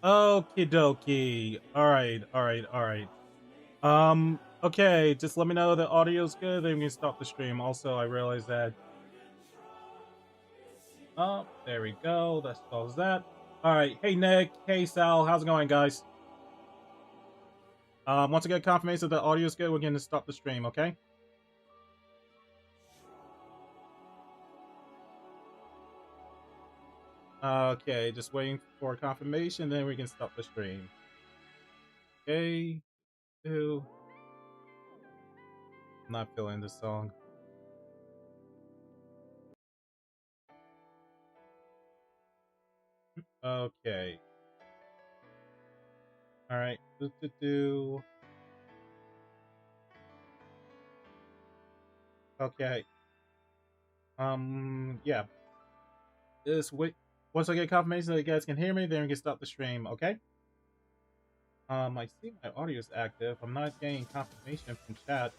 Okie dokie. Alright. Okay, just let me know the audio's good, then we can stop the stream. Also, I realized that. Oh, there we go. That solves that. Alright, hey Nick, hey Sal, how's it going, guys? Once I get confirmation that the audio's good, we're gonna stop the stream, okay? Okay, just waiting for confirmation, then we can stop the stream. Okay, two. I'm not feeling this song. Okay. Alright. Okay. Yeah. Just wait. Once I get confirmation that you guys can hear me, then we can stop the stream, okay? I see my audio is active. I'm not getting confirmation from chat.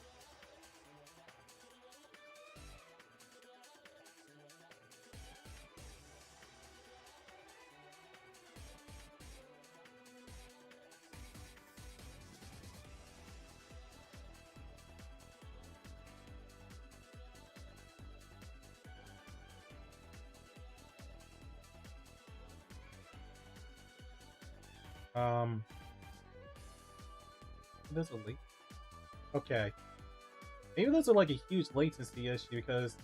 There's a late. Okay. Maybe there's like a huge latency issue because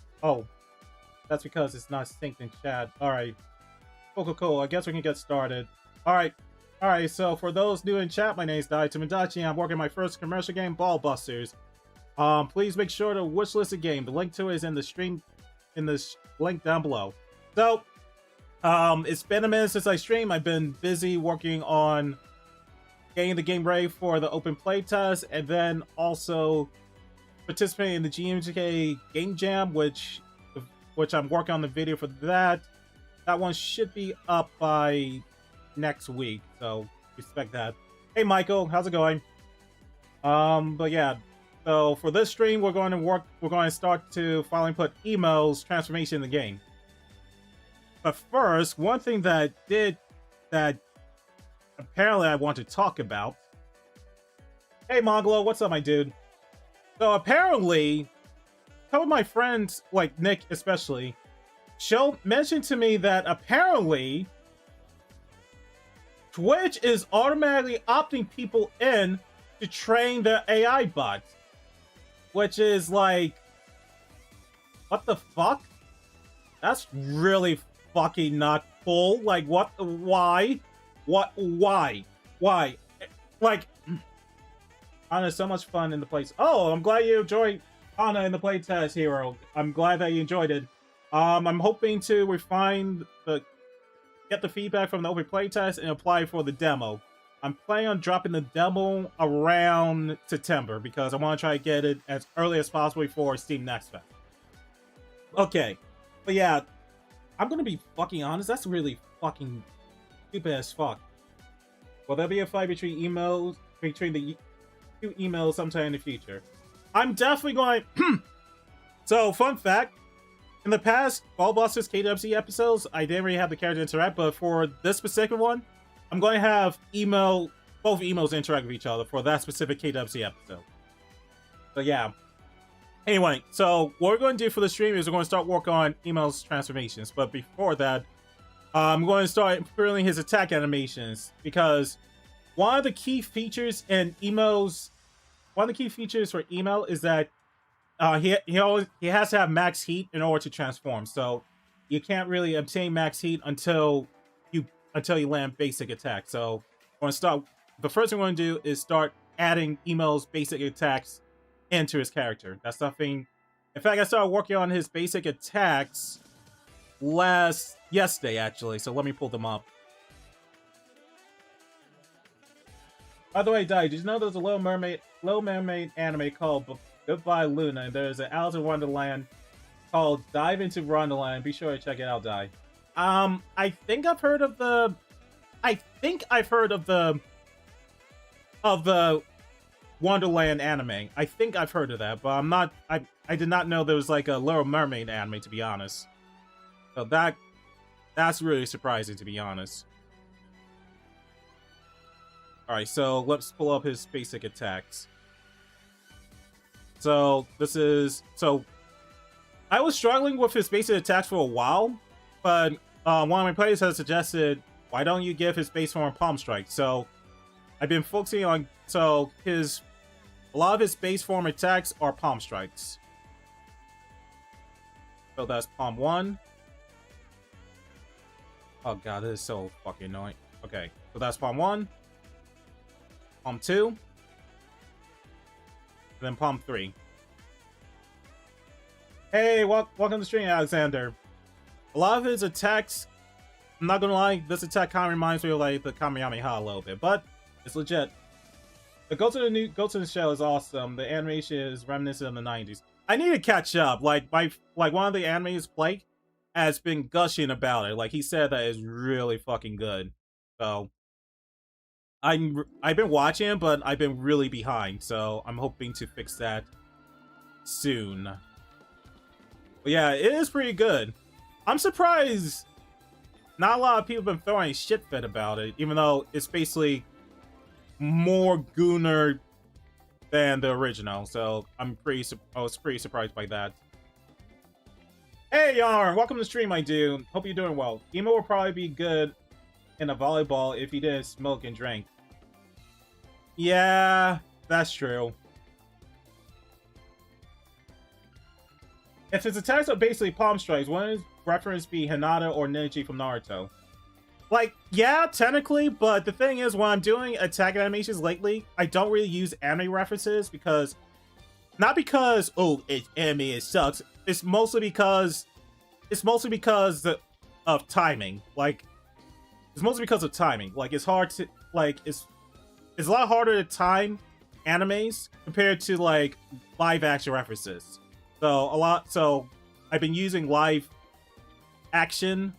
that's because it's not synced in chat. Alright. Cool. I guess we can get started. Alright. So for those new in chat, my name is Daitomodachi. I'm working my first commercial game, Ball Busters. Please make sure to wishlist the game. The link to it is in the stream link down below. So, it's been a minute since I streamed. I've been busy working on getting the game ready for the open playtest, and then also participating in the GMK Game Jam, which I'm working on the video for that. That one should be up by next week, so expect that. Hey Michael, how's it going? But yeah, so for this stream, we're going to start to finally put Emo's transformation in the game. But first, one thing that apparently I want to talk about. Hey Mongolo, what's up, my dude? So apparently, a couple of my friends, like Nick especially, mentioned to me that apparently Twitch is automatically opting people in to train their AI bots. Which is like, what the fuck? That's really fucking not cool. Like, what? Why? What? Why? Like, Anna, so much fun in the place. Oh, I'm glad you enjoyed Anna in the playtest, Hero. I'm glad that you enjoyed it. I'm hoping to get the feedback from the open playtest and apply for the demo. I'm planning on dropping the demo around September because I want to try to get it as early as possible before Steam Next Fest. Okay, but yeah, I'm gonna be fucking honest. That's really fucking stupid as fuck. Will there be a fight between the two emails sometime in the future? I'm definitely going. So, fun fact: in the past Ballbusters KWC episodes, I didn't really have the character interact, but for this specific one, I'm going to have both emails interact with each other for that specific KWC episode. So yeah. Anyway, so what we're going to do for the stream is we're going to start work on email's transformations. But before that, I'm going to start improving his attack animations because one of the key features for email is that he has to have max heat in order to transform. So you can't really obtain max heat until you land basic attack. So the first thing we're going to do is start adding Emo's basic attacks into his character. That's something. In fact, I started working on his basic attacks yesterday, actually. So let me pull them up. By the way, Dai, did you know there's a Little Mermaid anime called Goodbye Luna, and there's an Alice in Wonderland called Dive into Wonderland. Be sure to check it out, Dai. I think I've heard of the Wonderland anime. I think I've heard of that, but I did not know there was like a Little Mermaid anime, to be honest. So that's really surprising, to be honest. Alright, so let's pull up his basic attacks. So this is... So I was struggling with his basic attacks for a while, but one of my players has suggested, why don't you give his base form Palm Strike? So I've been focusing on... So a lot of his base form attacks are Palm Strikes. So that's Palm 1. Oh god, this is so fucking annoying. Okay, so that's Palm 1. Palm 2. And then Palm 3. Hey, welcome to the stream, Alexander. A lot of his attacks, I'm not gonna lie, this attack kind of reminds me of like the Kamehameha a little bit, but it's legit. The Go to the Shell is awesome. The animation is reminiscent of the 90s. I need to catch up. Like one of the animes, Blake, has been gushing about it. Like he said that it's really fucking good. So I've been watching, but I've been really behind. So I'm hoping to fix that soon. But yeah, it is pretty good. I'm surprised not a lot of people have been throwing shit fit about it, even though it's basically more Gooner than the original. So I was pretty surprised by that. Hey Yarn, welcome to the stream, my dude. Hope you're doing well. Emo will probably be good in a volleyball if he didn't smoke and drink. Yeah, that's true. If his attacks are basically palm strikes, wouldn't his reference be Hinata or Neji from Naruto? Like, yeah, technically, but the thing is, when I'm doing attack animations lately, I don't really use anime references because... Not because, oh, it's anime, it sucks. It's mostly because of timing. Like, it's mostly because of timing. Like, it's hard to... Like, it's a lot harder to time animes compared to, like, live-action references. So I've been using live action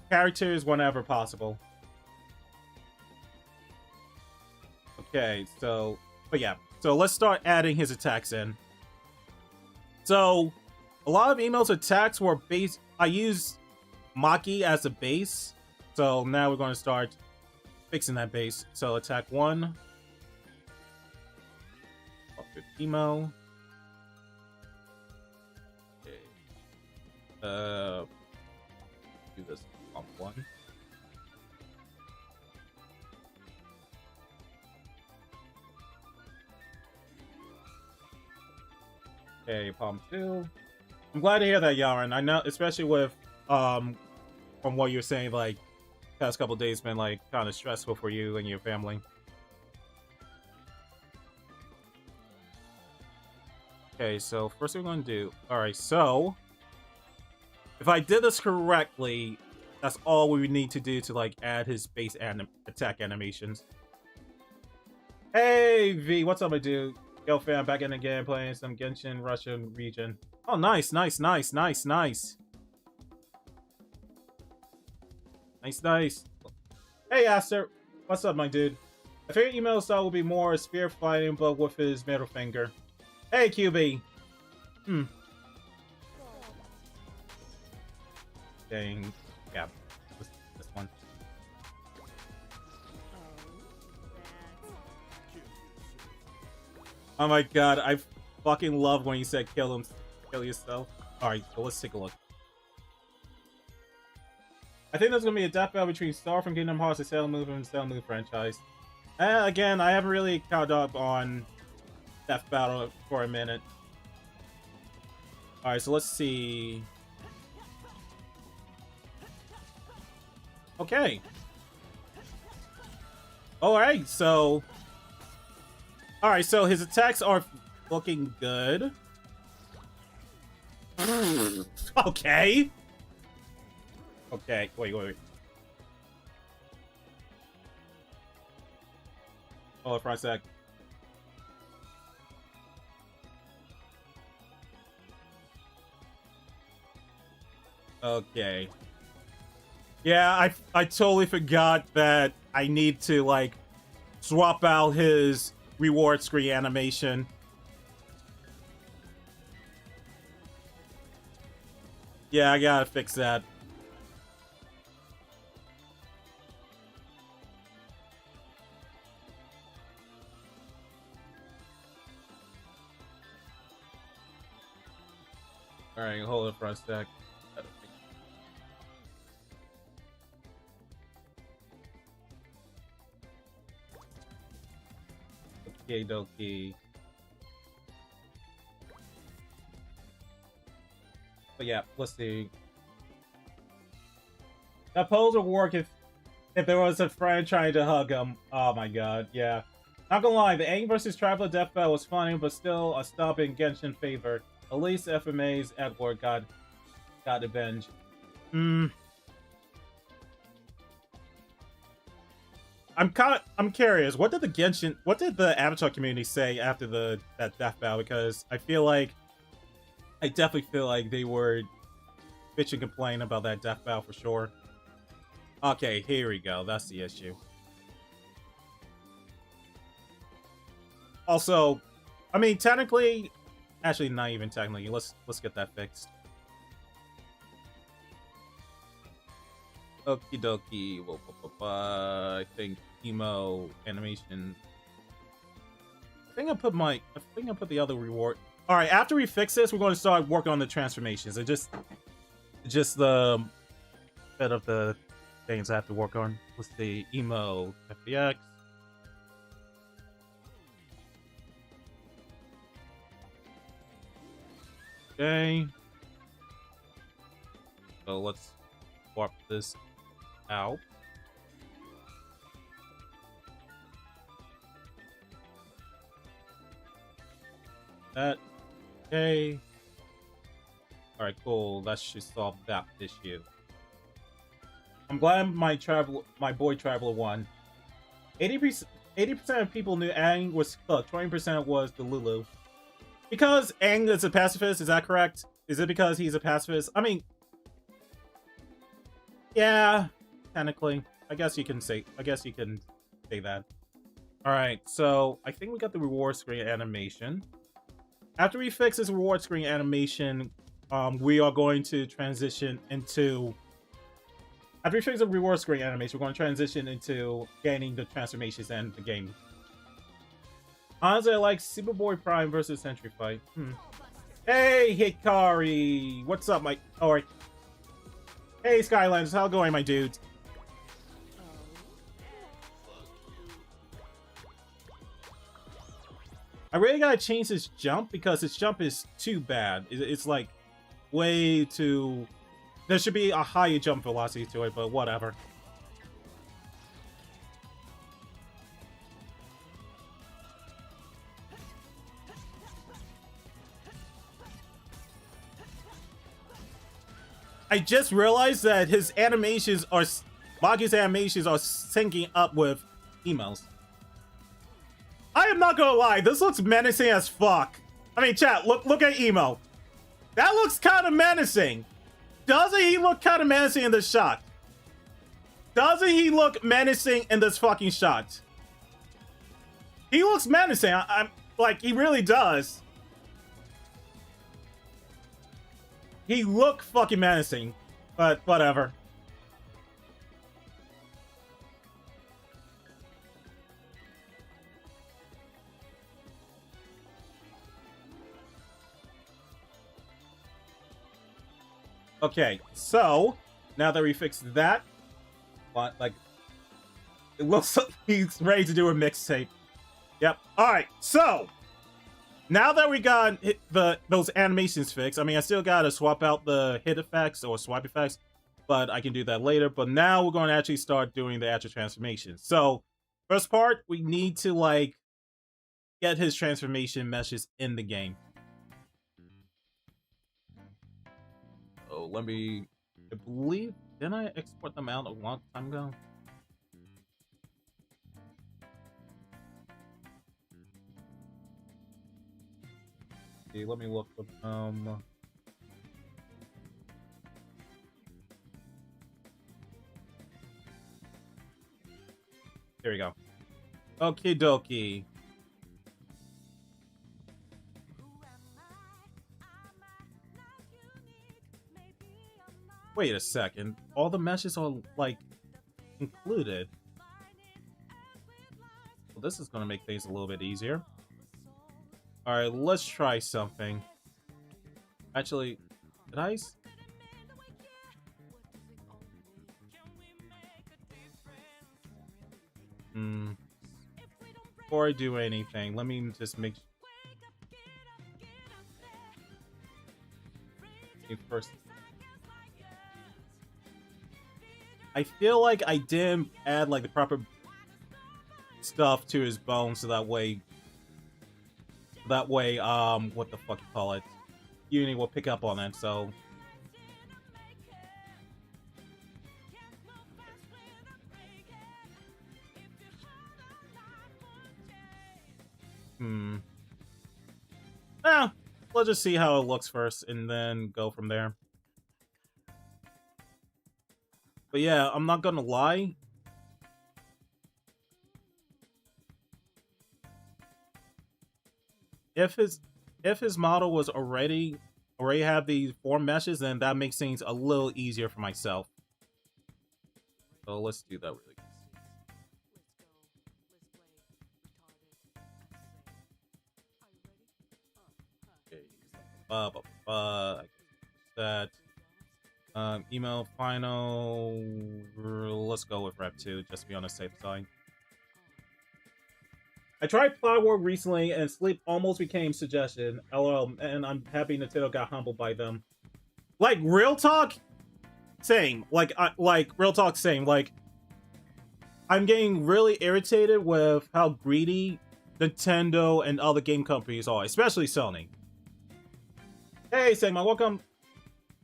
characters whenever possible. Okay, so let's start adding his attacks in. So a lot of Emo's attacks were base. I used Maki as a base, so now we're going to start fixing that base. So attack 1, up with Emo. Do this on 1. Okay, palm 2. I'm glad to hear that, Yaren. I know, especially with from what you're saying, like past couple days been like kind of stressful for you and your family. Okay, so first thing we're gonna do. All right, so if I did this correctly, that's all we would need to do to like add his base attack animations. Hey V, what's up, my dude? Yo fam, back in again, playing some Genshin Russian region. Oh, nice. Nice. Hey Aster, what's up, my dude? I figured email style will be more spear fighting, but with his middle finger. Hey QB. Dang. Yeah. This one. Oh my god, I fucking love when you said kill yourself. Alright, so let's take a look. I think there's gonna be a death battle between Star from Kingdom Hearts, the Sailor Moon and Sailor Moon franchise. Again, I haven't really caught up on death battle for a minute. Alright, so let's see. Okay. Alright, so his attacks are looking good. Okay. Okay, wait. Hold on for a sec. Okay. Yeah, I totally forgot that I need to, like, swap out his reward screen animation. Yeah, I gotta fix that. Alright, hold it for a sec. Okay, dokie. But yeah, let's see. That pose would work if there was a friend trying to hug him. Oh my god, yeah. Not gonna lie, the Aang vs. Traveler Death Battle was funny, but still a stop in Genshin favor. At least FMA's Edward got avenged. I'm curious. What did the Avatar community say after that death battle? Because I definitely feel like they were bitch and complain about that death battle for sure. Okay, here we go. That's the issue. Also, I mean, technically, actually, not even technically. Let's get that fixed. Okie dokie. I think emo animation. I think I put the other reward. All right, after we fix this, we're going to start working on the transformations. It's just the bit of the things I have to work on. Let's see, emo FBX. Okay. So let's swap this out. That. Okay. Alright, cool. That should solve that issue. I'm glad my boy Traveler won. 80% of people knew Aang was cooked. 20% was the Lulu. Because Aang is a pacifist, is that correct? Is it because he's a pacifist? I mean, yeah, technically. I guess you can say that. Alright, so I think we got the reward screen animation. After we fix this reward screen animation, we are going to transition into... After we fix the reward screen animation, we're going to transition into gaining the transformations and the game. Honestly, I like Superboy Prime versus Sentry Fight. Hey, Hikari! What's up, Mike? Alright. Hey, Skylanders, how's it going, my dudes? I really gotta change his jump because his jump is too bad. It's like way too... There should be a higher jump velocity to it, but whatever. I just realized that his animations are... Bagu's animations are syncing up with emails. I am not gonna lie, this looks menacing as fuck. I mean, chat, look at emo. That looks kind of menacing. Doesn't he look kind of menacing in this shot? Doesn't he look menacing in this fucking shot? He looks menacing. I'm like, he really does. He look fucking menacing, but whatever. Okay, so now that we fixed that, like, it looks like he's ready to do a mixtape. Yep. All right. So now that we got those animations fixed, I mean, I still gotta swap out the hit effects or swipe effects, but I can do that later. But now we're going to actually start doing the actual transformations. So first part, we need to like get his transformation meshes in the game. Oh, let me... I believe... Didn't I export them out a long time ago? Okay, let me look for them. Here we go. Okie dokie. Wait a second. All the meshes are, like, included. Well, this is going to make things a little bit easier. Alright, let's try something. Actually, Did I? Before I do anything, let me just make first. I feel like I didn't add like the proper stuff to his bones, so that way, what the fuck you call it? Uni will pick up on it. So. Well, let's just see how it looks first, and then go from there. But yeah, I'm not gonna lie. If his model was already have these form meshes, then that makes things a little easier for myself. So let's do that really quick. That email final. Let's go with Rep 2 just to be on the safe side. I tried Plywood recently and sleep almost became suggestion. LOL, and I'm happy Nintendo got humbled by them. Like real talk, same. Like real talk, same. Like I'm getting really irritated with how greedy Nintendo and other game companies are, especially Sony. Hey, Segma, welcome.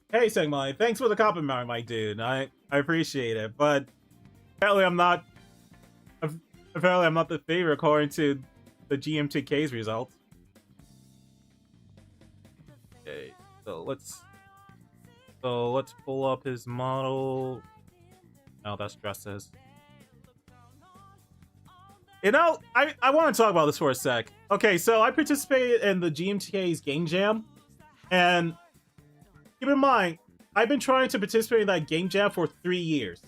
Hey, Segma, thanks for the compliment, my dude. I appreciate it, but apparently I'm not the favorite according to the GMTK's results. Okay, so let's pull up his model. Oh, that's dresses. You know, I want to talk about this for a sec. Okay, so I participated in the GMTK's Game Jam. And keep in mind, I've been trying to participate in that game jam for 3 years.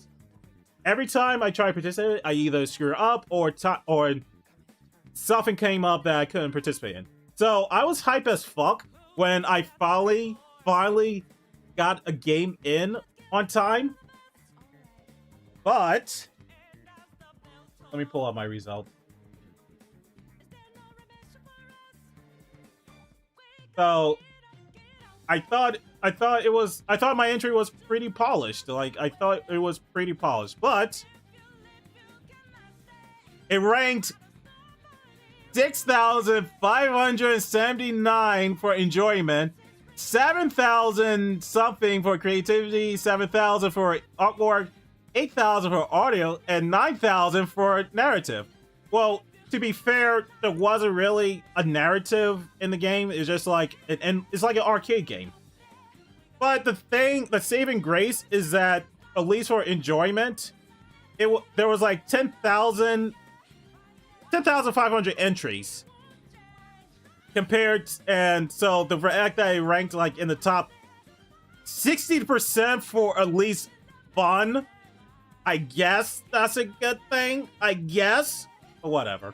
Every time I try to participate, I either screw up or something came up that I couldn't participate in. So I was hype as fuck when I finally got a game in on time. But let me pull up my results. So I thought my entry was pretty polished. Like I thought it was pretty polished, but it ranked 6,579 for enjoyment, 7,000 something for creativity, 7,000 for artwork, 8,000 for audio, and 9,000 for narrative. Well, to be fair, there wasn't really a narrative in the game. It's just like it's like an arcade game. But the saving grace is that at least for enjoyment, there was like 10,500 entries compared, and so the fact that it ranked like in the top 60% for at least fun, I guess that's a good thing. I guess, but whatever.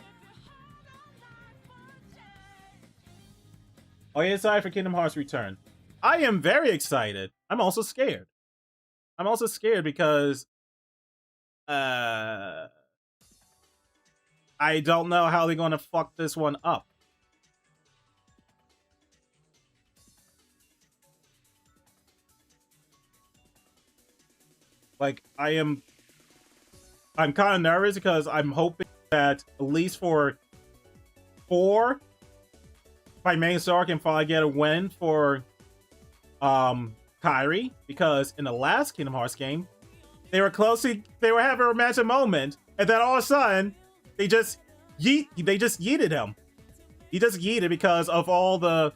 Are you excited for Kingdom Hearts Return? I am very excited. I'm also scared. I'm also scared because I don't know how they're going to fuck this one up. Like, I'm kind of nervous because I'm hoping that at least for 4, my main star can finally get a win for Kairi, because in the last Kingdom Hearts game, they were having a romantic moment, and then all of a sudden, they just yeeted him. He just yeeted because of all the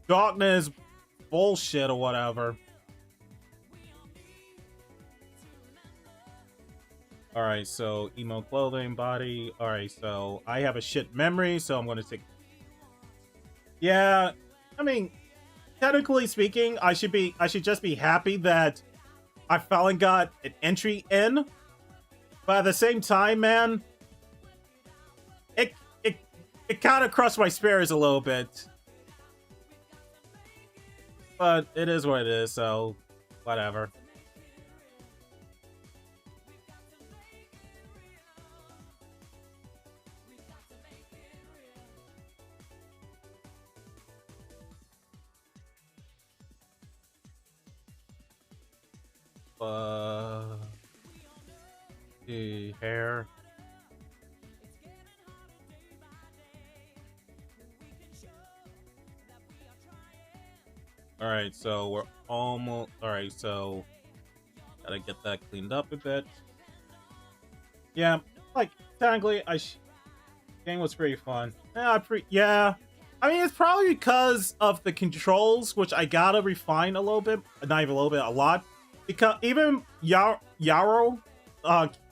darkness bullshit or whatever. Alright, so emo clothing, body. Alright, so I have a shit memory, so I'm gonna take... Yeah, I mean, technically speaking, I should just be happy that I finally got an entry in. But at the same time, man, it kind of crushed my spirits a little bit. But it is what it is, so whatever. The hair. Alright, so we're almost... Alright, so... Gotta get that cleaned up a bit. Yeah, like, technically, game was pretty fun. Yeah. I mean, it's probably because of the controls, which I gotta refine a little bit. Not even a little bit, a lot. Because even Yaro,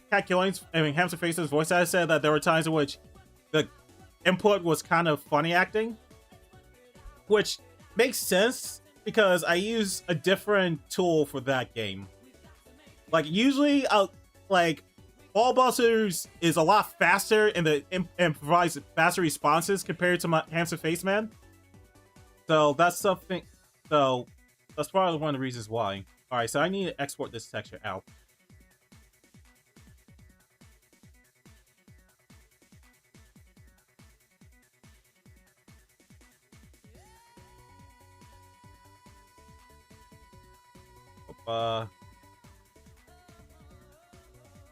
Cat Killing's, I mean, Hamster Face's voice actor said that there were times in which the input was kind of funny acting. Which makes sense, because I use a different tool for that game. Like, usually, like, Ballbusters is a lot faster and provides faster responses compared to my Hamster Face Man. So that's something. So that's probably one of the reasons why. All right, so I need to export this texture out.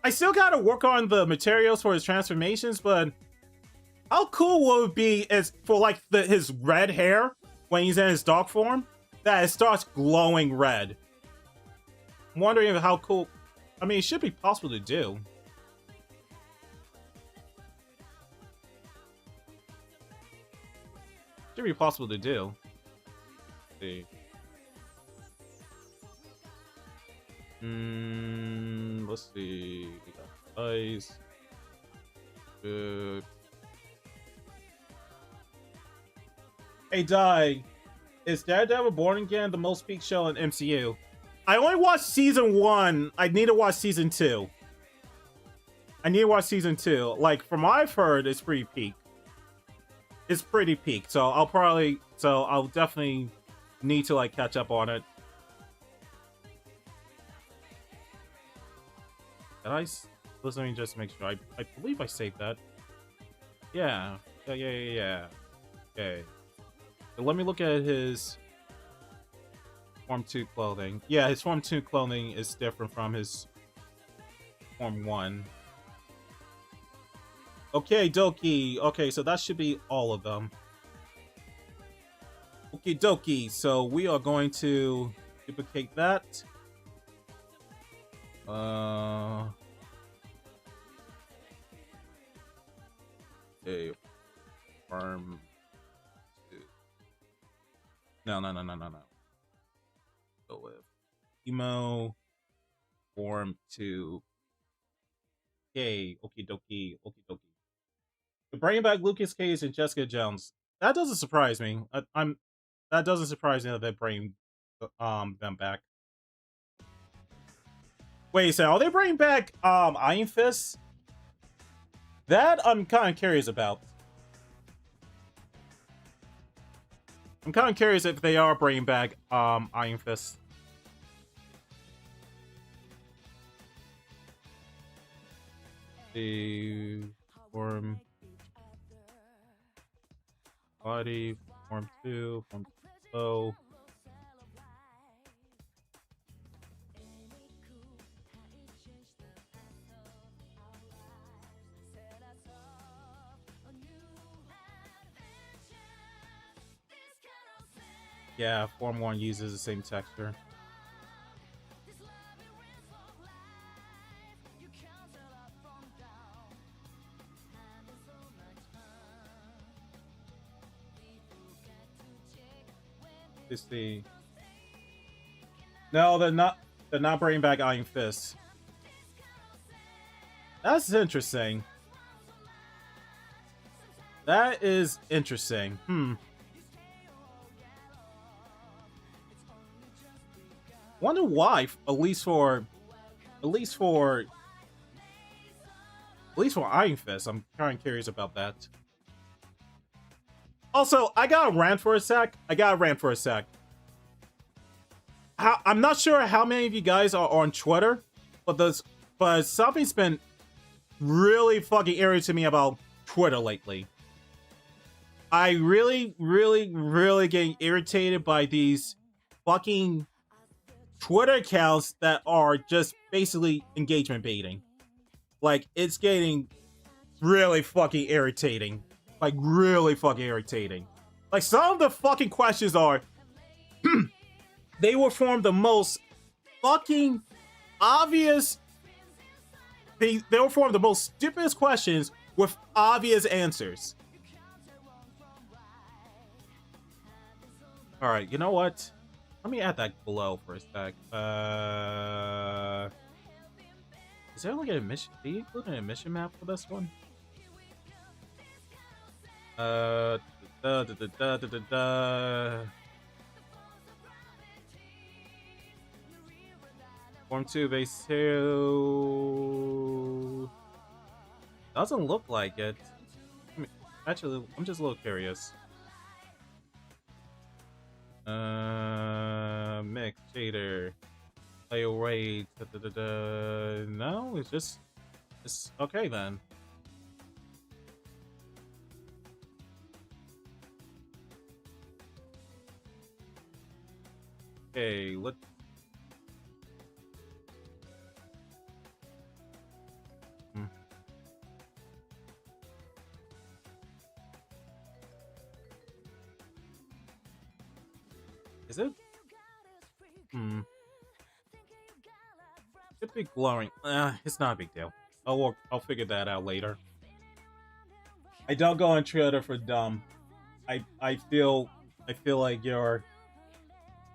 I still gotta work on the materials for his transformations, but how cool would it be is for like his red hair when he's in his dog form that it starts glowing red. I'm wondering how cool. I mean, it should be possible to do. Should be possible to do. Let's see. Let's see. We got ice. Good. Hey, Dai. Is Daredevil Born Again the most peak show in MCU? I only watched season 1. I need to watch season 2. I need to watch season 2. Like, from what I've heard, it's pretty peak. It's pretty peak. So I'll definitely need to, like, catch up on it. Let me just make sure. I believe I saved that. Yeah. Yeah. Okay. So let me look at his Form 2 clothing. Yeah, his Form 2 clothing is different from his Form 1. Okay, dokie. Okay, so that should be all of them. Okie dokie. So we are going to duplicate that. Okay. Farm 2. No. Go with emo Form 2. Okay, okie dokie. They're bringing back Lucas Cage and Jessica Jones. That doesn't surprise me. That doesn't surprise me that they bring them back. Wait, so are they bringing back Iron Fist? That I'm kind of curious about. I'm kind of curious if they are bringing back Iron Fist. The Form Body, Form 2, Form 2. Yeah, Form 1 uses the same texture. Let's see. No, they're not bringing back Iron Fist. That's interesting. That is interesting. Wonder why? At least for Iron Fist. I'm kind of curious about that. Also, I gotta rant for a sec. I'm not sure how many of you guys are on Twitter, but something's been really fucking irritating me about Twitter lately. I really getting irritated by these fucking Twitter accounts that are just basically engagement baiting. Like, it's getting really fucking irritating. Like, really fucking irritating. Like, some of the fucking questions are they will form the most fucking obvious. They will form the most stupidest questions with obvious answers. All right, you know what? Let me add that below for a sec. Is there like a mission? Do you include an mission map for this one? Form 2 base 2 doesn't look like it. I mean, actually, I'm just a little curious. Mix shader, play away. No, it's just okay then. Okay, let's. Is it? Should be glowing. It's not a big deal. I'll figure that out later. I don't go on Twitter for dumb. I feel like you're.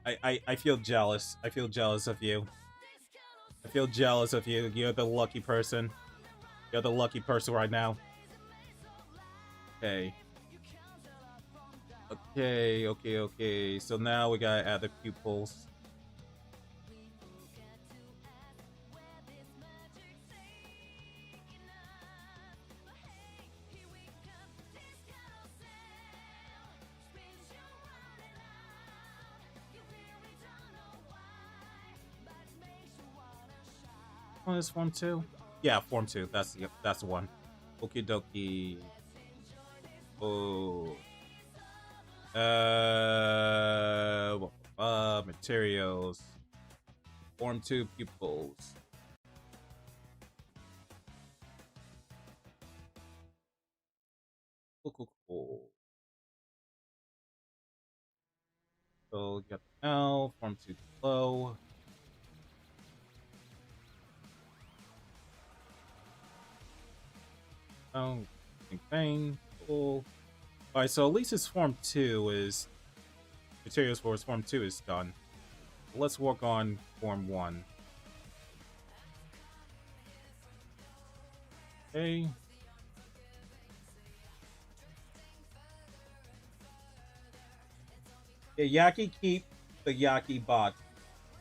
I feel jealous. I feel jealous of you. I feel jealous of you. You're the lucky person. You're the lucky person right now. Okay. Okay. So now we gotta add the pupils. Oh, this Form 2? Yeah, Form 2. That's the one. Okie dokie. Oh. Materials. Form 2 pupils. Cool. So you got the L, Form 2 flow. Oh, thing. Cool. Alright, so at least his Form 2 is... Materials for his Form 2 is done. Let's work on Form 1. Okay. Yeah, Yaki keep the Yaki bot.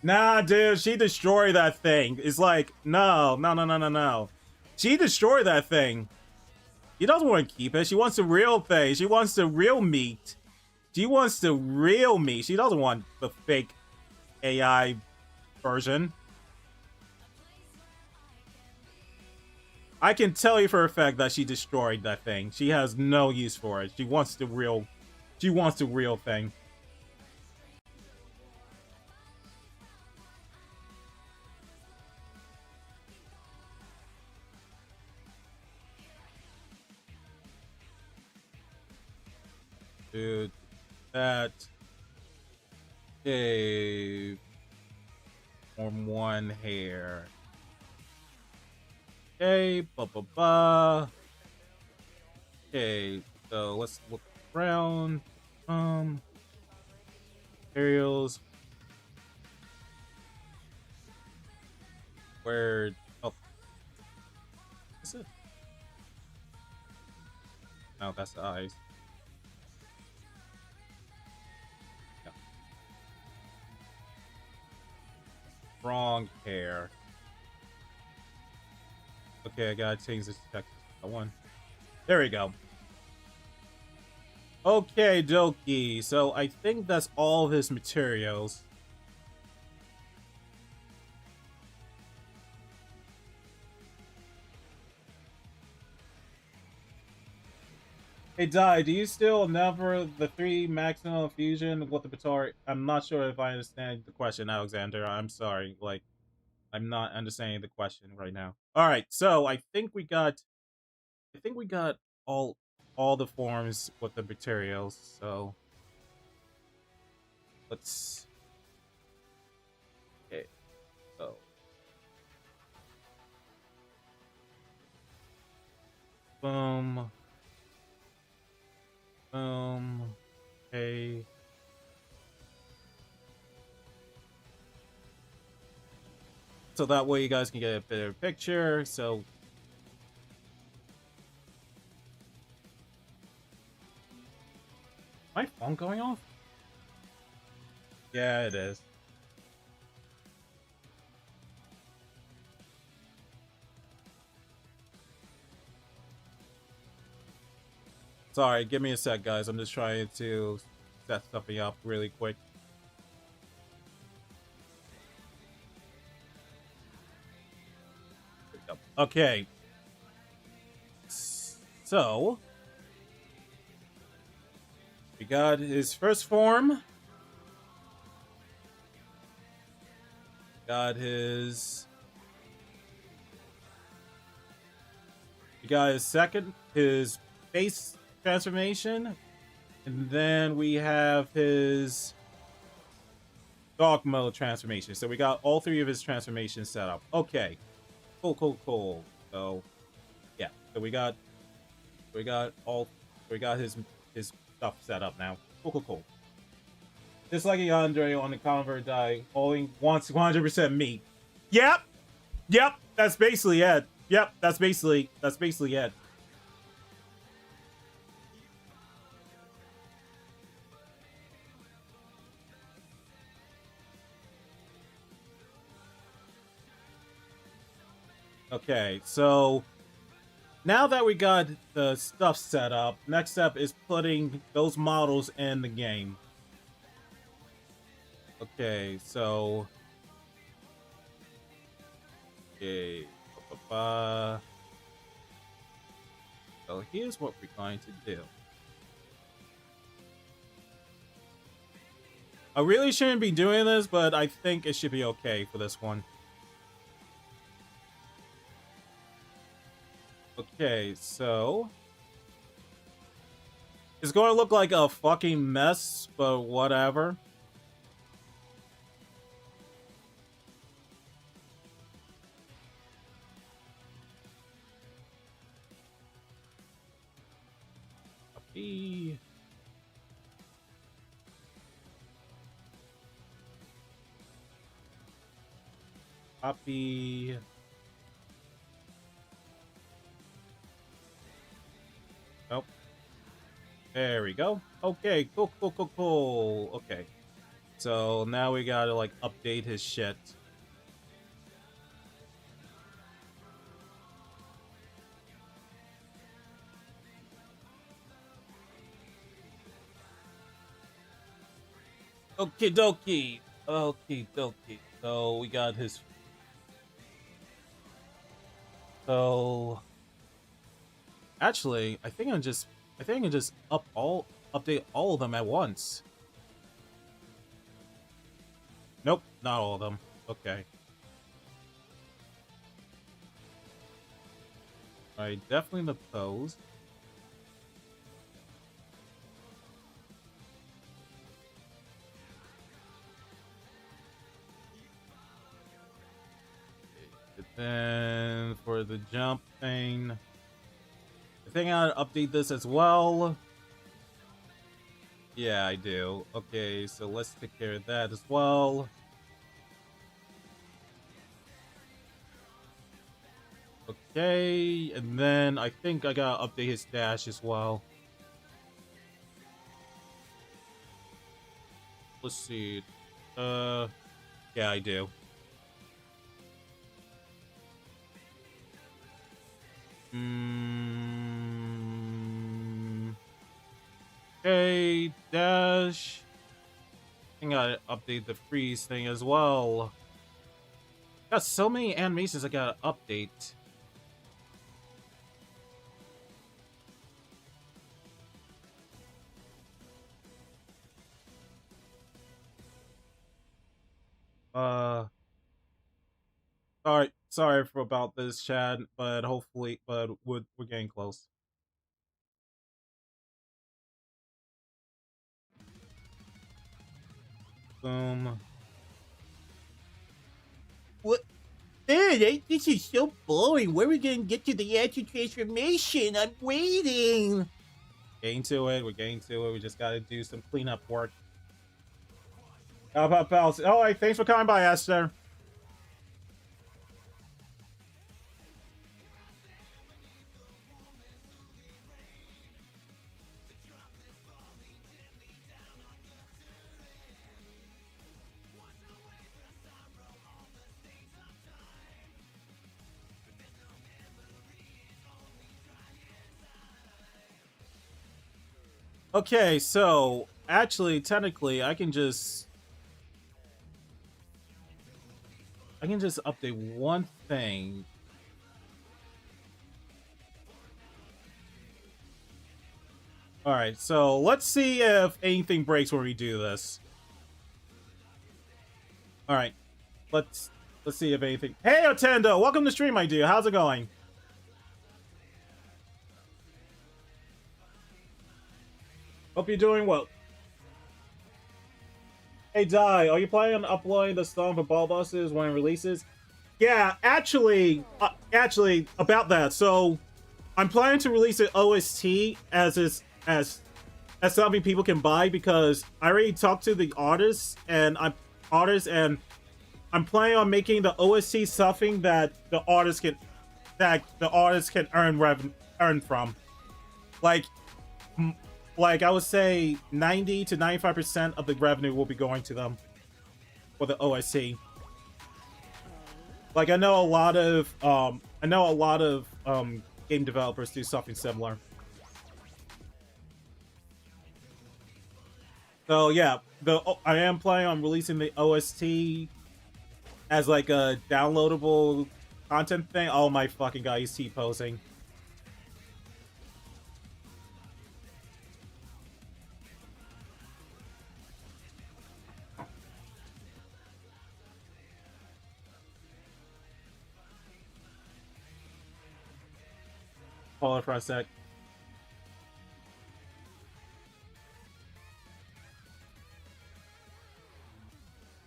Nah, dude, she destroyed that thing. It's like, no. She destroyed that thing. She doesn't want to keep it. She wants the real thing. She wants the real meat. She wants the real meat. She doesn't want the fake AI version. I can tell you for a fact that she destroyed that thing. She has no use for it. She wants the real. She wants the real thing. Dude, that. Okay. Form 1 hair. Okay, Okay, so let's look around. Materials. Where? Oh, is it? No, that's the eyes. Yeah. Wrong hair. Okay, I gotta change this to Texas. One. There we go. Okay, dokie. So I think that's all of his materials. Hey, Dai, do you still never the 3 maximum fusion with the Batari? I'm not sure if I understand the question, Alexander. I'm sorry. Like, I'm not understanding the question right now. All right, so I think we got all all the forms with the materials. So let's okay. So boom, boom. Okay. So that way you guys can get a better picture. So my phone going off? Yeah, it is. Sorry, give me a sec, guys. I'm just trying to set something up really quick. There we go. Okay. So we got his first form. Got his. We got his second, his base transformation, and then we have his dog mode transformation. So we got all 3 of his transformations set up. Okay, cool. So yeah, so we got his stuff set up now. Cool. Just like Andre on the convert die, only wants 100% meat. Yep. That's basically it. Yep. That's basically it. Okay, so now that we got the stuff set up, next step is putting those models in the game. Okay, so okay, so here's what we're going to do. I really shouldn't be doing this, but I think it should be okay for this one. Okay, so it's going to look like a fucking mess, but whatever. Copy. Copy. Nope. There we go. Okay, cool. Okay. So now we gotta like update his shit. Okie dokie. So we got his. So actually, I think I can just update all of them at once. Nope, not all of them. Okay. Alright, definitely the pose. And then for the jump thing, I think I'll update this as well. Yeah, I do. Okay, so let's take care of that as well. Okay, and then I think I gotta update his dash as well. Let's see. Yeah, I do. Okay, dash. I think I update the freeze thing as well. Got so many animations I gotta update. Uh, sorry for about this, Chad, but hopefully, but we're getting close. Boom. What? Dude, this is so boring. Where are we gonna get to the actual transformation? I'm waiting. Getting to it. We're getting to it. We just gotta do some cleanup work. How about pals? Oh, hey, thanks for coming by, Esther. Okay, so actually, technically, I can just update one thing. All right, so let's see if anything breaks when we do this. All right, let's see if anything. Hey, Otendo, welcome to stream, my dude. How's it going? Hope you're doing well. Hey, Di, are you planning on uploading the song for Ball Busters when it releases? Yeah, actually, about that. So, I'm planning to release an OST as something people can buy because I already talked to the artists and I'm planning on making the OST something that the artists can earn from. Like like I would say 90 to 95% of the revenue will be going to them for the OST. Like I know a lot of game developers do something similar. So yeah, I am planning on releasing the OST as like a downloadable content thing. Oh my fucking god, he's T-posing. Hold on for a sec.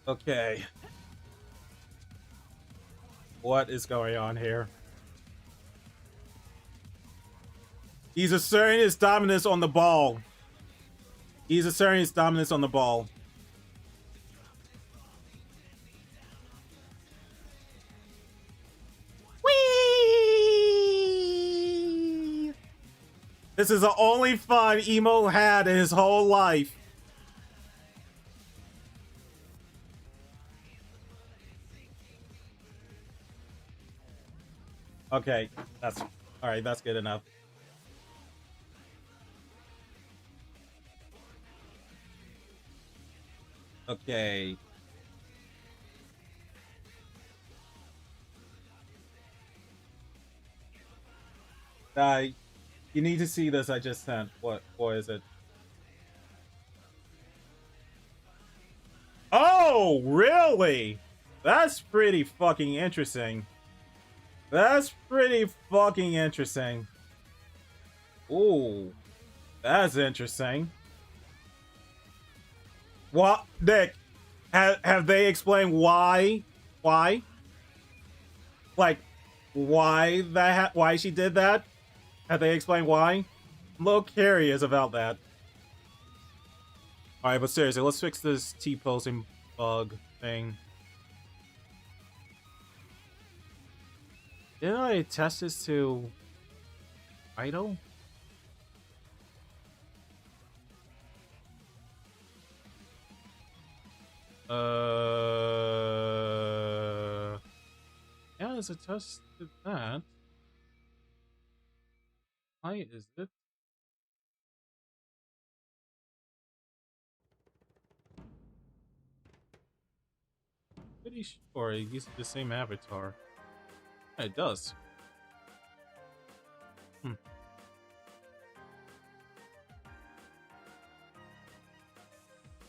Okay. What is going on here? He's asserting his dominance on the ball. He's asserting his dominance on the ball. Whee! This is the only fun Emo had in his whole life. Okay, that's all right. That's good enough. Okay. You need to see this I just sent. What is it? Oh, really? That's pretty fucking interesting. That's pretty fucking interesting. Ooh, that's interesting. What, Nick? Have they explained why? Why? Like, why she did that? Have they explained why? I'm a little curious about that. Alright, but seriously, let's fix this T-posing bug thing. Didn't I test this to idle? Yeah, there's a test to that. Why is it? Pretty sure it uses the same avatar. Yeah, it does.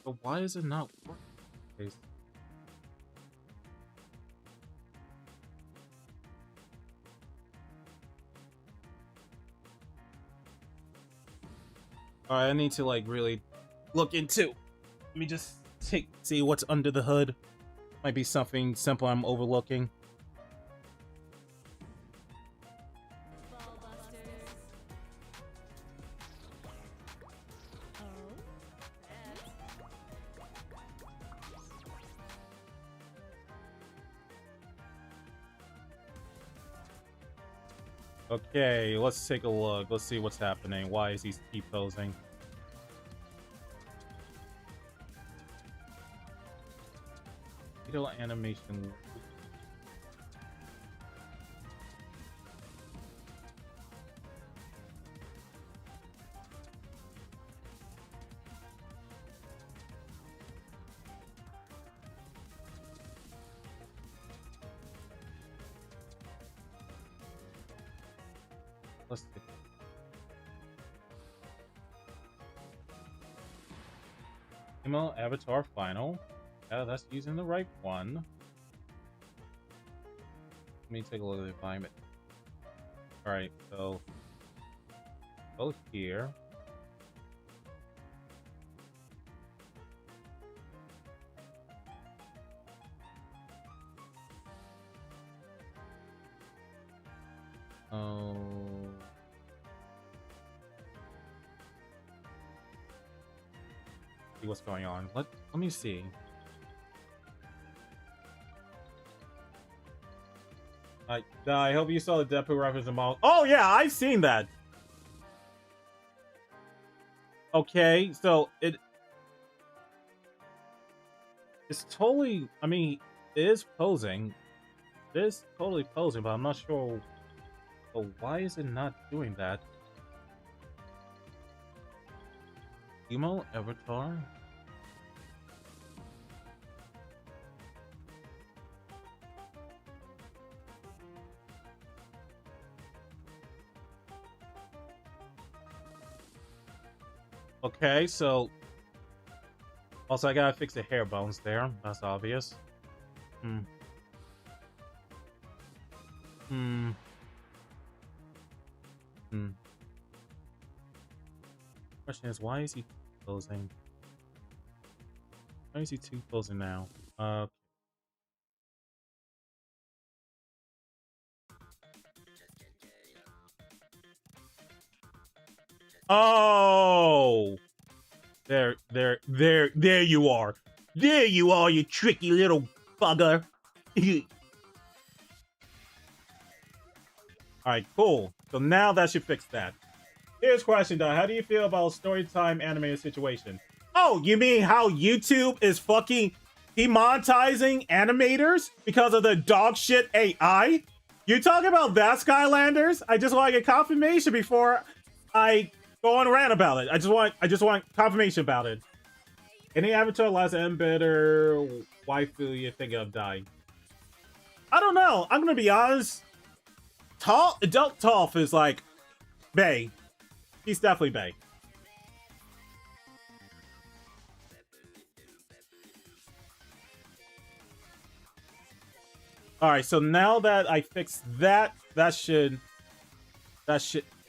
But why is it not working? Alright, I need to like really look into. Let me just see what's under the hood. Might be something simple I'm overlooking. Okay, let's take a look. Let's see what's happening. Why is he keep posing? Video animation. Let's see. Email avatar final. Yeah, that's using the right one. Let me take a look at the environment. Alright, so go here. Oh. See what's going on. Let me see. I hope you saw the Deadpool reference in Mall. Oh yeah, I've seen that. Okay, so it's totally. I mean, it is posing. It is totally posing, but I'm not sure. So why is it not doing that? Emo avatar. Okay, so also I gotta fix the hair bones there. That's obvious. Question is, why is he closing? Why is he too closing now? Oh, there you are. There you are, you tricky little bugger. Alright, cool. So now that should fix that. Here's a question, though. How do you feel about storytime animated situation? Oh, you mean how YouTube is fucking demonetizing animators because of the dog shit AI? You talking about that, Skylanders? I just want to get confirmation before I go on rant about it. I just want confirmation about it. Any avatar last embedder waifu you think of dying? I don't know. I'm gonna be honest. Adult Toph is like bae. He's definitely bae. All right, so now that I fixed that, that should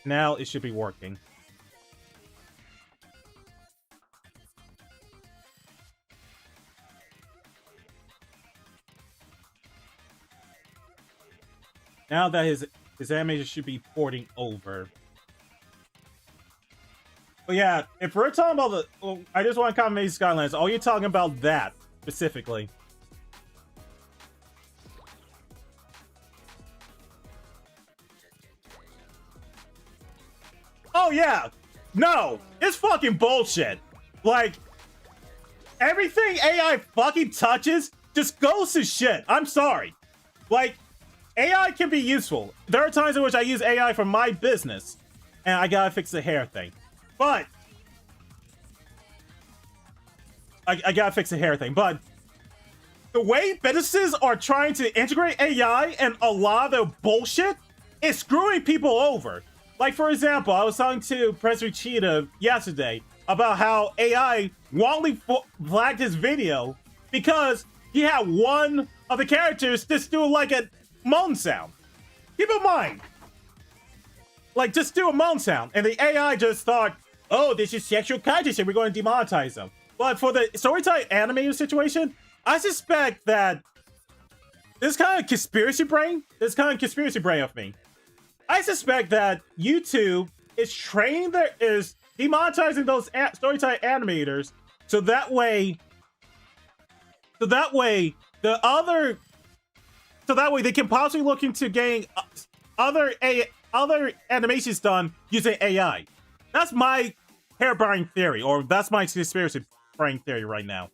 now it should be working. Now that his animation should be porting over. But yeah, if we're talking about the, well, I just want to comment Skylands. Oh, you're talking about that specifically. Oh yeah, no, it's fucking bullshit. Like everything AI fucking touches just goes to shit. I'm sorry. Like AI can be useful. There are times in which I use AI for my business, and I gotta fix the hair thing. But I gotta fix the hair thing. But the way businesses are trying to integrate AI and a lot of their bullshit is screwing people over. Like, for example, I was talking to President Cheetah yesterday about how AI wrongly flagged his video because he had one of the characters just do like a moan sound. Keep in mind, like, just do a moan sound, and the AI just thought, oh, this is sexual content, and we're going to demonetize them. But for the storytime animated situation, I suspect that this kind of conspiracy brain of me. I suspect that YouTube is demonetizing those storytime animators, so that way they can possibly look into getting other animations done using AI. That's my hair-brain theory, or that's my conspiracy brain theory right now.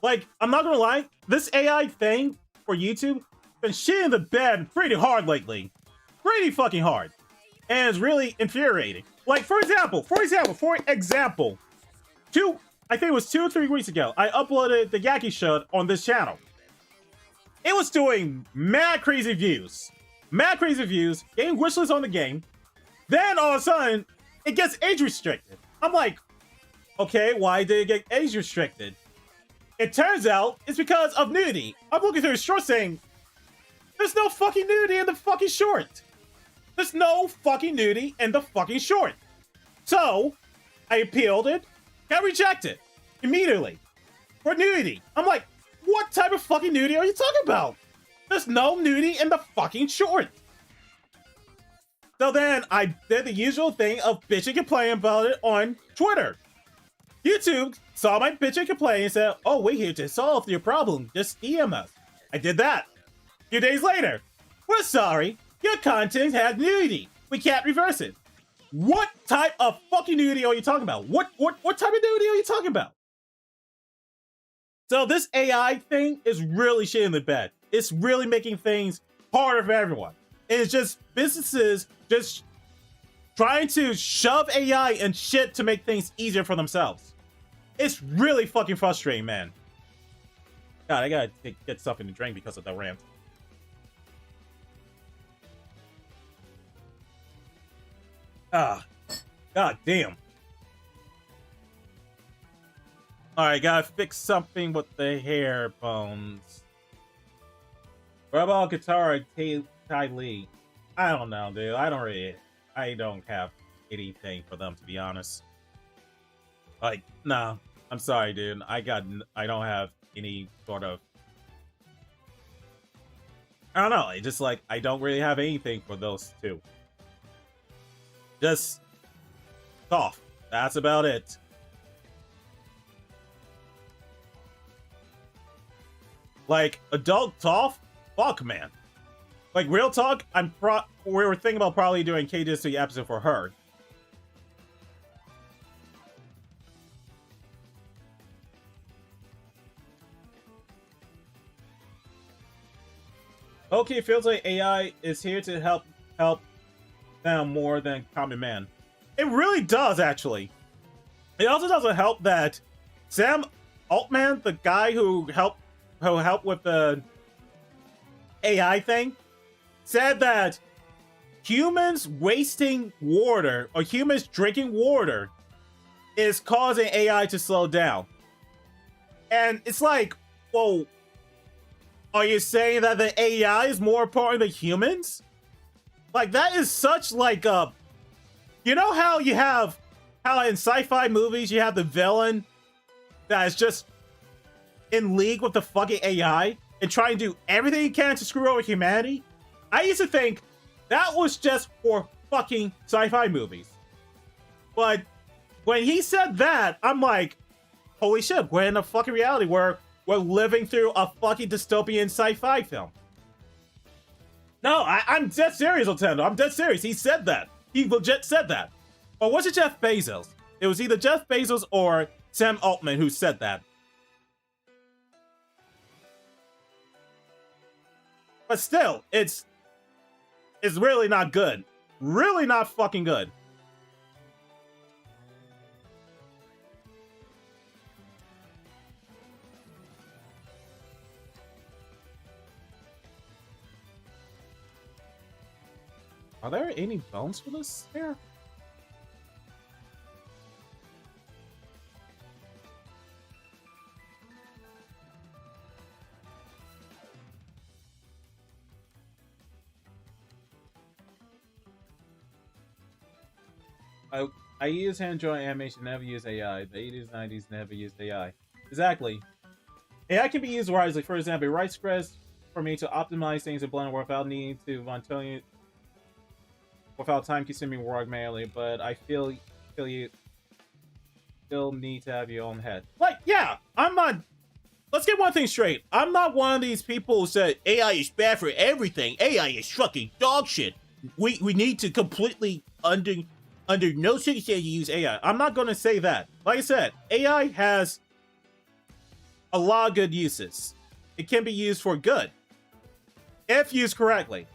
Like, I'm not gonna lie, this AI thing for YouTube been shitting the bed pretty hard lately. Pretty fucking hard. And it's really infuriating. Like, for example, I think it was 2 or 3 weeks ago, I uploaded the Yaki Show on this channel. It was doing mad crazy views, getting wishlists on the game. Then all of a sudden, it gets age restricted. I'm like, okay, why did it get age restricted? It turns out it's because of nudity. I'm looking through the short saying, there's no fucking nudity in the fucking short. There's no fucking nudity in the fucking short. So, I appealed it, got rejected immediately for nudity. I'm like, what type of fucking nudity are you talking about? There's no nudity in the fucking short. So then I did the usual thing of bitching and complaining about it on Twitter. YouTube saw my bitch and complain and said, oh, we're here to solve your problem. Just DM us. I did that. A few days later, we're sorry. Your content has nudity. We can't reverse it. What type of fucking nudity are you talking about? What type of nudity are you talking about? So this AI thing is really shit in the bed. It's really making things harder for everyone. And it's just businesses just trying to shove AI and shit to make things easier for themselves. It's really fucking frustrating, man. God, I gotta get something to drink because of that rant. Ah, god damn. Alright, gotta fix something with the hair bones. What about guitar Tai Lee? I don't know, dude. I don't have anything for them, to be honest. Like, nah. I'm sorry, dude. I don't have any sort of... I don't know. It's just like, I don't really have anything for those two. Just... Toph. That's about it. Like, adult Toph? Fuck, man. Like, real talk, we were thinking about probably doing K-Disney episode for her. Okay, it feels like AI is here to help them more than common man. It really does, actually. It also doesn't help that Sam Altman, the guy who helped with the AI thing, said that humans wasting water or humans drinking water is causing AI to slow down. And it's like, well, are you saying that the AI is more important than humans? Like, that is such like a... You know how in sci-fi movies you have the villain that is just in league with the fucking AI and trying to do everything he can to screw over humanity? I used to think that was just for fucking sci-fi movies. But when he said that, I'm like, holy shit, we're in a fucking reality where we're living through a fucking dystopian sci-fi film. No, I'm dead serious, Nintendo. I'm dead serious. He said that. He legit said that. Or was it Jeff Bezos? It was either Jeff Bezos or Sam Altman who said that. But still, it's really not good. Really not fucking good. Are there any bones for this here? I use hand-drawn animation, never use AI. The 80s, 90s never used AI. Exactly. AI can be used wisely. For example, it writes scripts for me to optimize things in Blender without needing to run without time-consuming work manually. But I feel you still need to have your own head. Like, yeah, I'm not. Let's get one thing straight. I'm not one of these people who said AI is bad for everything. AI is fucking dog shit. We need to completely under no circumstance use AI. I'm not going to say that. Like I said, AI has a lot of good uses. It can be used for good if used correctly.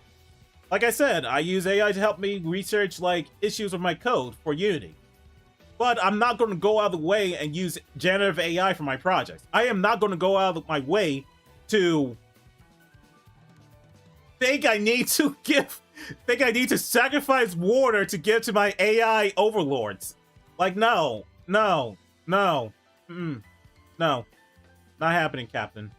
Like I said, I use AI to help me research like issues with my code for Unity. But I'm not going to go out of the way and use generative AI for my projects. I am not going to go out of my way to think I need to sacrifice water to give to my AI overlords. Like, no. No. No. No. Not happening, Captain.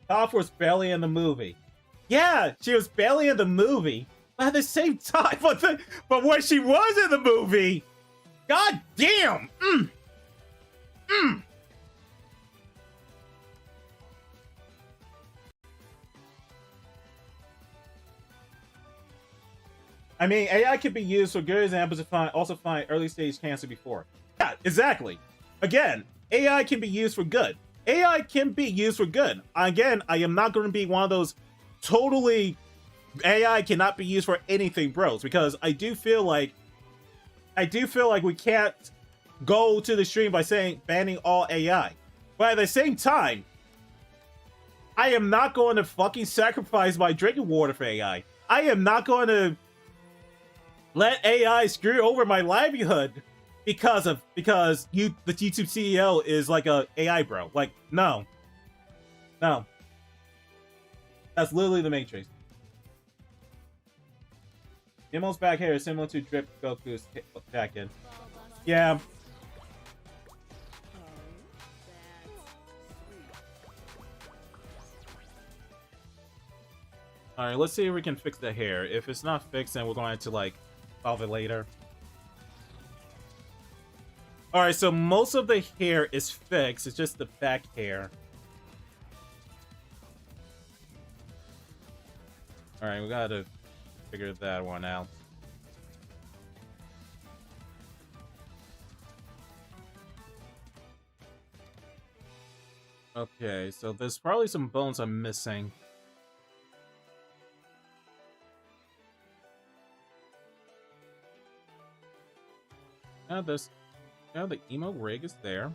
Toph was barely in the movie. Yeah, she was barely in the movie. But at the same time, but when she was in the movie, god damn! I mean, AI can be used for good examples to also find early stage cancer before. Yeah, exactly. Again, AI can be used for good. AI can be used for good. Again, I am not going to be one of those totally AI cannot be used for anything bros, because I do feel like we can't go to the stream by saying banning all AI. But at the same time, I am not going to fucking sacrifice my drinking water for AI. I am not going to let AI screw over my livelihood because the YouTube CEO is like a AI bro. Like, no. No. That's literally the Matrix. Imo's back hair is similar to Drip Goku's jacket. Yeah. Alright, let's see if we can fix the hair. If it's not fixed, then we're going to, like, solve it later. Alright, so most of the hair is fixed. It's just the back hair. Alright, we gotta figure that one out. Okay, so there's probably some bones I'm missing. Now the emo rig is there.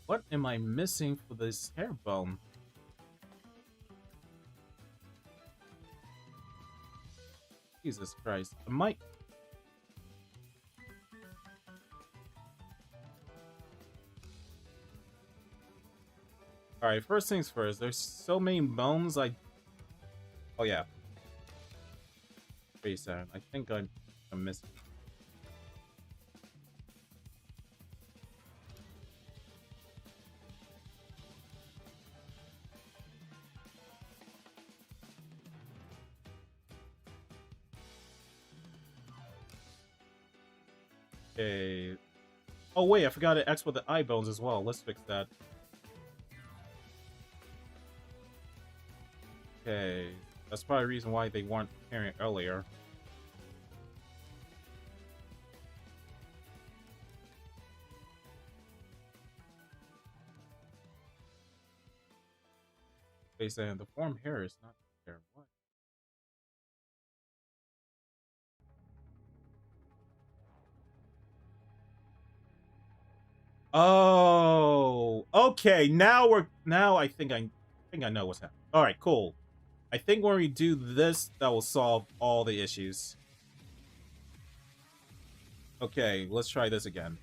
What am I missing for this hair bone? Jesus Christ. I might... Alright, first things first. There's so many bones I... Oh, yeah. Wait a second. I think I'm missing... Okay. Oh wait, I forgot to export the eye bones as well. Let's fix that. Okay. That's probably the reason why they weren't appearing earlier. They say the form here is not there. What? Oh, okay. Now I think I know what's happening. All right, cool. I think when we do this, that will solve all the issues. Okay, let's try this again.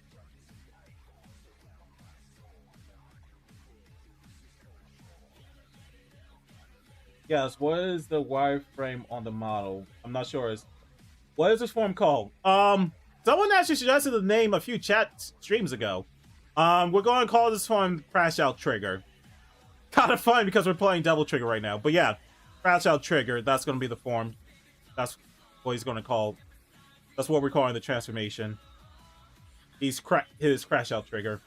Yes, what is the wireframe on the model? I'm not sure. What is this form called? Someone actually suggested the name a few chat streams ago. We're going to call this form Crash Out Trigger. Kind of fun because we're playing Devil Trigger right now. But yeah, Crash Out Trigger, that's going to be the form. That's what he's going to call. That's what we're calling the transformation. His Crash Out Trigger.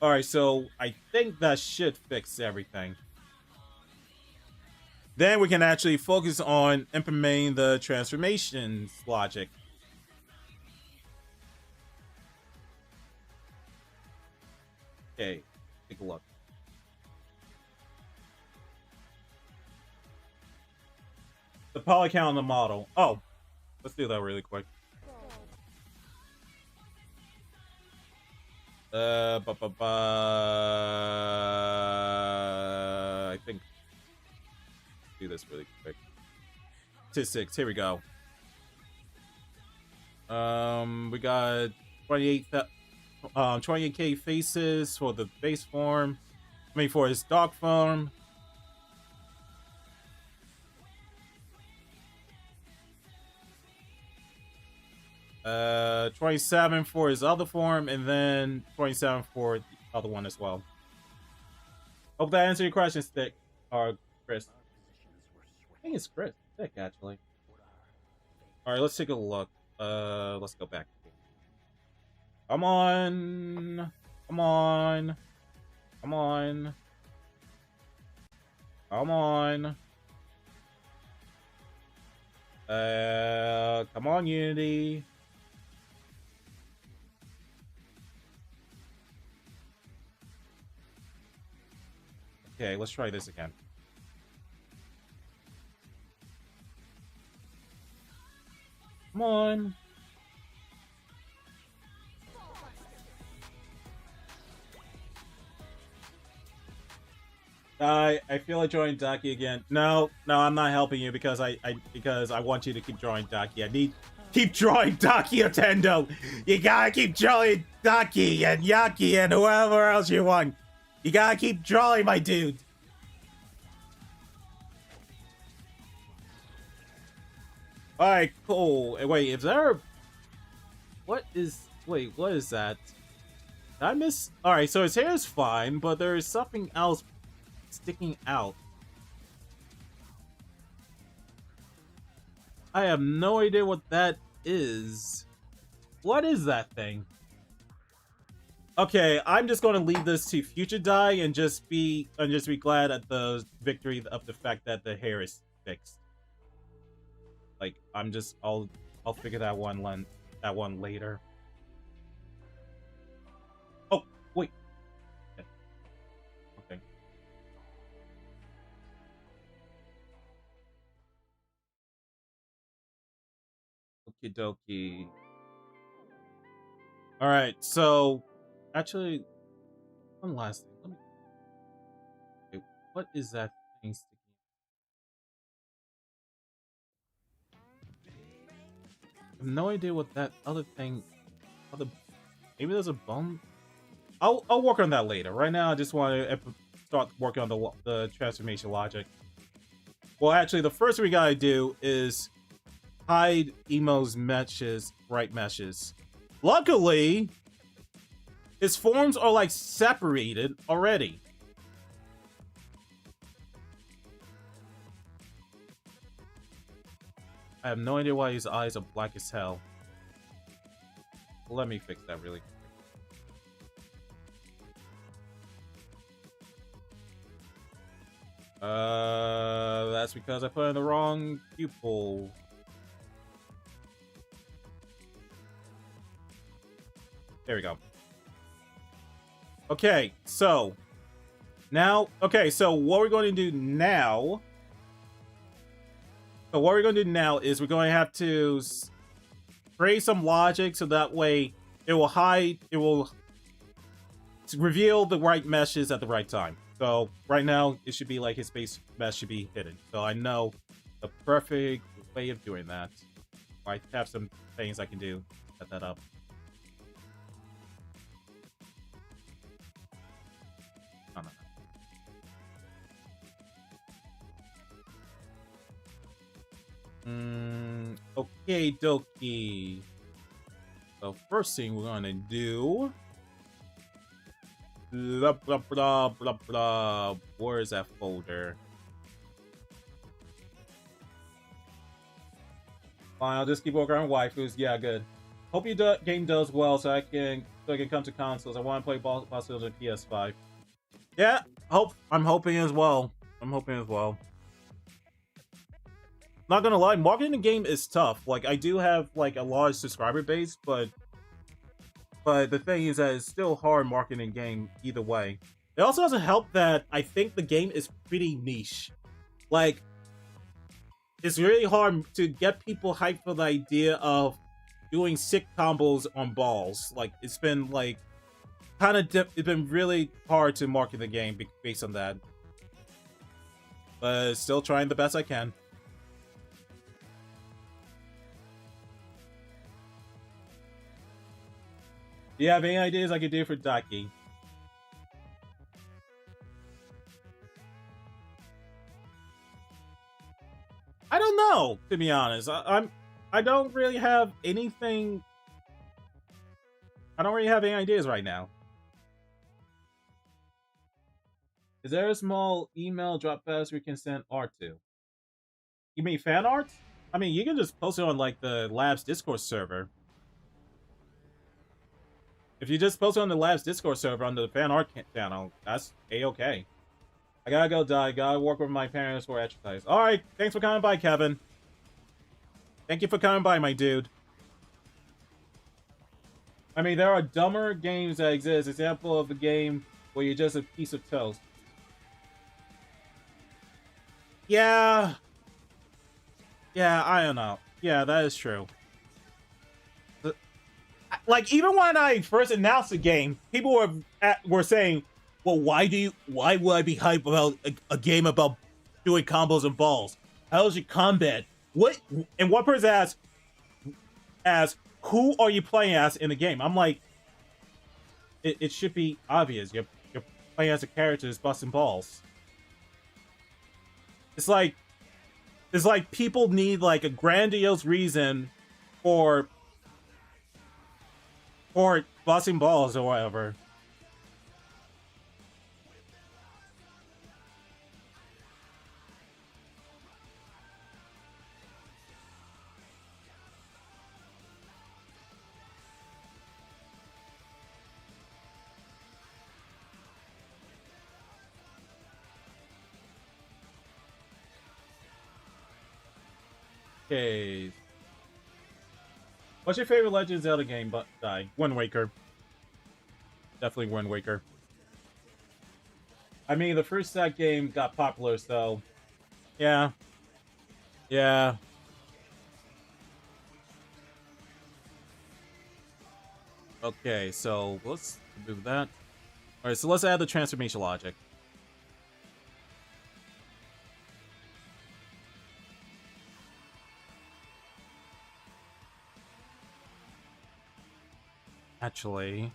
Alright, so I think that should fix everything. Then we can actually focus on implementing the transformations logic. Okay, take a look. The poly count on the model. Oh, let's do that really quick. I think do this really quick. Statistics, here we go. We got 28k faces for the base form. I mean, for his dog form. Uh, 27 for his other form, and then 27 for the other one as well. Hope that answered your question, Stick. Or Chris. I think it's Chris. Stick, actually. Alright, let's take a look. Let's go back. Come on. Come on. Come on. Come on. Come on, Unity. Okay, let's try this again. Come on. I feel like drawing Daki again. No, I'm not helping you because I want you to keep drawing Daki. I need keep drawing Daki, Otendo. You gotta keep drawing Daki and Yaki and whoever else you want. You gotta keep drawing, my dude. Alright, cool. Wait, is there... What is that? Did I miss... Alright, so his hair is fine, but there is something else sticking out. I have no idea what that is. What is that thing? Okay, I'm just going to leave this to Future Die and just be glad at the victory of the fact that the hair is fixed. Like, I'll figure that one later. Oh, wait. Okay. Okie dokie. Alright, so actually one last thing. Let me... Wait, what is that thing sticking? I have no idea what that other thing... Maybe there's a bone? I'll work on that later. Right now, I just want to start working on the transformation logic. Well, actually, the first thing we gotta do is hide Emo's meshes, right meshes. Luckily, his forms are like separated already. I have no idea why his eyes are black as hell. Let me fix that really quick. That's because I put in the wrong pupil. There we go. Okay, so now, so what we're going to do now. So what we're going to do now is we're going to have to create some logic so that way it will reveal the right meshes at the right time. So right now it should be like his base mesh should be hidden. So I know the perfect way of doing that. I have some things I can do to set that up. Okay, dokie. So first thing we're gonna do. Blah blah blah blah blah. Where is that folder? Fine, I'll just keep working on waifus. Yeah, good. Hope your game does well, so I can come to consoles. I want to play Boss on PS5. Yeah, I'm hoping as well. I'm hoping as well. Not gonna lie, marketing the game is tough. Like, I do have like a large subscriber base, but the thing is that it's still hard marketing game either way. It also doesn't help that I think the game is pretty niche. Like, it's really hard to get people hyped for the idea of doing sick combos on balls. Like, it's been like it's been really hard to market the game based on that. But still trying the best I can. Do you have any ideas I could do for Daki? I don't know, to be honest. I don't really have anything. I don't really have any ideas right now. Is there a small email Dropbox we can send art to? You mean fan art? I mean, you can just post it on like the lab's Discord server. If you just post it on the lab's Discord server on the fan art channel, that's a-okay. I gotta go die. Gotta work with my parents for exercise. Alright, thanks for coming by, Kevin. Thank you for coming by, my dude. I mean, there are dumber games that exist. Example of a game where you're just a piece of toast. Yeah. Yeah, I don't know. Yeah, that is true. Like, even when I first announced the game, people were saying, well, why would I be hyped about a game about doing combos and balls? How's your combat? What? And one person asked, who are you playing as in the game? I'm like, it should be obvious. You're playing as a character that's busting balls. It's like people need like a grandiose reason for busting balls or whatever. Okay. What's your favorite Legend of Zelda game? But Wind Waker. Definitely Wind Waker. I mean, the first that game got popular, so yeah, yeah. Okay, so let's do that. All right, so let's add the transformation logic. Actually,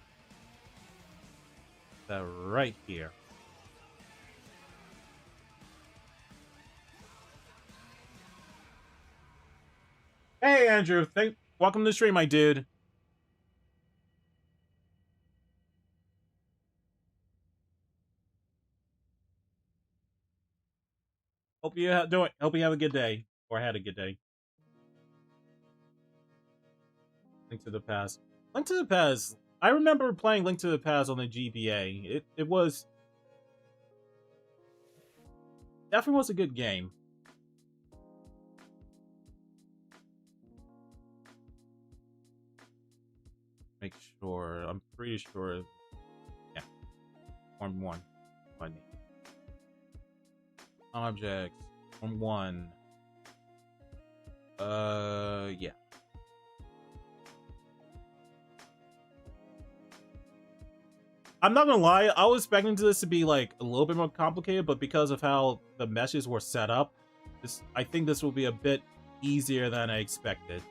that right here. Hey, Andrew. Welcome to the stream, my dude. Hope you have a good day, or had a good day. Link to the Past. Link to the Past. I remember playing Link to the Past on the GBA. It was definitely was a good game. Make sure. I'm pretty sure. Yeah. Form 1. Funny. Objects. Form 1. Yeah. I'm not gonna lie, I was expecting this to be like a little bit more complicated, but because of how the meshes were set up, I think this will be a bit easier than I expected.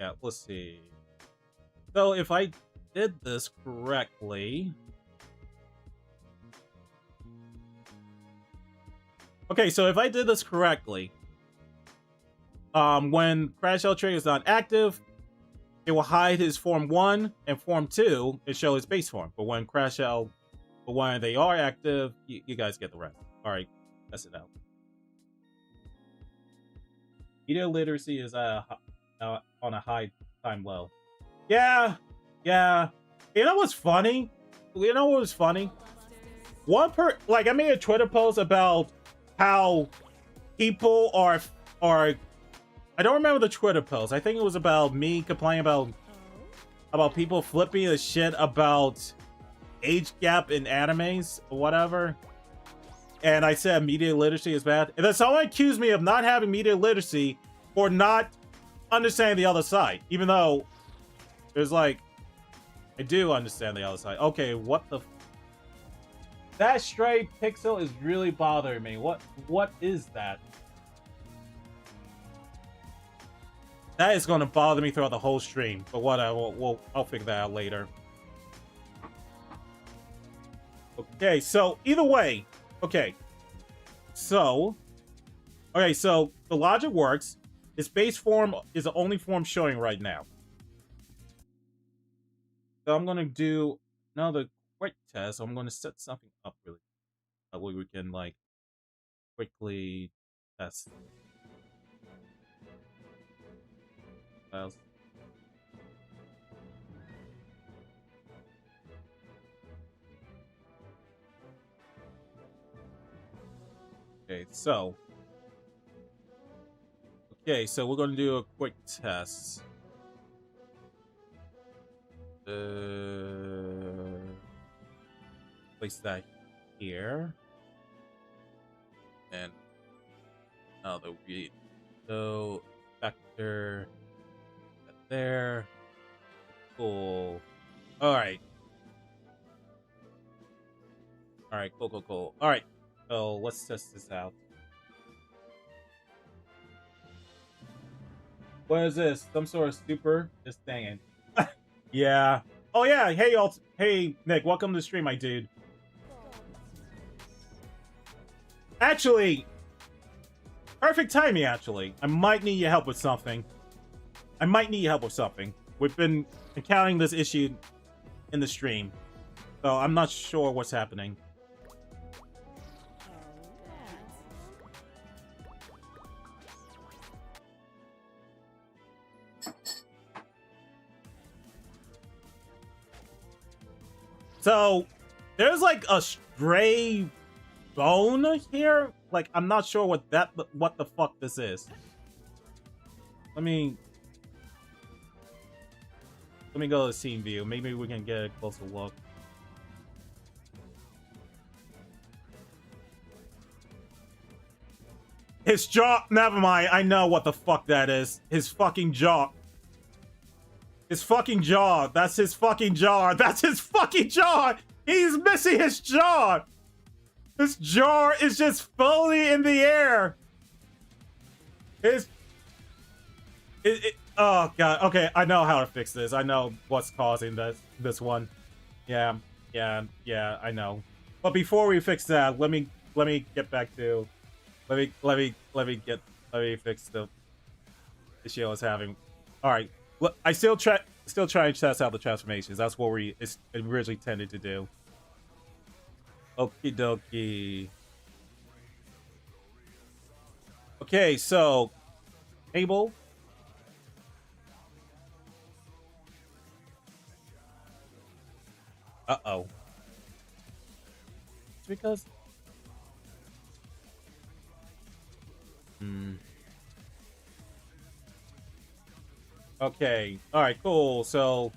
Yeah, let's see. So if I did this correctly... Okay, so if I did this correctly, when Crash L Trigger is not active, it will hide his Form 1 and Form 2 and show his base form. But when but when they are active, you guys get the rest. Alright, test it out. Media literacy is on a high time low. Yeah. You know what's funny? You know what was funny? I made a Twitter post about how people are I don't remember the Twitter post. I think it was about me complaining about people flipping the shit about age gap in animes or whatever. And I said media literacy is bad. And then someone accused me of not having media literacy or not understanding the other side. Even though there's like, I do understand the other side. Okay, what the... That stray pixel is really bothering me. What is that? That is going to bother me throughout the whole stream. But whatever, I'll figure that out later. Okay, so either way. Okay, so the logic works. His base form is the only form showing right now. So I'm going to do another quick test. I'm going to set something up really. That way we can like quickly test. Okay, so we're going to do a quick test. Place that here. And now the so vector there. Cool. Alright, cool. Alright, so let's test this out. What is this? Some sort of super? Just dang it. Yeah. Oh yeah, hey y'all. Hey Nick, welcome to the stream, my dude. Actually, perfect timing, actually. I might need your help with something. We've been encountering this issue in the stream, so I'm not sure what's happening. So, there's like a stray bone here. Like, I'm not sure what the fuck this is. Let me go to scene view. Maybe we can get a closer look. His jaw. Never mind. I know what the fuck that is. His fucking jaw. His fucking jaw. That's his fucking jaw. That's his fucking jaw. He's missing his jaw. His jaw is just floating in the air. Oh god. Okay, I know how to fix this. I know what's causing this one. Yeah, I know. But before we fix that, let me get back to let me fix the issue I was having. All right. I still try and test out the transformations. That's what we originally tended to do. Okie dokie. Okay, so table. Uh-oh. It's because okay. All right, cool. So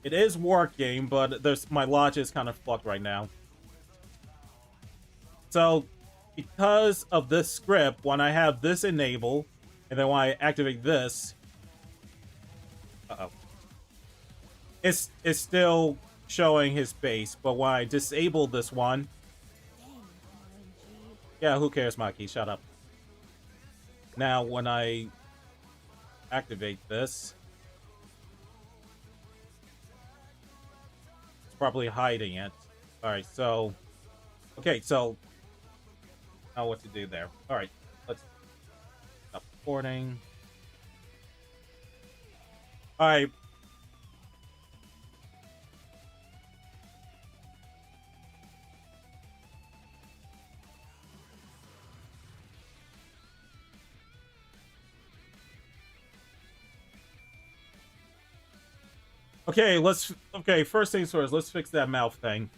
it is working, but my logic is kind of fucked right now. So because of this script, when I have this enabled, and then when I activate this, it's still showing his base. But when I disable this one, yeah, who cares, Maki? Shut up. Now when I activate this, probably hiding it. Alright, so... Okay, so... Now what to do there. Alright, let's stop recording. Alright. Okay, okay, first things first, let's fix that mouth thing.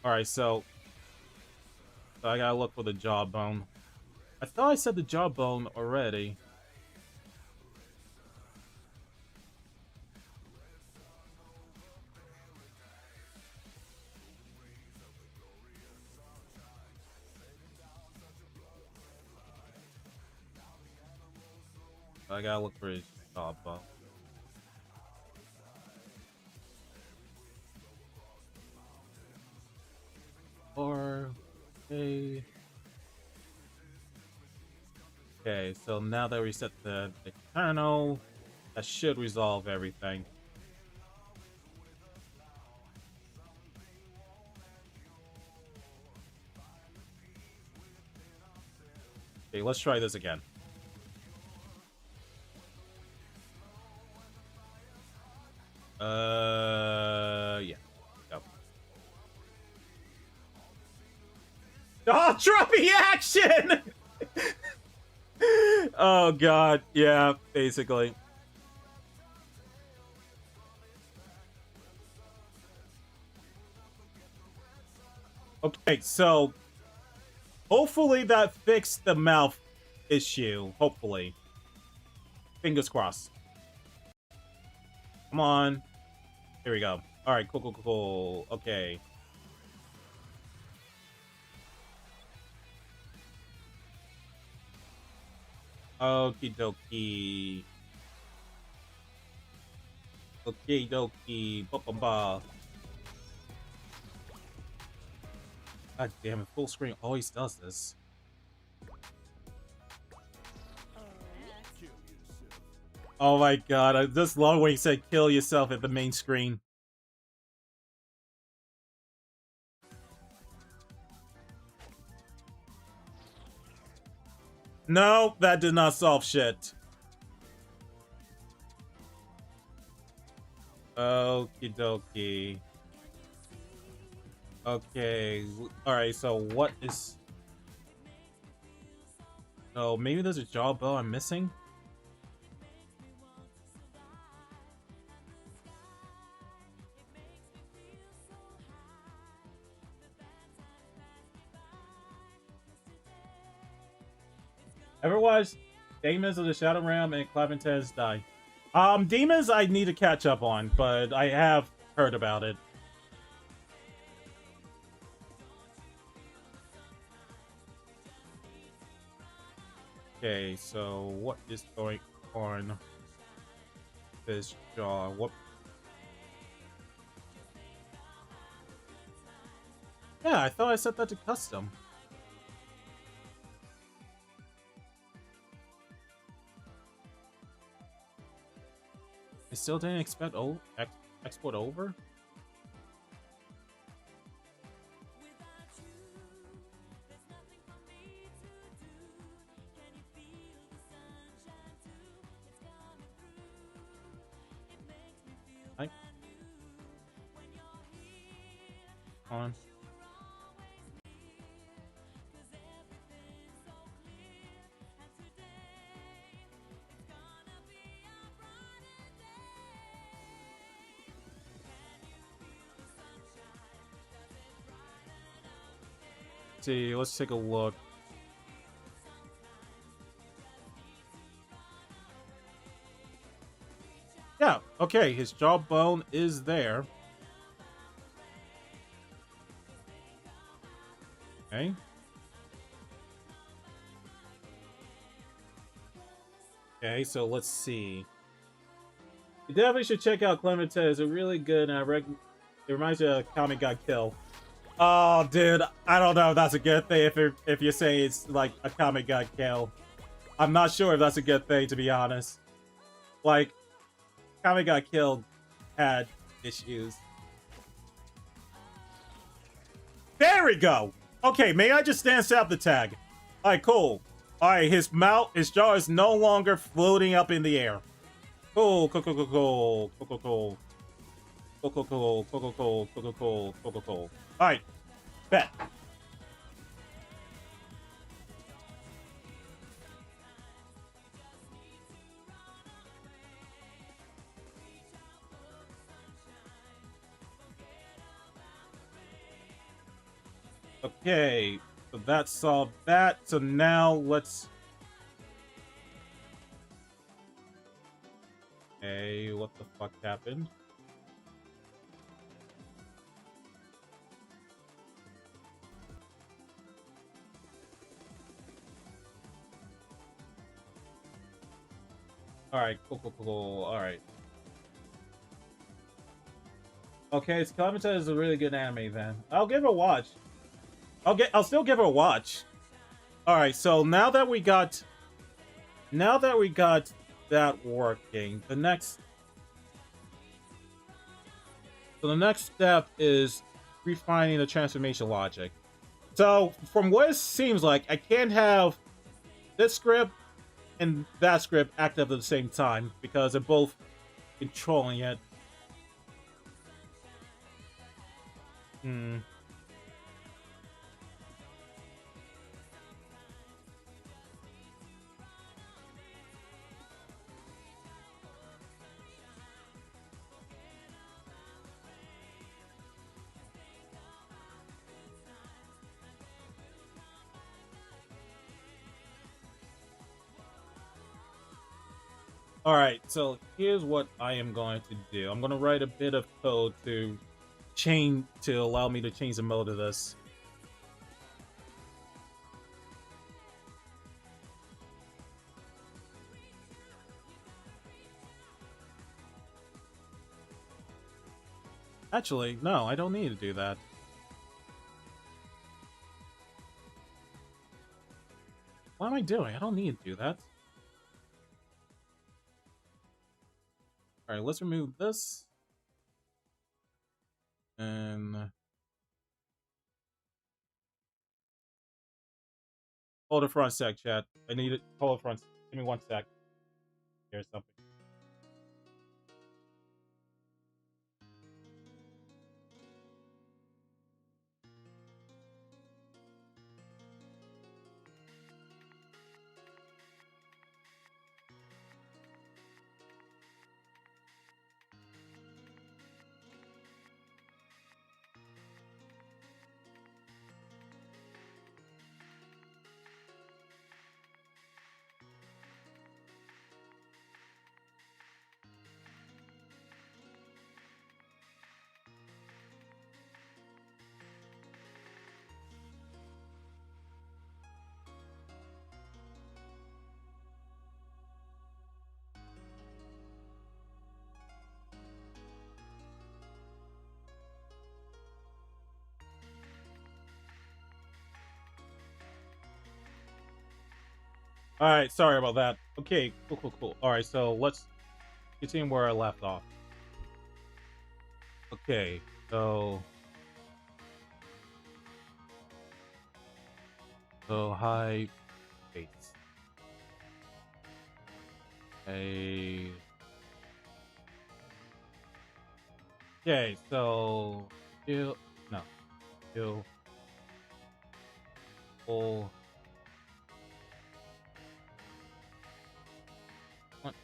Alright, so I gotta look for the jawbone. I thought I said the jawbone already. I gotta look for his jawbone. Okay, so now that we set the kernel, that should resolve everything. Okay, let's try this again. Yeah. Go. Oh, dropping action! Oh god, yeah, basically. Okay, so hopefully that fixed the mouth issue. Hopefully. Fingers crossed. Come on. Here we go. Alright, cool. Okay. Okie dokie. Okie dokie. Ba. God damn it, full screen always does this. Oh my god, I just love when he said kill yourself at the main screen. No, that did not solve shit. Okie dokie. Okay, alright, so what is... Oh, maybe there's a jawbone I'm missing? Ever watched Demons of the Shadow Realm and Clavintes Die? Demons I need to catch up on, but I have heard about it. Okay, so what is going on this jaw? What? Yeah, I thought I set that to custom. I still didn't expect export over. On. See, let's take a look. Yeah, okay, his jawbone is there. Okay. Okay, so let's see. You definitely should check out Clemente. It's a really good, it reminds you of Comic Got Kill. Oh, dude, I don't know if that's a good thing if you say it's like a Comic Got Kill. I'm not sure if that's a good thing, to be honest. Like, Comic Got Killed had issues. There we go. Okay, may I just stand up the tag? All right, cool. All right, his jaw is no longer floating up in the air. Cool, cool, cool, cool, cool, cool, cool, cool. Cool, cool, cool, cool, cool, cool, cool, cool, cool, cool, cool. All right, bet. Okay, so that solved that. So now let's... Hey, what the fuck happened? Alright, cool, cool, cool, alright. Okay, it's Kavita is a really good anime then. I'll give it a watch. I'll still give it a watch. Alright, so now that we got that working, the next step is refining the transformation logic. So from what it seems like, I can't have this script and that script active at the same time because they're both controlling it. Alright, so here's what I am going to do. I'm going to write a bit of code to allow me to change the mode of this. Actually, no, I don't need to do that. What am I doing? I don't need to do that. Alright, let's remove this. And... hold it for a sec, chat. I need it. Hold it for give me 1 sec. Here's something. Alright, sorry about that. Okay, cool. Alright, so let's continue where I left off. Okay, so... high fates. Okay, so... Full... What?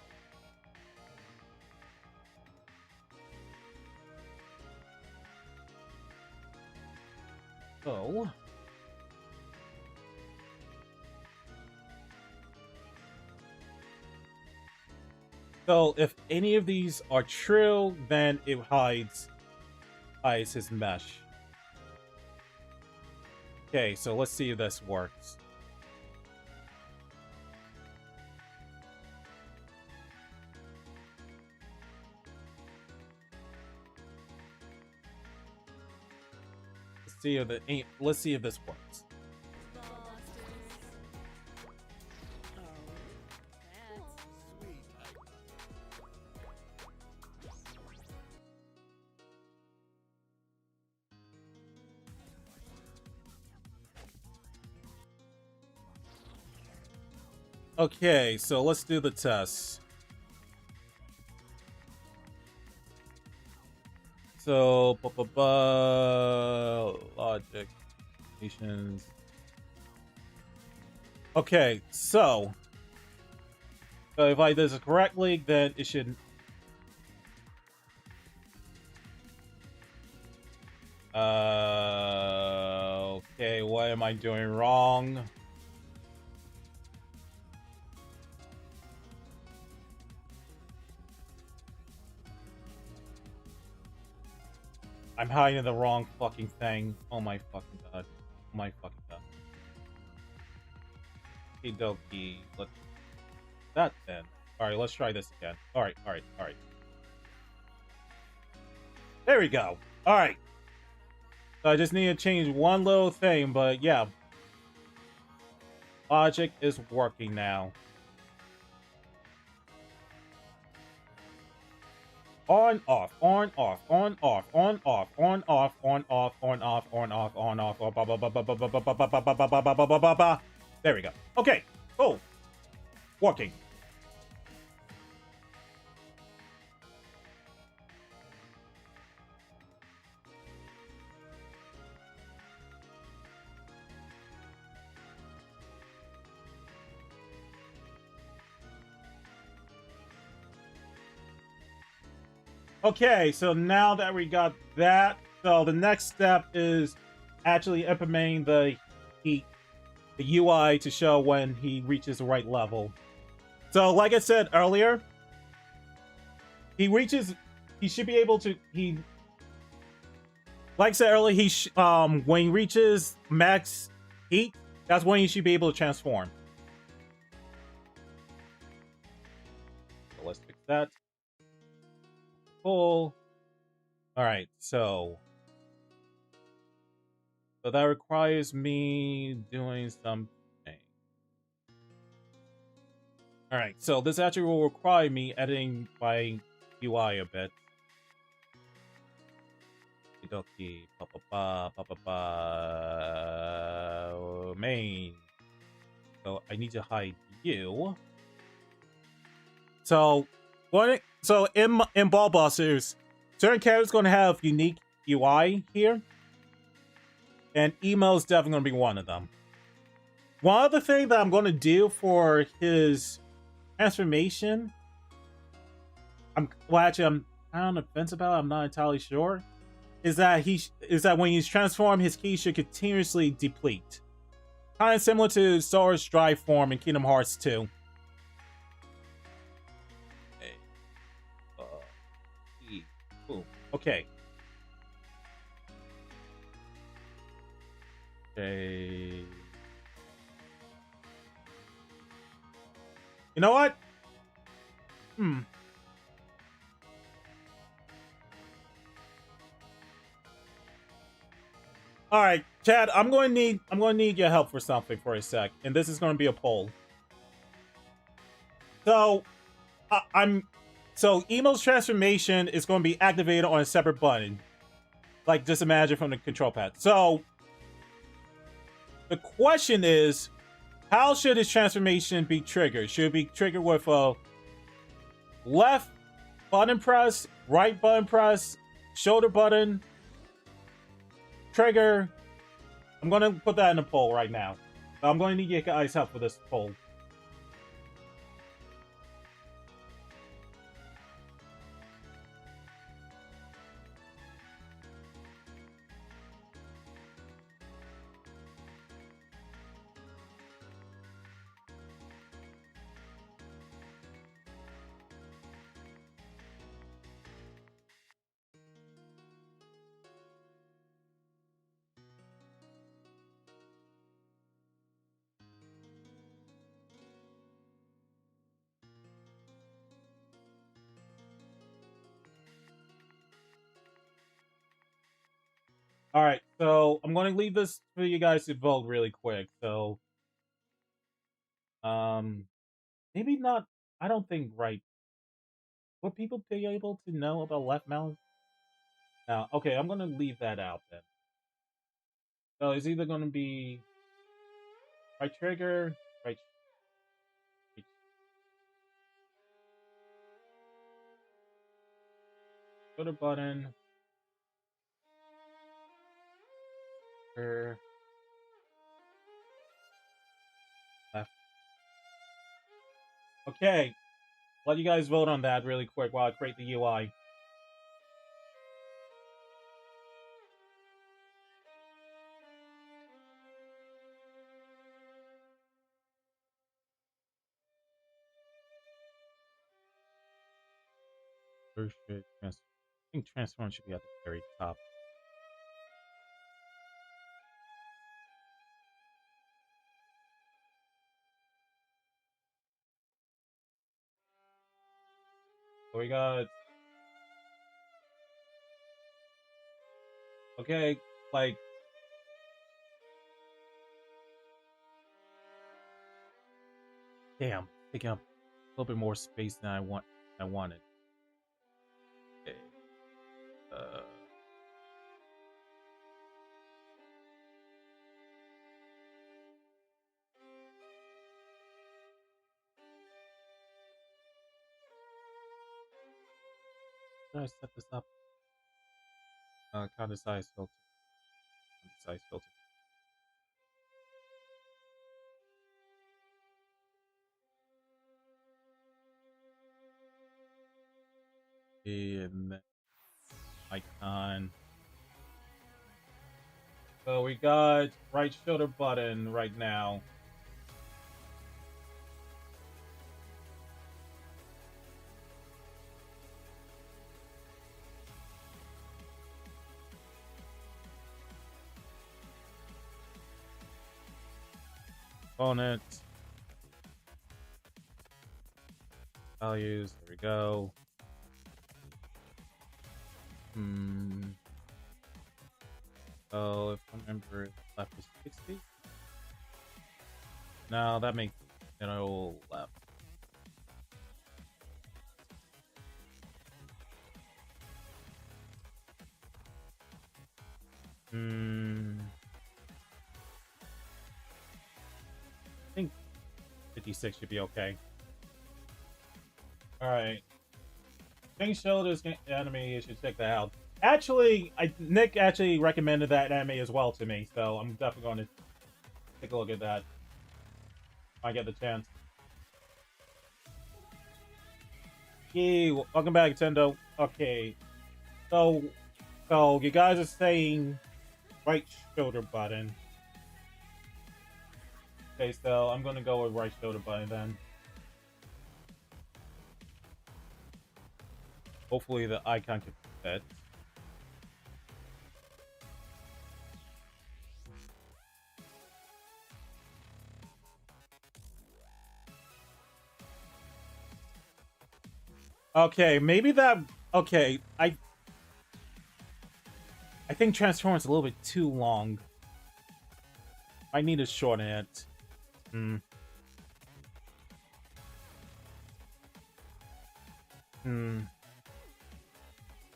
So if any of these are true, then it hides his mesh. Okay, so let's see if this works. Let's see if this works. Okay, so let's do the test. So, logic, nations. Okay, so if I did this correctly, then it should. Okay, what am I doing wrong? I'm hiding the wrong fucking thing. Oh my fucking god. Oh my fucking god. Okie dokie. Let's do that then. Alright, let's try this again. Alright. There we go. Alright. So I just need to change one little thing, but yeah. Logic is working now. On, off, on, off, on, off, on, off, on, off, on, off, on, off, on, off, on, off, there we go. Okay, cool. Working. Okay, so now that we got that, so the next step is actually implementing the UI to show when he reaches the right level. So, like I said earlier, he should be able to, like I said earlier, when he reaches max heat, that's when he should be able to transform. So let's fix that. Cool. Alright, so that requires me doing something. Alright, so this actually will require me editing my UI a bit. Doki, main. So I need to hide you. So in Ball Busters, certain characters going to have unique UI here, and emo is definitely going to be one of them. One other thing that I'm going to do for his transformation, I'm kind of on the fence about it, I'm not entirely sure, is that when he's transformed, his ki should continuously deplete. Kind of similar to Sora's Drive form in Kingdom Hearts 2. Okay. Okay. You know what? All right, Chad. I'm going to need your help for something for a sec, and this is going to be a poll. So, Emo's transformation is going to be activated on a separate button, like just imagine from the control pad. So, the question is, how should his transformation be triggered? Should it be triggered with a left button press, right button press, shoulder button, trigger? I'm going to put that in a poll right now. I'm going to need you guys' help for this poll. All right, so I'm going to leave this for you guys to vote really quick. So, maybe not. I don't think right. Would people be able to know about left mouse? Now, okay, I'm going to leave that out then. So it's either going to be right trigger, right. shoulder button. Left. Okay, let you guys vote on that really quick while I create the UI. I think transform should be at the very top. So we got, okay, like, damn, taking up a little bit more space than I wanted. Okay. How did I set this up? Counter size filter. Counter size filter. And then icon. So we got right shoulder button right now. Component. Values. There we go. So if I remember, left is 60. No, that makes it all left. I think 56 should be okay. Alright. Change shoulders anime, you should check that out. Actually, Nick actually recommended that anime as well to me, so I'm definitely going to take a look at that. If I get the chance. Hey, welcome back, Nintendo. Okay. So you guys are saying right shoulder button. Okay, so I'm gonna go with right shoulder button then. Hopefully the icon can fit. Okay, maybe that. Okay, I think Transform is a little bit too long. I need to shorten it.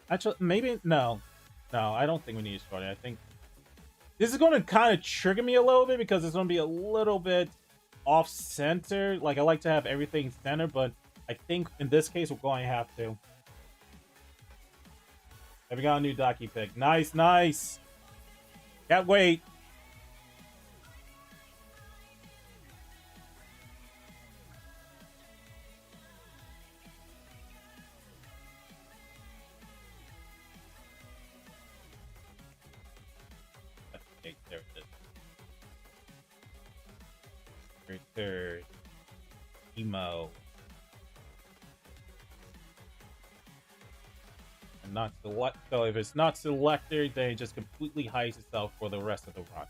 Actually, maybe no. I don't think we need to shorten it. I think this is going to kind of trigger me a little bit because it's going to be a little bit off center. Like I like to have everything centered, but I think in this case we're going to have to. Have we got a new Daki pick? Nice. Can't wait. Okay, there it is. Third. Emo. And not select. So if it's not selected, then it just completely hides itself for the rest of the run.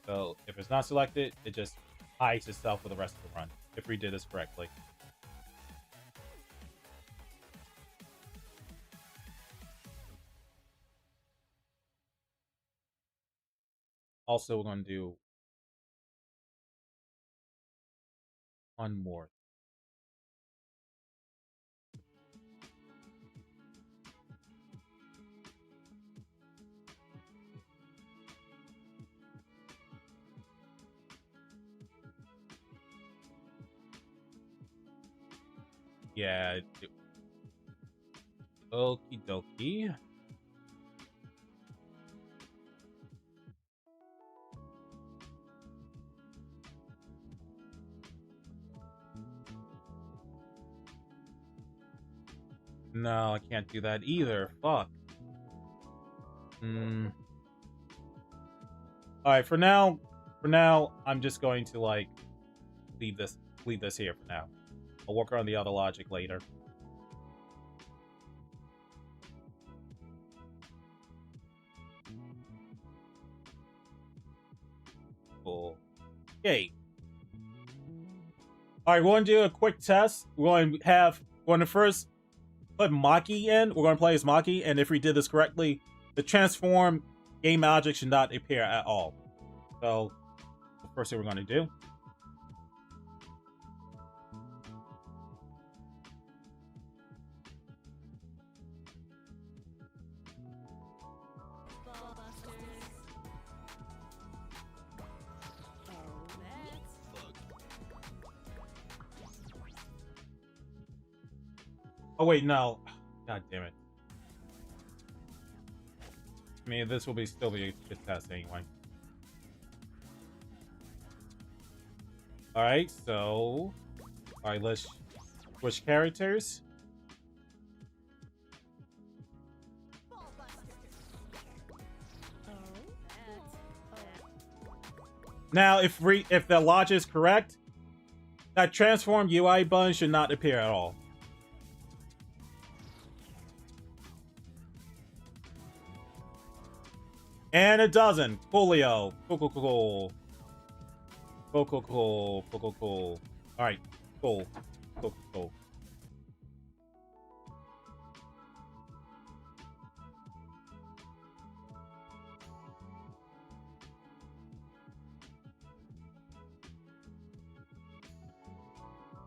So if it's not selected, it just hides itself for the rest of the run. If we did this correctly. Also, we're going to do one more. Yeah. Okie dokie. No, I can't do that either. Fuck. Alright, for now, I'm just going to, like, leave this here for now. I'll work on the other logic later. Cool. Okay. Alright, we're going to do a quick test. We're going to first put Maki in. We're going to play as Maki, and if we did this correctly, the transform game magic should not appear at all. So, the first thing we're going to do. Oh wait, no. God damn it. I mean, this will still be a good test anyway. Alright, so... Alright, let's switch characters. Now, if the logic is correct, that transform UI button should not appear at all. And it doesn't. Coolio. Cool. Cool. Alright. Cool.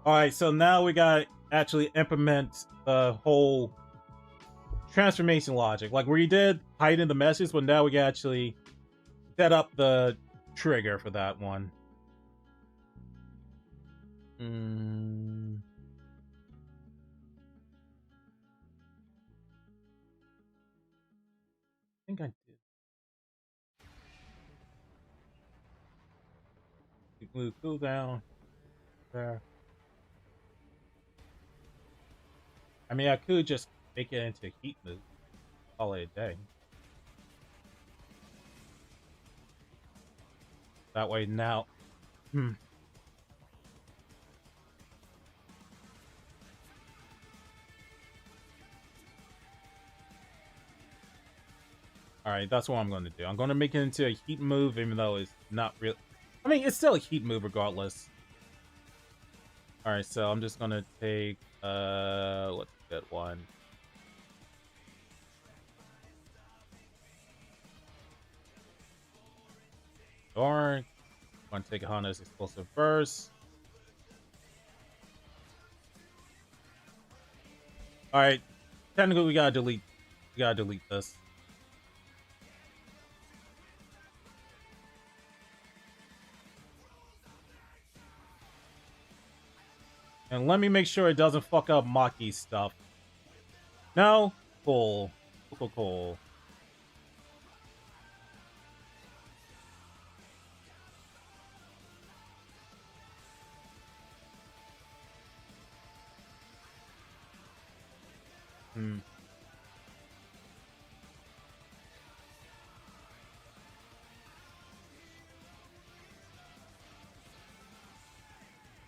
Alright, so now we gotta actually implement the whole transformation logic. Like we did hiding the message, but now we can actually set up the trigger for that one. I think I did. Cool down there. I mean, I could just make it into heat move. Call it a day. That way now. Alright, that's what I'm going to do. I'm going to make it into a heat move, even though it's not real. I mean, it's still a heat move regardless. Alright, so I'm just going to take, let's get one. Dark. I'm going to take Hana's explosive burst. Alright, technically we gotta delete this. And let me make sure it doesn't fuck up Maki's stuff. No? Cool. Cool.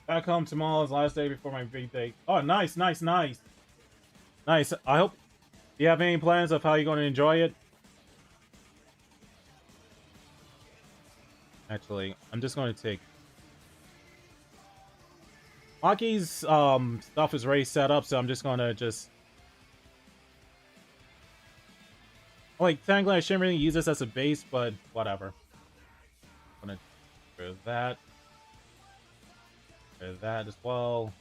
Back home tomorrow is last day before my big day. Oh, nice. Nice. I hope you have any plans of how you're going to enjoy it. Actually, I'm just going to take Maki's stuff is already set up, so I'm just gonna like technically I shouldn't really use this as a base, but whatever. I'm gonna do that. Do that as well.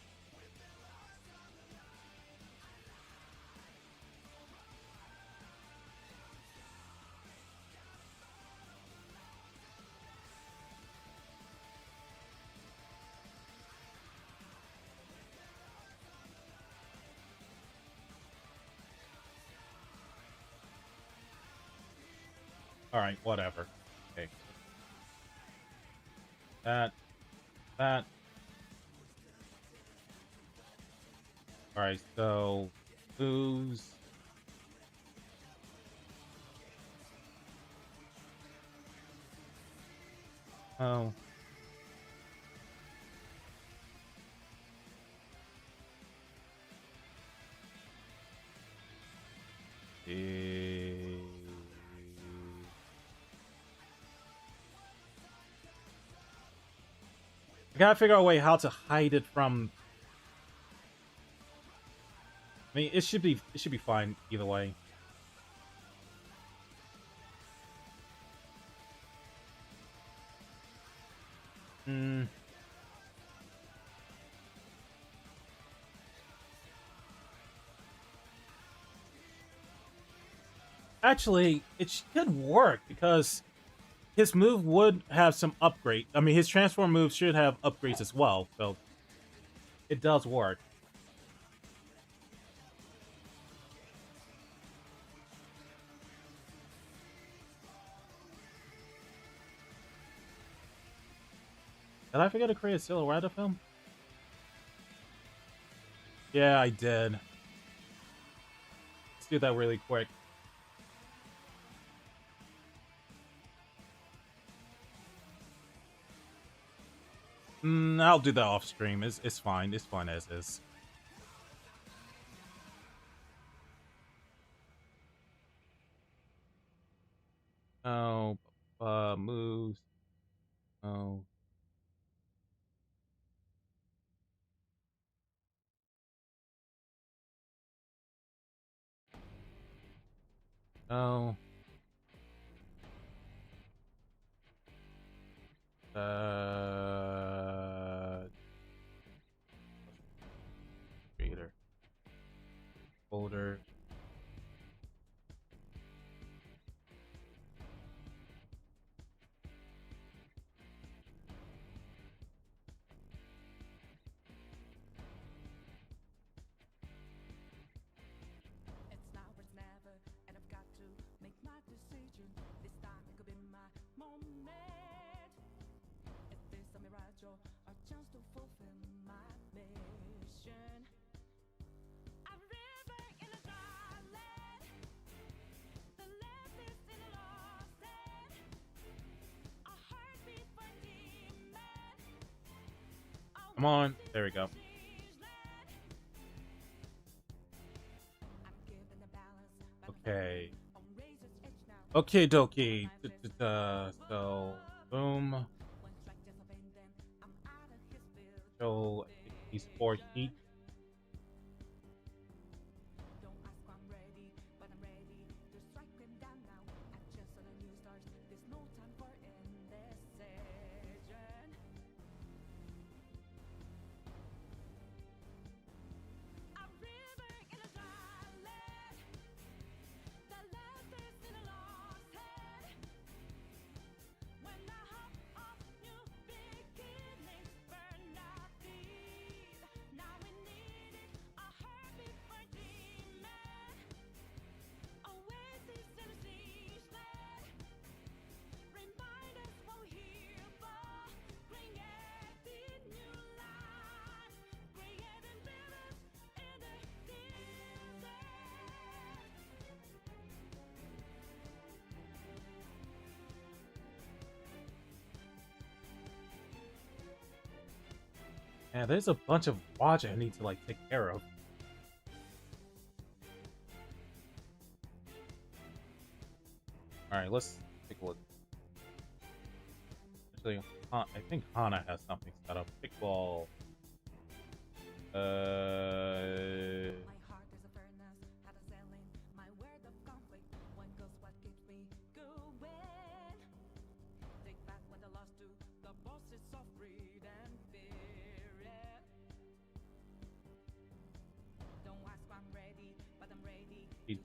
Alright, whatever. Okay. That. That. Alright, so... Booze. Oh. I gotta figure out a way how to hide it from... I mean, it should be fine either way. Hmm. Actually, it should work because his move would have some upgrade. I mean, his transform move should have upgrades as well, so it does work. Did I forget to create a silhouette of him? Yeah, I did. Let's do that really quick. I'll do that off stream. It's fine. It's fine as is. Oh, moves. Oh. Oh. Creator. Folder. Come on. There we go. Okay. Okay, dokie. So, boom. So, he's 4 heat. Yeah, there's a bunch of watch I need to like take care of. Alright, let's take a look. Actually, I think Hana has something set up. Kickball.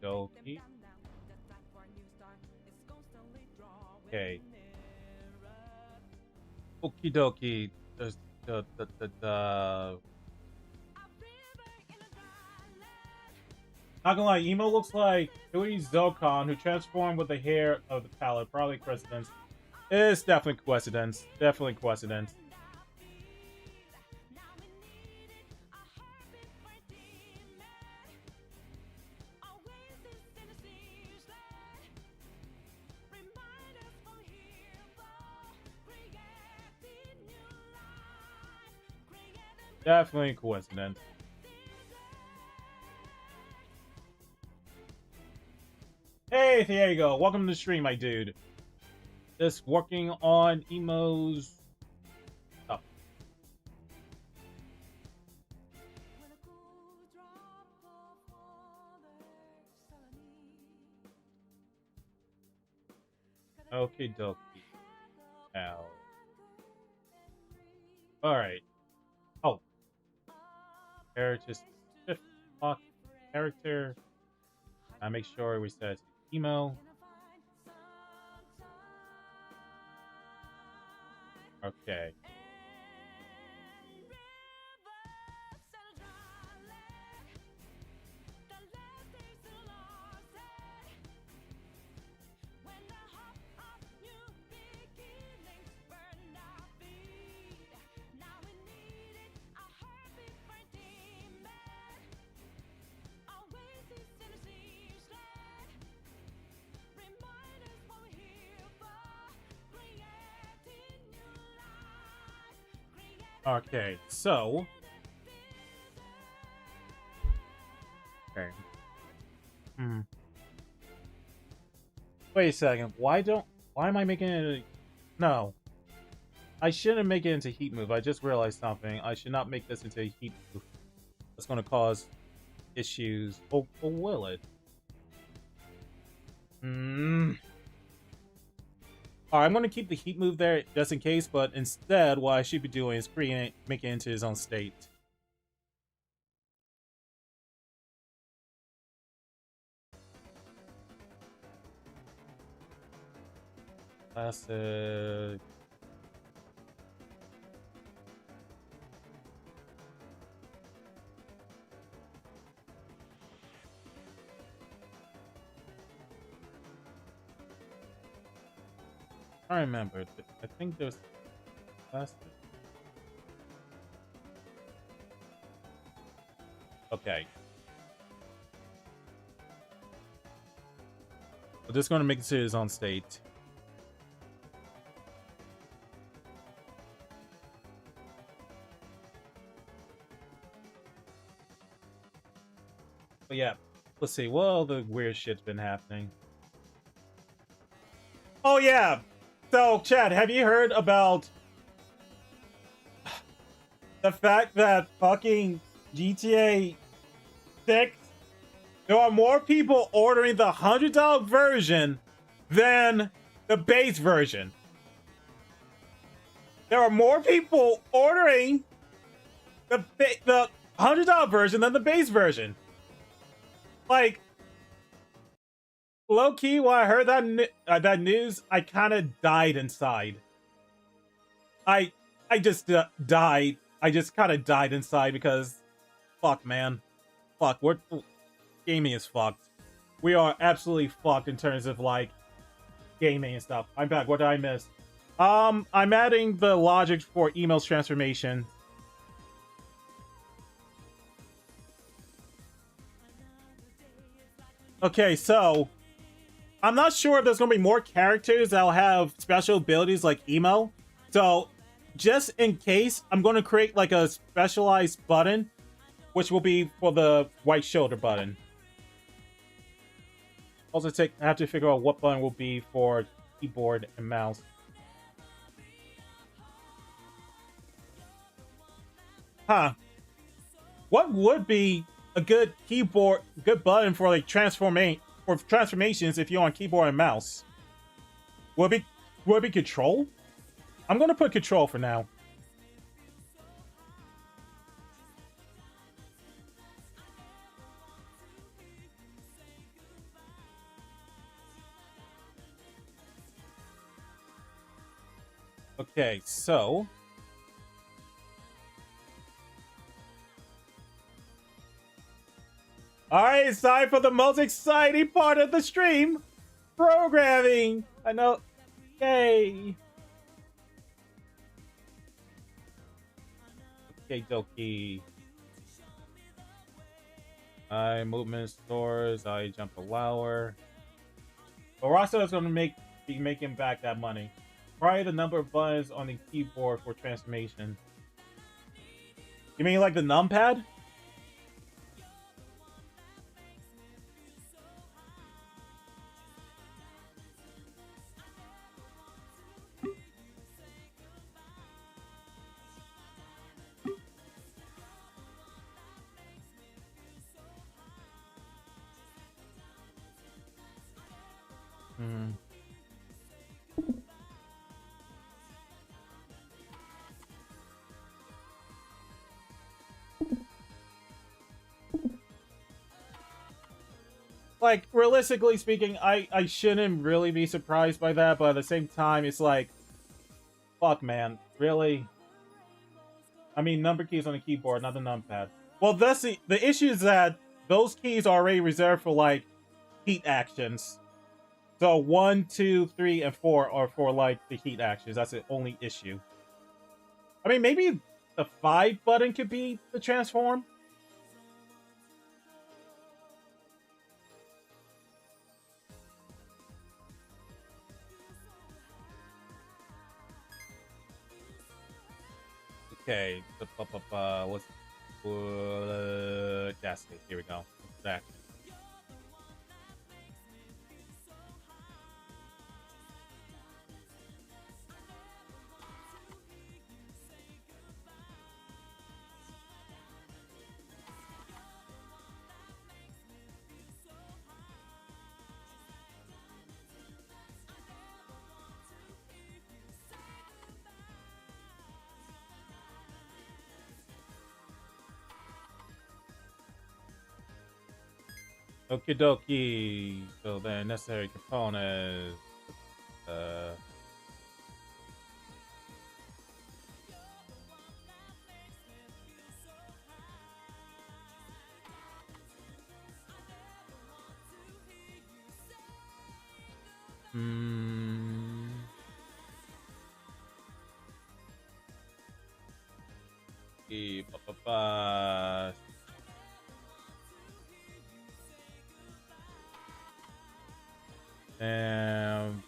Okie Okay. Okie dokie. There's the Not gonna lie, Emo looks like Huey Zokon, who transformed with the hair of the palette. Probably coincidence. It's definitely coincidence. Definitely coincidence. Definitely coincidence. Hey, there you go. Welcome to the stream, my dude. Just working on Emo's stuff. Okie dokie. Now. Alright. Oh. Character specific character. I make sure we set emo. Okay. Okay, so okay. Wait a second. Why am I making it no. I shouldn't make it into heat move. I just realized something. I should not make this into a heat move. That's gonna cause issues. Or will it? Alright, I'm gonna keep the heat move there just in case, but instead what I should be doing is make it into his own state. Classic. I remember. I think there's classic. Okay. We're just gonna make it to his own state. But yeah, let's see. What all the weird shit's been happening? Oh yeah. So, Chad, have you heard about the fact that fucking GTA 6? There are more people ordering the $100 version than the base version. There are more people ordering the $100 version than the base version. Like, low key, when I heard that news, I kind of died inside. I just died. I just kind of died inside because, fuck, man, fuck. Gaming is fucked. We are absolutely fucked in terms of like gaming and stuff. I'm back. What did I miss? I'm adding the logic for Emo's transformation. Okay, so I'm not sure if there's gonna be more characters that'll have special abilities like Emo. So just in case, I'm gonna create like a specialized button, which will be for the right shoulder button. Also, I have to figure out what button will be for keyboard and mouse. Huh. What would be a good button for like transformations if you're on keyboard and mouse? Will it be control? I'm gonna put control for now. Okay, so Alright, it's time for the most exciting part of the stream. Programming. I know. Yay. Okay, dokie. I movement stores. I jump a lower. But Rosso is going to be making back that money. Probably the number of buttons on the keyboard for transformation. You mean like the numpad? Hmm. Like, realistically speaking, I shouldn't really be surprised by that, but at the same time, it's like, fuck, man, really? I mean, number keys on the keyboard, not the numpad. Well, that's the issue is that those keys are already reserved for, like, heat actions. So 1, 2, 3, and 4 are for, like, the heat actions. That's the only issue. I mean, maybe the 5 button could be the transform. Okay, let's cascade. Here we go. Back. Okie dokie. So then necessary components. Uh. Hmm. And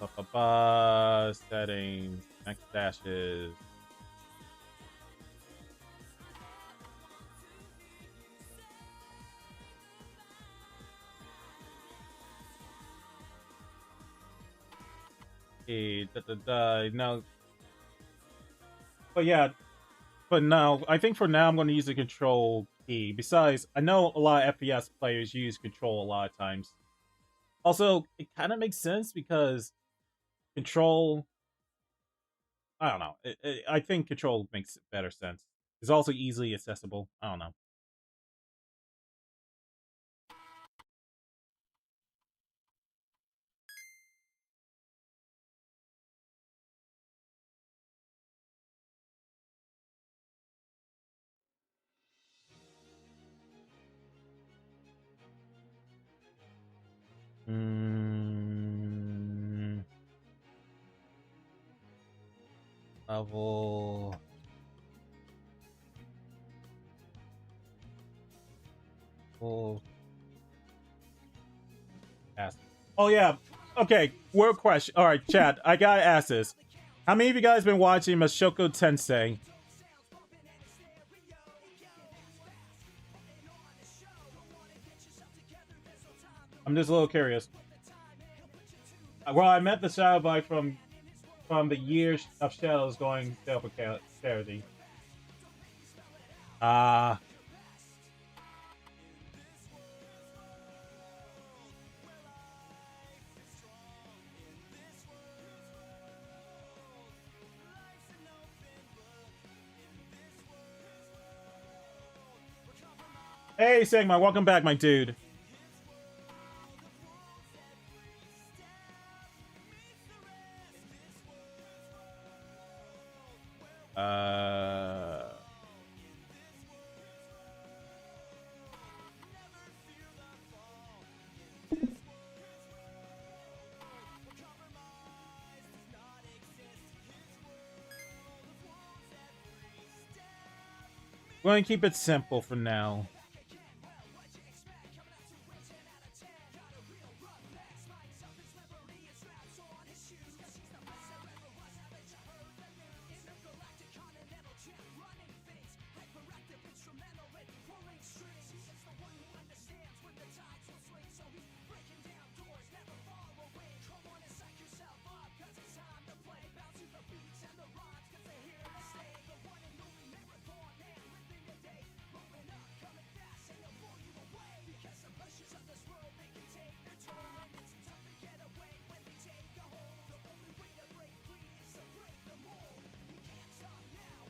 settings, next dashes. Okay, no. But yeah, but no, I think for now I'm going to use the control key. Besides, I know a lot of FPS players use control a lot of times. Also, it kind of makes sense because control. I don't know. I think control makes better sense. It's also easily accessible. I don't know. Mm, level. Full. Ask. Oh yeah. Okay. Word question. All right, chat. I gotta ask this. How many of you guys been watching Mashoko Tensei? I'm just a little curious. Well, I met the shadow bike from the years of shadows going self charity. Ah. Hey, Sigma, welcome back, my dude. We're gonna keep it simple for now.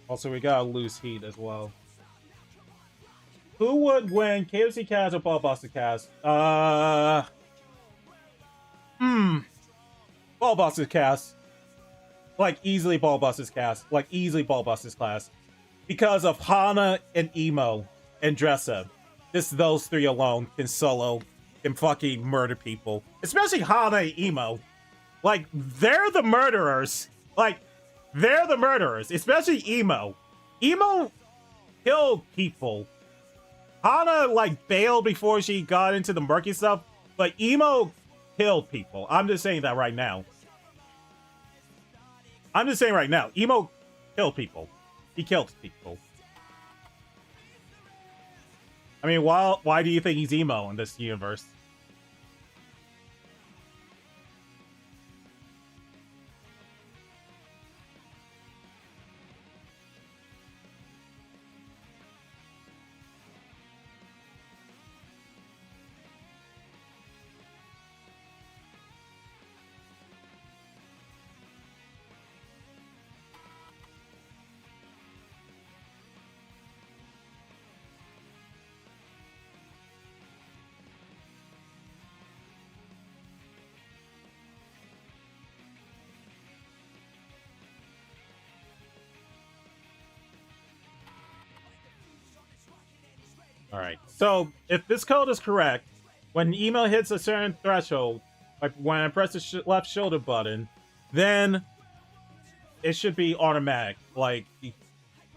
Also, we gotta lose heat as well. Who would win, KFC Cast or Ballbuster Cast? Ballbuster Cast. Like, easily Ballbusters Cast. Like, easily Ballbusters class. Because of Hana and Emo and Dressa. Just those three alone can solo, can fucking murder people. Especially Hana and Emo. Like, they're the murderers. Like, they're the murderers. Especially Emo. Emo killed people. Hana, like, bailed before she got into the murky stuff. But Emo killed people. I'm just saying that right now. I'm just saying right now. Emo killed people. He killed people. I mean, why do you think he's emo in this universe? Alright, so if this code is correct, when emo hits a certain threshold, like when I press the left shoulder button, then it should be automatic. Like, the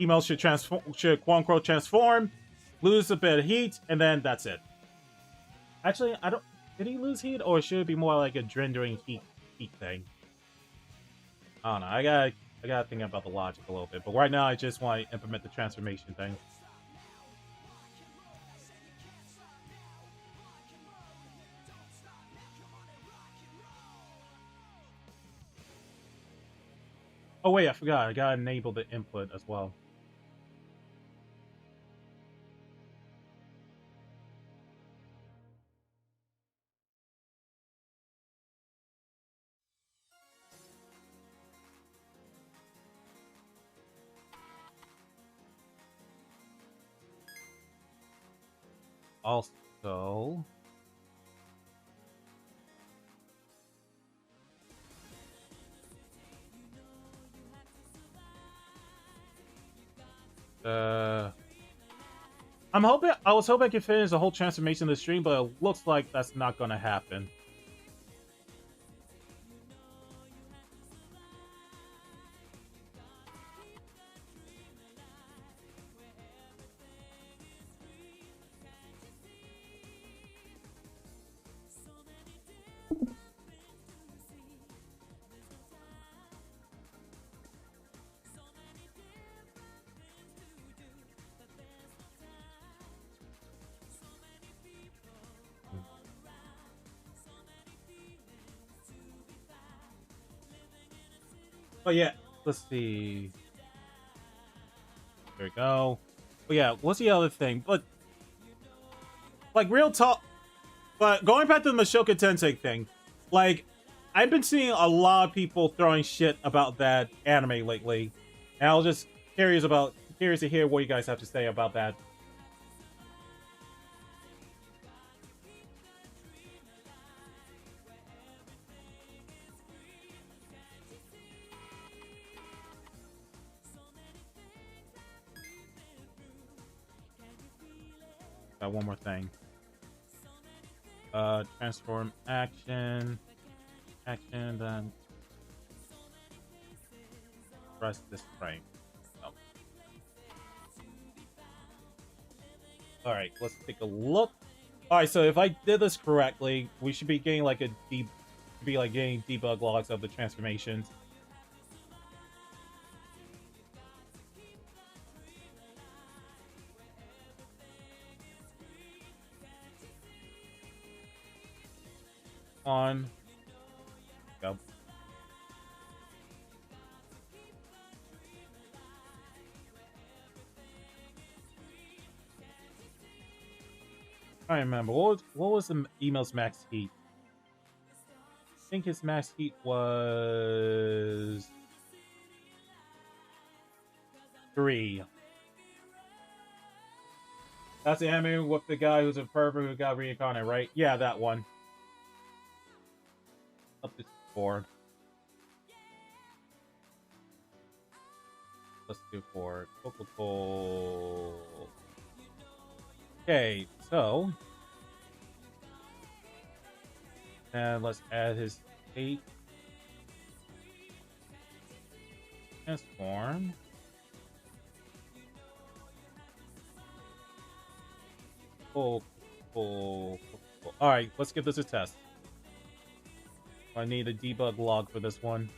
emo should quote-unquote transform, lose a bit of heat, and then that's it. Actually, I don't... Did he lose heat, or should it be more like a rendering heat thing? I don't know, I gotta think about the logic a little bit, but right now I just want to implement the transformation thing. Oh wait, I forgot. I gotta enable the input as well. Also... I was hoping I could finish the whole transformation of the stream, but it looks like that's not gonna happen. But yeah, let's see. There we go. But yeah, what's the other thing? But like real talk. But going back to the Mashoka Tensei thing, like I've been seeing a lot of people throwing shit about that anime lately, and I was just curious to hear what you guys have to say about that. One more thing. Transform action, then press this frame. Oh. Alright, let's take a look. Alright, so if I did this correctly, we should be getting like getting debug logs of the transformations. On. Go. I remember. What was the email's max heat? I think his max heat was 3. That's the anime with the guy who's a pervert who got reincarnated, right? Yeah, that one. Up to 4. Let's do 4. Coca-Cola. Okay, so. And let's add his state. Transform. Cool. Alright, let's give this a test. I need a debug log for this one.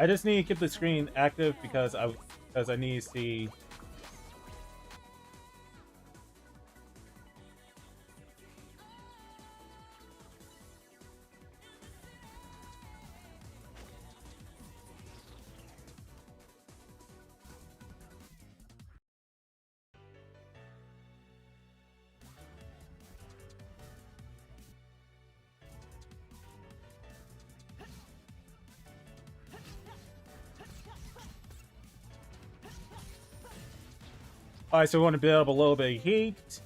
I just need to keep the screen active because I need to see. Alright, so we want to build up a little bit of heat.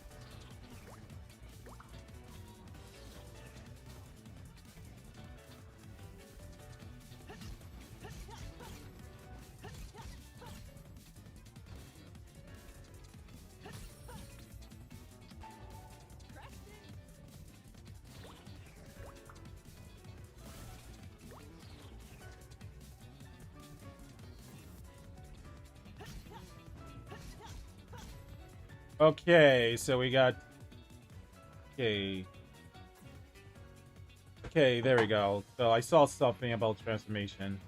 Okay, so we got... Okay, there we go. So I saw something about transformation.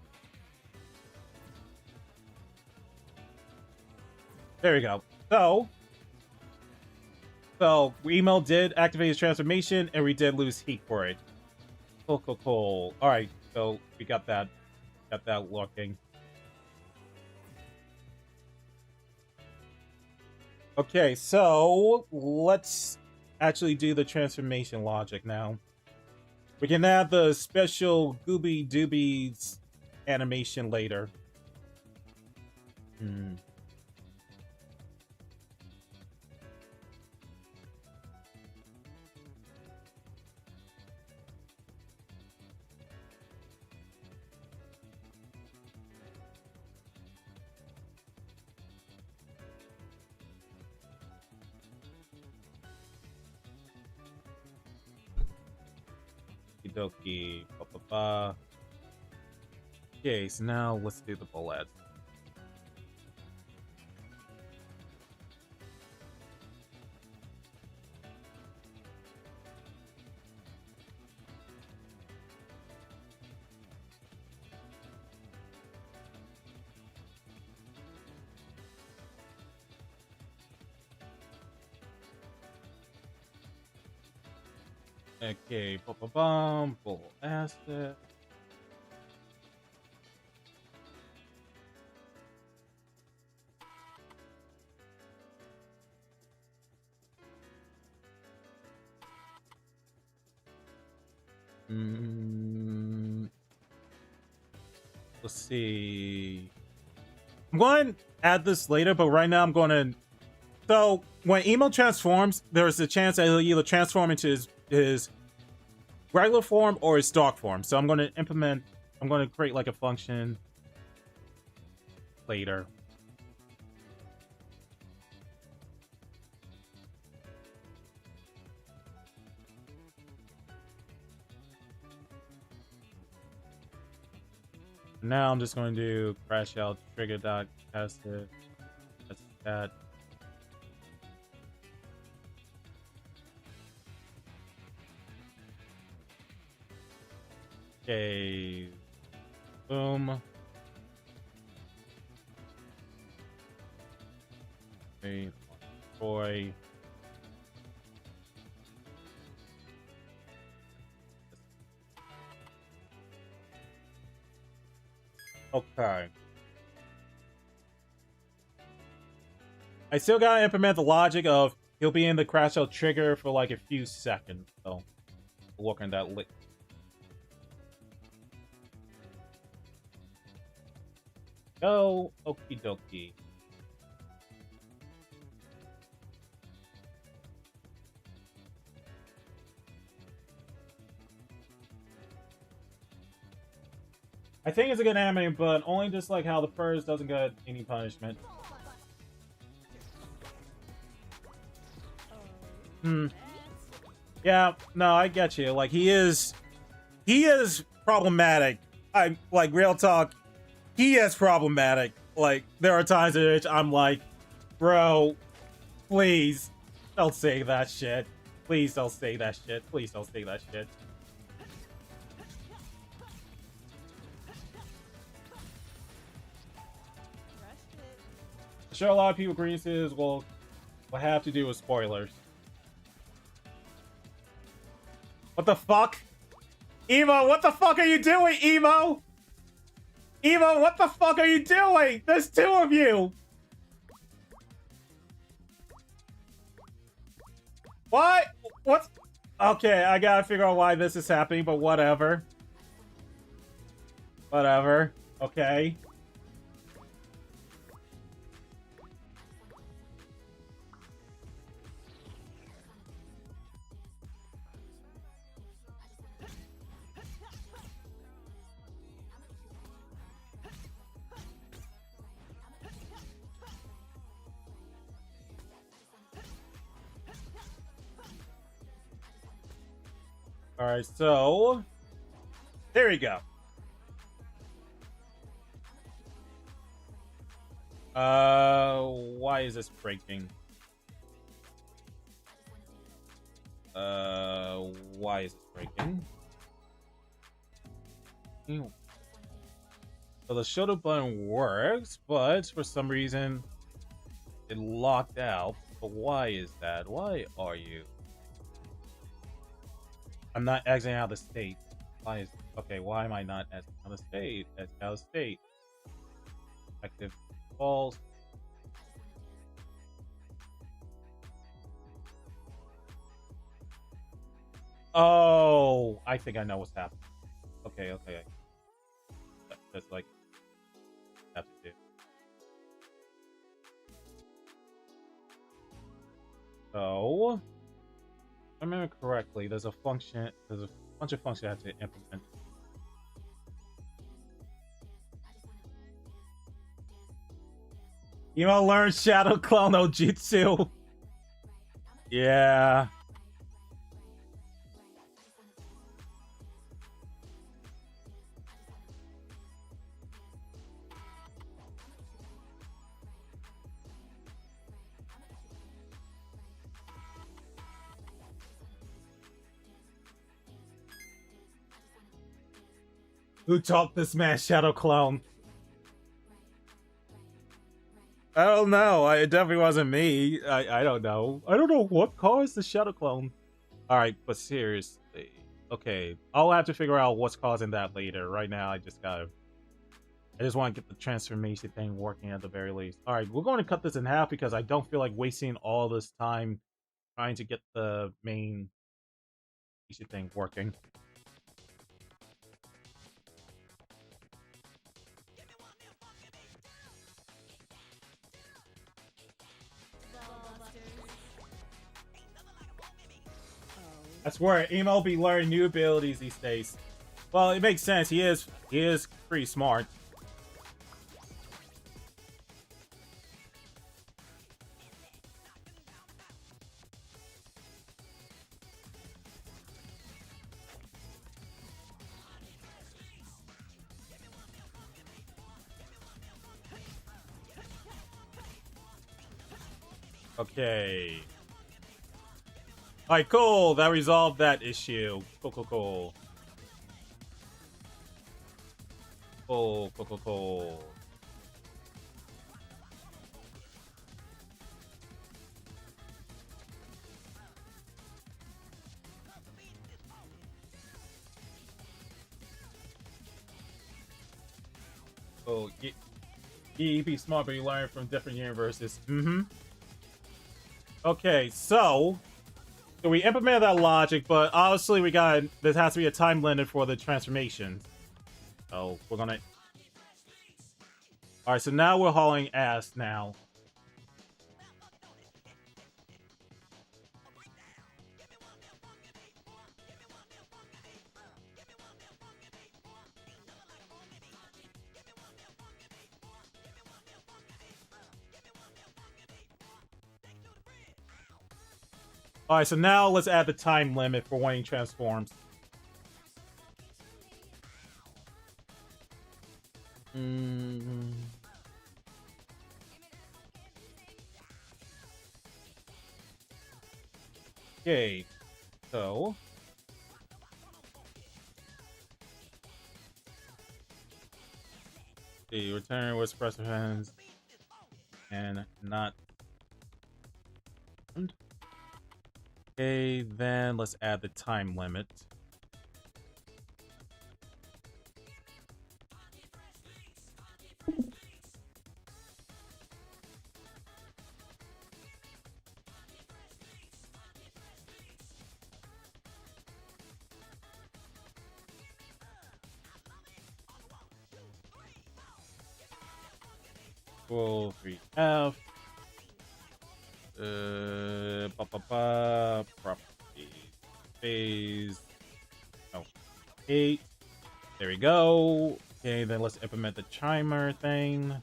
There we go. So email did activate his transformation, and we did lose heat for it. Cool. Alright, so we got that working. Okay, so let's actually do the transformation logic now. We can add the special Gooby Doobies animation later. Okie dokie. Okay, so now let's do the bullet. Okay, full asset. Let's see. I'm going to add this later, but right now I'm going to... So, when Emo transforms, there's a chance that he'll either transform into his regular form or his dark form. So I'm going to create like a function later. Now I'm just going to crash out trigger dot caster. That's that. Okay. Boom. Okay. Boy. Okay. I still gotta implement the logic of he'll be in the crash out trigger for like a few seconds. So we'll work on that later. Go, okie dokie. I think it's a good anime, but only just like how the first doesn't get any punishment. Yeah, no, I get you. Like he is problematic. I like real talk. He is problematic. Like there are times in which I'm like, bro, please don't say that shit. Please don't say that shit. Please don't say that shit. I'm sure a lot of people agree to this will have to do with spoilers. What the fuck? Emo, what the fuck are you doing, Emo? Emo, what the fuck are you doing? There's two of you! What? What's... Okay, I gotta figure out why this is happening, but whatever. Whatever. Okay. Alright, so... There we go. Why is this breaking? Why is it breaking? Ew. So the shoulder button works, but for some reason it locked out. But why is that? Why are you? I'm not exiting out of the state. Why is okay? Why am I not exiting out of the state? Exit out of state. Active false. Oh, I think I know what's happening. Okay, okay. That's like have to do. So, if I remember correctly, there's a function. There's a bunch of functions I have to implement. You want to learn Shadow Clone no Jutsu? Yeah. Who taught this man Shadow Clone? I don't know. It definitely wasn't me. I don't know. I don't know what caused the Shadow Clone. Alright, but seriously. Okay, I'll have to figure out what's causing that later. Right now, I just want to get the transformation thing working at the very least. Alright, we're going to cut this in half because I don't feel like wasting all this time trying to get the main thing working. I swear, Emo be learning new abilities these days. Well, it makes sense. He is pretty smart. Okay. Alright, cool. That resolved that issue. Cool, cool, cool. Cool, cool, cool, cool. Oh, you be smart, but you learn from different universes. Mm-hmm. Okay, so we implemented that logic, but obviously there has to be a time limit for the transformations. So we're gonna. All right, so now we're hauling ass now. All right, so now let's add the time limit for when he transforms. Okay, so the return with suppressor hands and not. Okay, then let's add the time limit. Control 3F. Property. Phase. Oh, 8. There we go. Okay, then let's implement the chimer thing.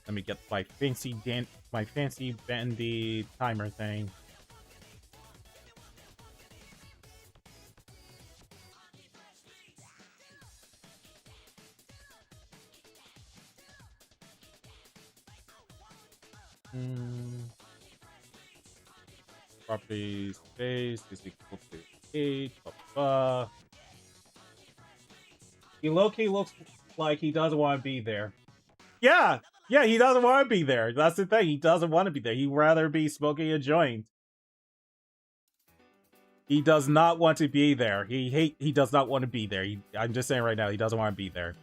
Let me get my fancy bandy timer thing. Property space is equal to 8. He low-key looks like he doesn't want to be there. Yeah, he doesn't want to be there. That's the thing. He doesn't want to be there. He'd rather be smoking a joint. He does not want to be there. He does not want to be there. I'm just saying right now, he doesn't want to be there.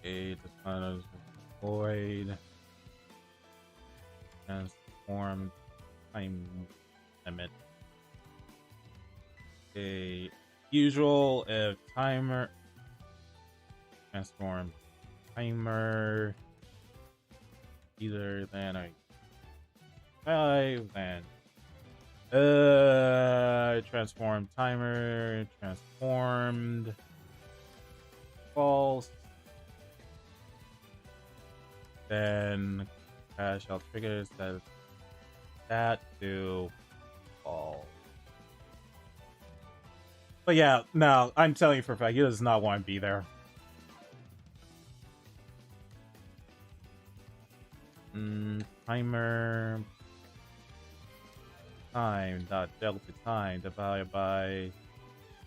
Okay, the kind of void transform time limit. Okay, usual if timer transform timer either than a 5 then transform timer transformed false. Then shall trigger says that to false. But yeah, no, I'm telling you for a fact, he does not want to be there. Timer time dot delta time divided by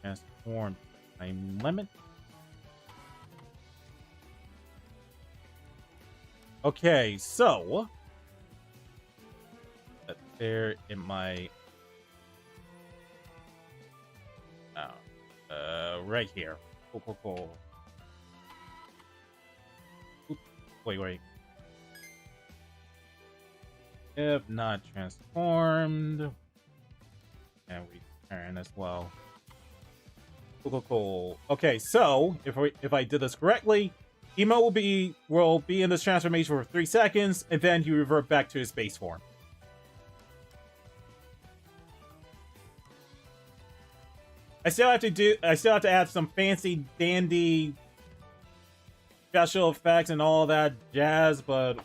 transform time limit. Okay, so there in my right here. Cool. Oops, wait. If not transformed, and we turn as well. Cool. Okay, so if I did this correctly, Emo will be in this transformation for 3 seconds, and then he revert back to his base form. I still have to add some fancy dandy special effects and all that jazz, but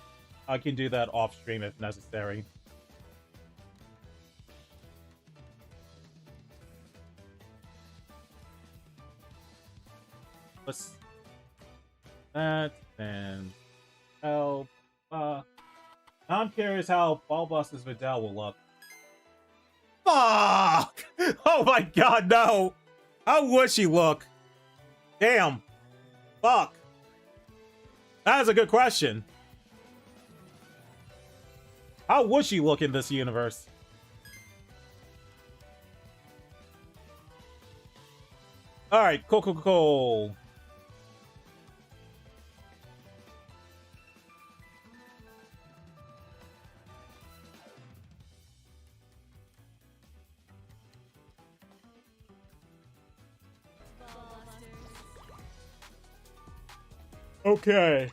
I can do that off stream if necessary. Let's that and help. Now I'm curious how Ballbuster's Vidal will look. Fuck! Oh my god, no! How would she look? Damn. Fuck. That is a good question. How would she look in this universe? Alright, cool. Okay.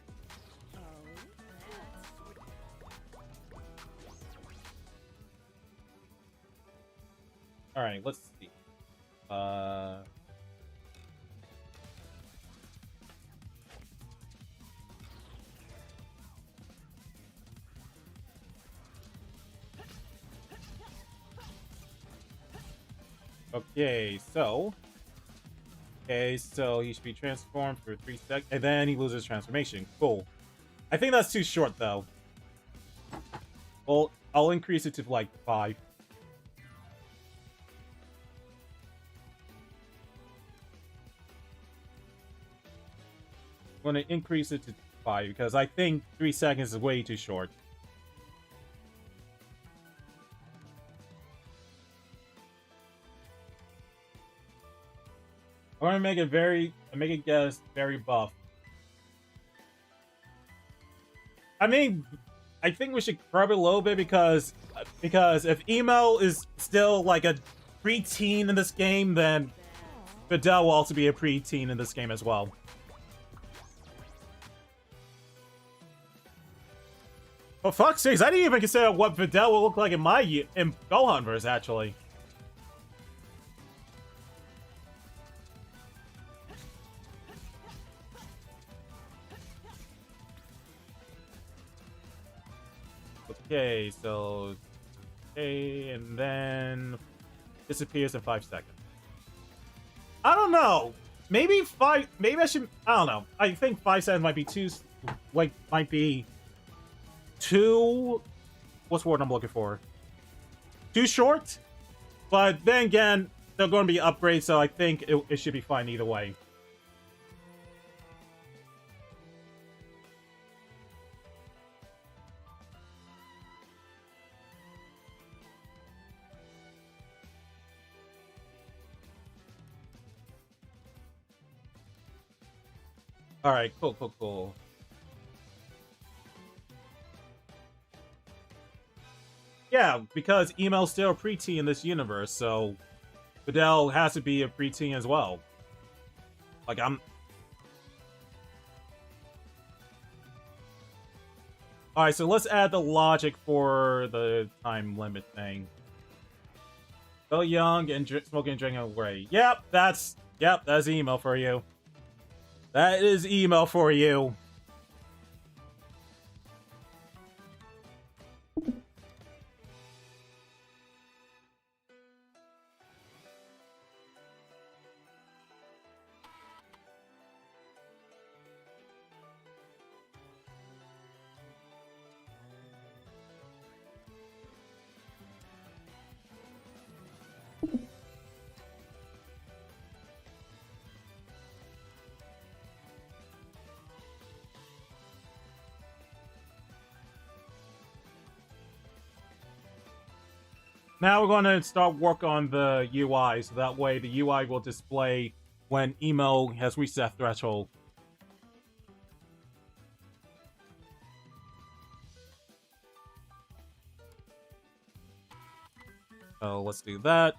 Alright, let's see. Okay, so he should be transformed for 3 seconds, and then he loses transformation. Cool. I think that's too short, though. Well, I'll increase it to, like, 5. I'm gonna increase it to 5, because I think 3 seconds is way too short. I'm gonna make it guess very buff. I mean, I think we should curb it a little bit because if emo is still like a preteen in this game, then Vidal will also be a preteen in this game as well. For fuck's sakes, I didn't even consider what Vidal will look like in Gohanverse, actually. Okay, so... Okay, and then... disappears in 5 seconds. I don't know! Maybe I should... I don't know. I think 5 seconds might be too... Like, might be... too... What's the word I'm looking for? Too short? But then again, they're going to be upgrades, so I think it should be fine either way. Alright, cool. Yeah, because Emo's still a preteen in this universe, so Vidal has to be a preteen as well. Like, Alright, so let's add the logic for the time limit thing. So young and smoking and drinking away. Yep, that's emo for you. That is emo for you. Now we're going to start work on the UI, so that way the UI will display when emo has reached that threshold. So let's do that.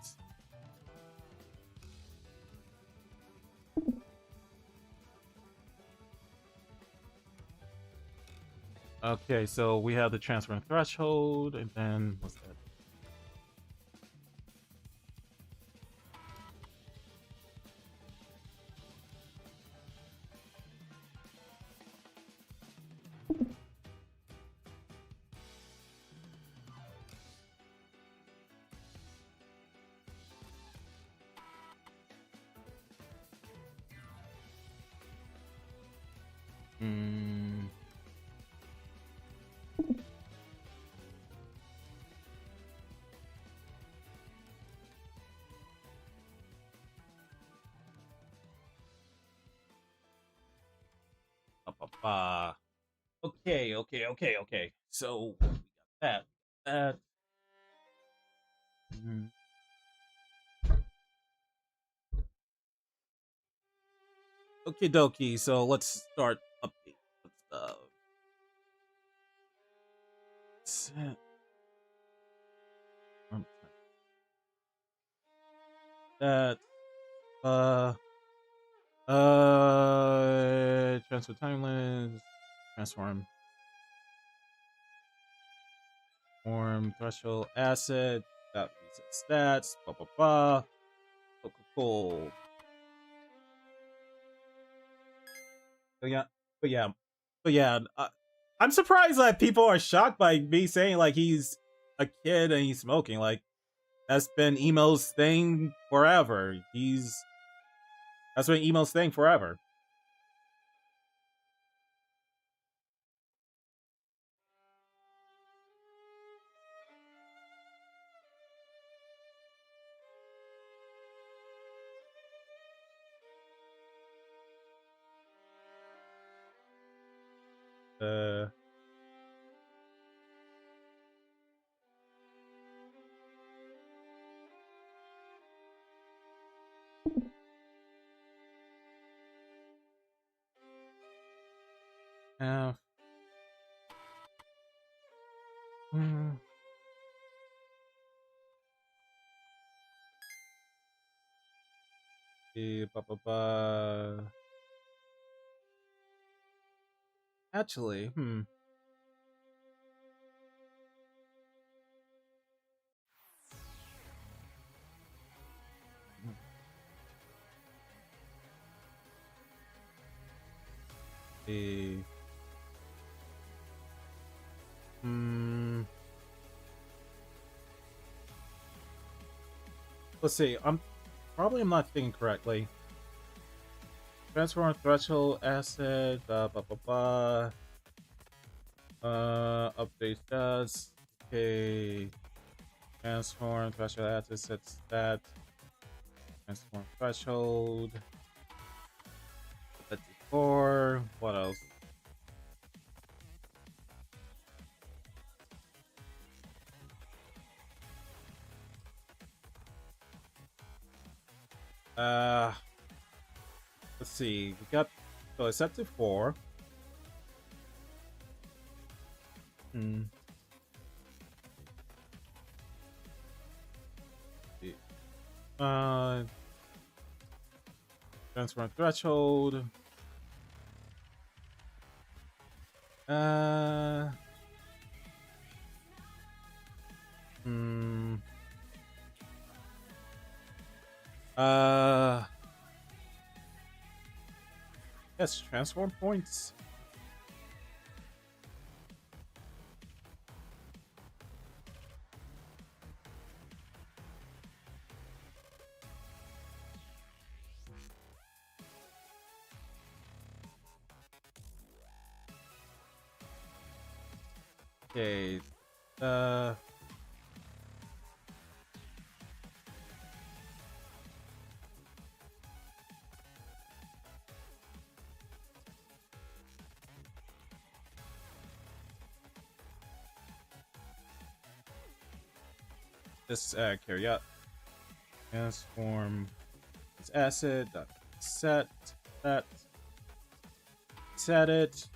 Okay, so we have the transfer threshold, and then what's that? Hmm. Okay. So we got that. That. Mhm. Okie dokie. So let's start update. Set. That. Uh. Transfer timelines. Transform. Form threshold asset. That reset stats. Blah blah blah. Cool. But yeah, but yeah, but yeah. I'm surprised that people are shocked by me saying like he's a kid and he's smoking. Like that's been Emo's thing forever. That's been Emo's thing forever. Uh, yeah. Hmm. Ba, ba, ba. Actually, The hmm. Let's see. I'm not thinking correctly. Transform threshold asset. Blah blah blah blah. Update stats. Okay. Transform threshold asset set stat. Transform threshold. That's 4. What else? Uh, let's see. We got so it's set to 4. Hmm. Uh, transform threshold. Uh. Hmm. Uh. Yes, transform points. Okay. Uh. This carry out. Transform this asset. Set that. Set it.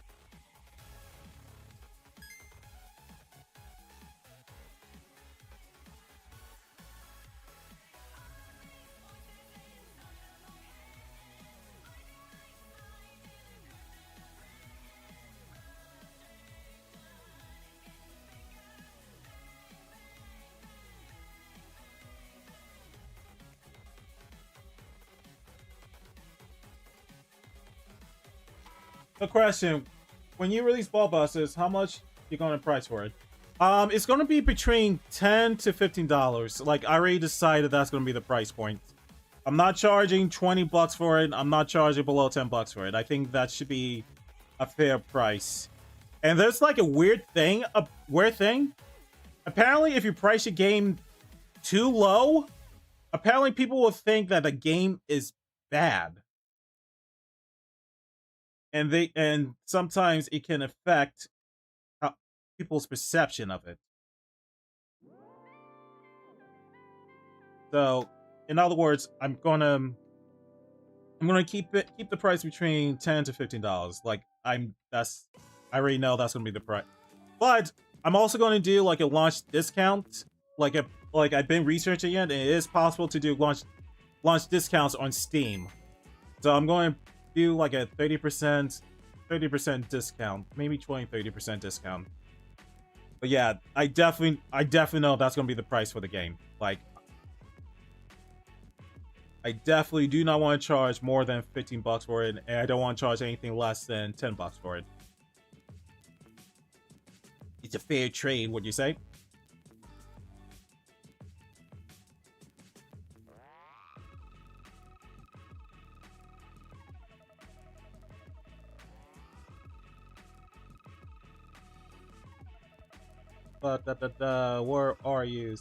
The question: when you release Ball Busters, how much you gonna price for it? It's gonna be between $10 to $15. Like I already decided that's gonna be the price point. I'm not charging $20 for it. I'm not charging below $10 for it. I think that should be a fair price. And there's like a weird thing. Apparently, if you price a game too low, apparently people will think that the game is bad. And sometimes it can affect people's perception of it. So, in other words, I'm gonna keep the price between $10 to $15. Like I already know that's gonna be the price. But I'm also going to do like a launch discount. Like I've been researching it, and it is possible to do launch discounts on Steam. So I'm going to do like a 30% discount, maybe 20-30% discount. But yeah, I definitely know that's going to be the price for the game. Like, I definitely do not want to charge more than $15 for it, and I don't want to charge anything less than $10 for it. It's a fair trade, would you say? But where are you?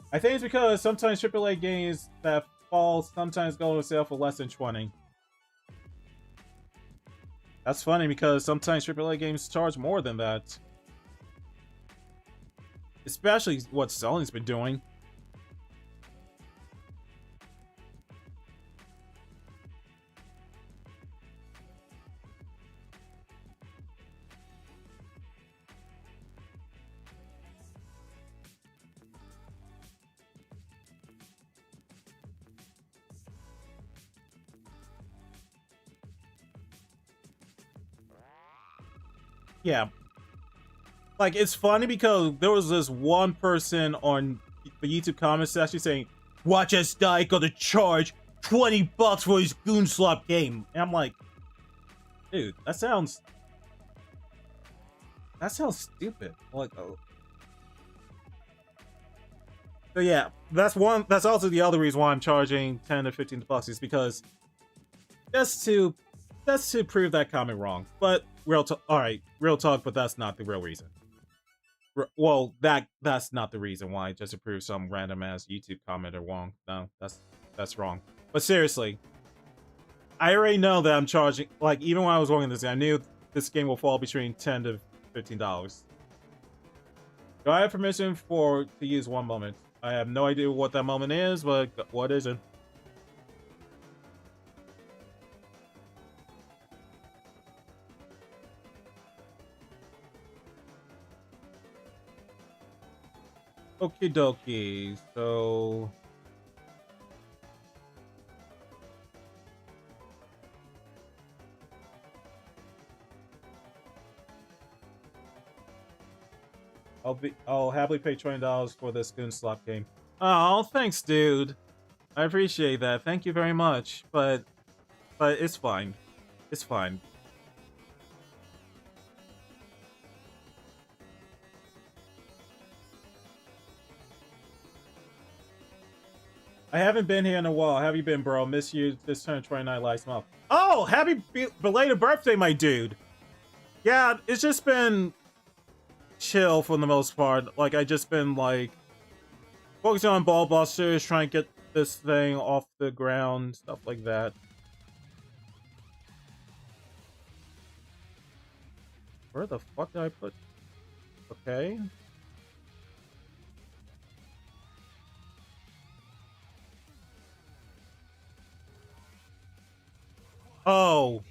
I think it's because sometimes AAA games that fall sometimes go on sale for less than 20. That's funny because sometimes AAA games charge more than that. Especially what Sony's been doing. Yeah. Like, it's funny because there was this one person on the YouTube comment section saying, "Watch us die, gotta charge $20 for his goon slop game." And I'm like, dude, that sounds stupid. Like, oh. So yeah, that's also the other reason why I'm charging $10 to $15 is because just to prove that comment wrong. But real talk, but that's not the real reason. Well, that's not the reason why. Just to prove some random ass YouTube commenter wrong. No, that's wrong. But seriously, I already know that I'm charging. Like, even when I was working this, I knew this game will fall between $10 to $15. Do I have permission to use one moment? I have no idea what that moment is, but what is it? Okie dokie. So I'll happily pay $20 for this goon slop game. Oh, thanks, dude. I appreciate that. Thank you very much. But it's fine. It's fine. I haven't been here in a while. How have you been, bro? Miss you. This turned 29 last month. Oh, happy belated birthday, my dude. Yeah, it's just been chill for the most part. Like, I just been like focusing on ball busters, trying to get this thing off the ground, stuff like that. Where the fuck did I put? Okay. Oh.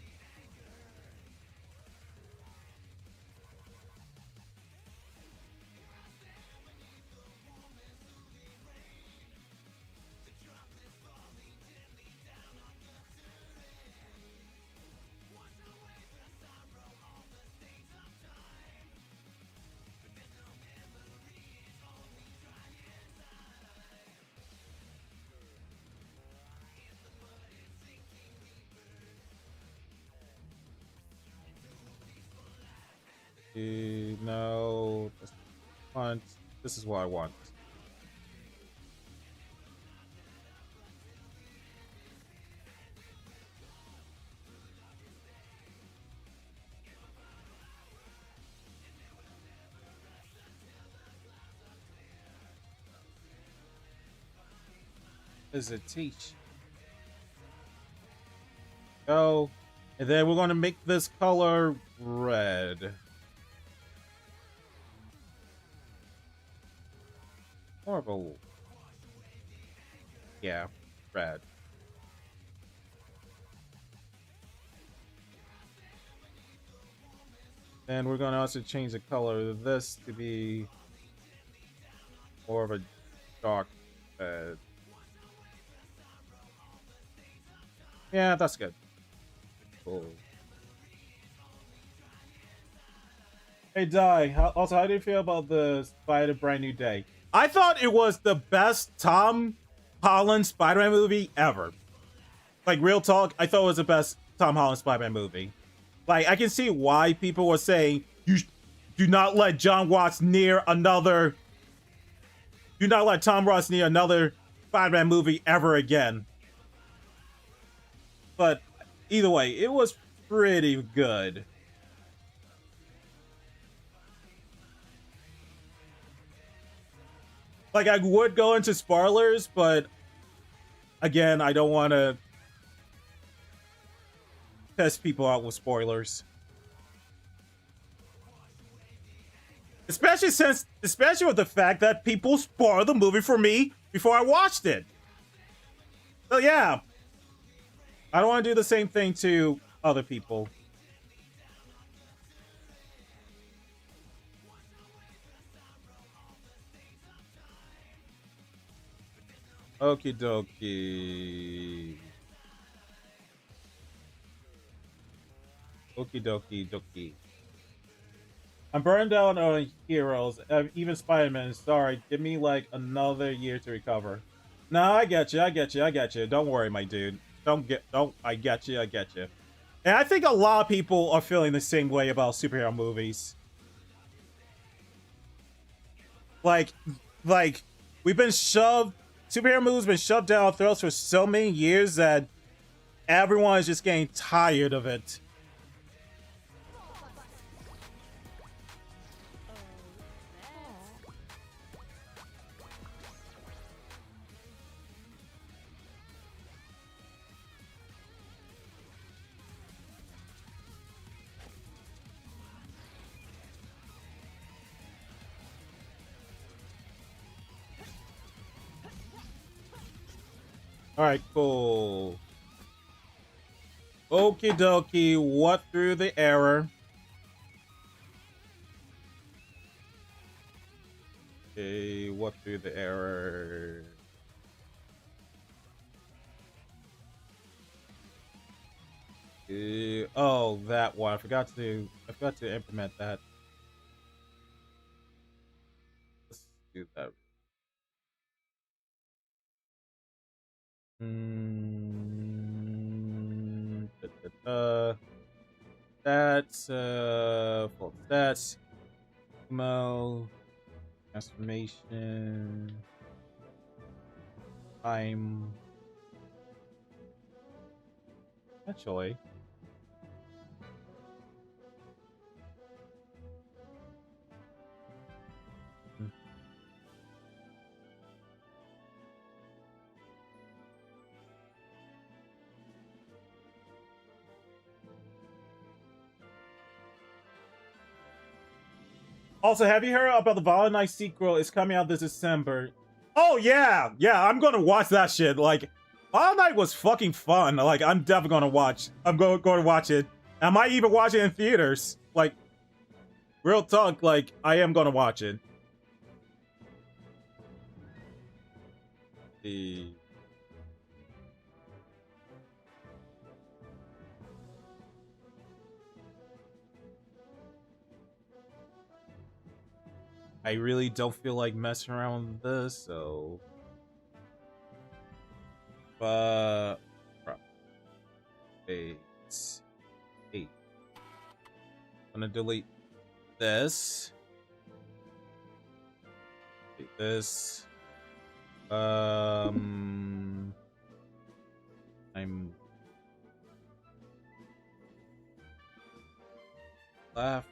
No. This is what I want. Is it teach? Go. And then we're going to make this color red. More of a... Yeah, red. And we're going to also change the color of this to be more of a dark red. Yeah, that's good. Cool. Hey, Dai, also, how do you feel about the Spider Brand New Day? I thought it was the best Tom Holland Spider-Man movie ever. Like, real talk, I thought it was the best Tom Holland Spider-Man movie. Like, I can see why people were saying, you do not let John Watts near another... Do not let Tom Ross near another Spider-Man movie ever again. But either way, it was pretty good. Like, I would go into spoilers, but again, I don't want to test people out with spoilers. Especially with the fact that people spoiled the movie for me before I watched it. So yeah, I don't want to do the same thing to other people. Okie dokie. Okie dokie dokie. I'm burned out on heroes, even Spider-Man. Sorry, give me like another year to recover. No, I get you, I get you, I get you. Don't worry, my dude. I get you, I get you. And I think a lot of people are feeling the same way about superhero movies. Like, we've been shoved, superhero movies been shoved down our throats for so many years that everyone is just getting tired of it. Alright, cool. Okie dokie, what threw the error? Okay, what threw the error? Oh, that one. I forgot to implement that. Let's do that. That's well, that's emo transformation time. Actually, also, have you heard about the Violent Night sequel? It's coming out this December. Oh yeah, yeah, I'm gonna watch that shit. Like, Violent Night was fucking fun. Like, I'm definitely gonna watch. I'm going to watch it. I might even watch it in theaters. Like, real talk. Like, I am gonna watch it. I really don't feel like messing around with this, so. But. Eight. I'm gonna delete this. Take this. I'm left.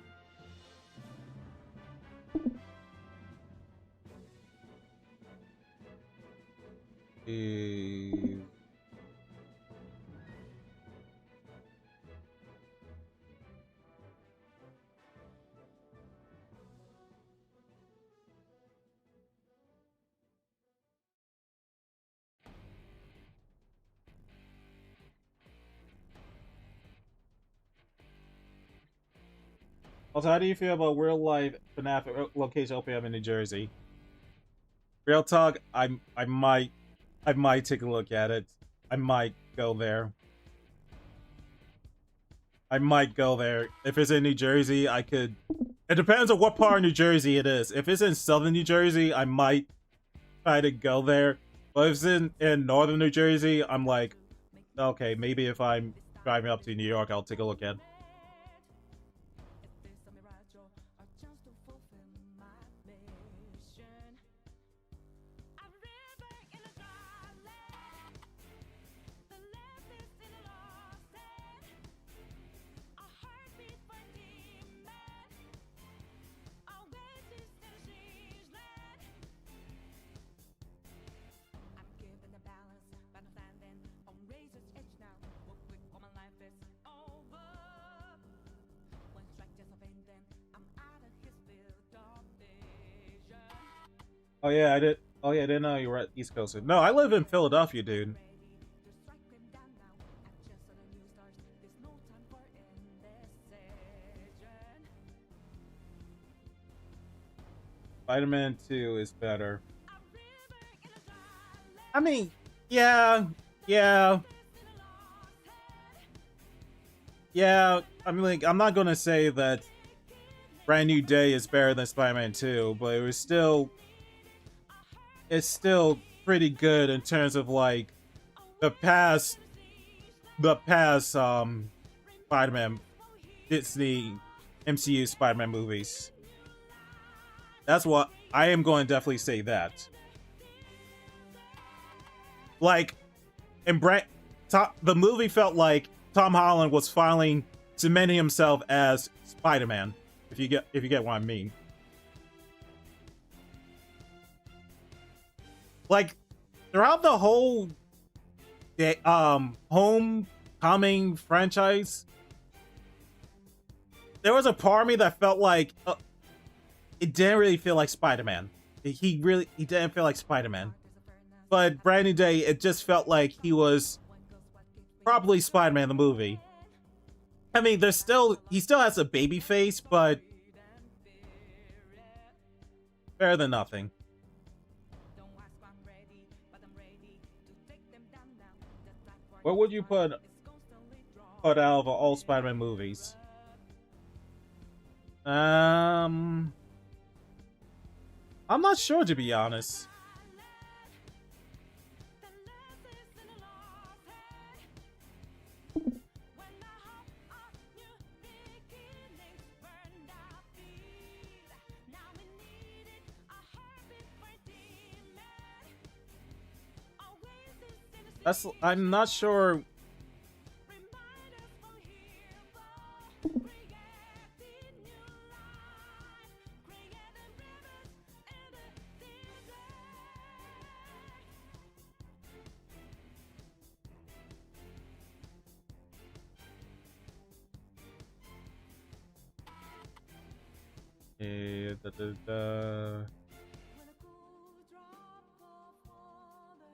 Also, how do you feel about real life FNAF location opening up in New Jersey? Real talk, I might take a look at it. I might go there. I might go there. If it's in New Jersey, I could. It depends on what part of New Jersey it is. If it's in southern New Jersey, I might try to go there. But if it's in northern New Jersey, I'm like, okay, maybe if I'm driving up to New York, I'll take a look at it. Oh yeah, I did. Oh yeah, I didn't know you were at East Coast. No, I live in Philadelphia, dude. Spider-Man 2 is better. I mean, yeah. I mean, like, I'm not gonna say that Brand New Day is better than Spider-Man 2, but it's still pretty good in terms of like the past Spider-Man Disney MCU Spider-Man movies. That's what I am going to definitely say that. Like, the movie felt like Tom Holland was finally cementing himself as Spider-Man. If you get what I mean. Like, throughout the whole Homecoming franchise, there was a part of me that felt like it didn't really feel like Spider-Man. He didn't feel like Spider-Man. But Brand New Day, it just felt like he was probably Spider-Man the movie. I mean, he still has a baby face, but better than nothing. What would you put out of all Spider-Man movies? I'm not sure, to be honest. I'm not sure.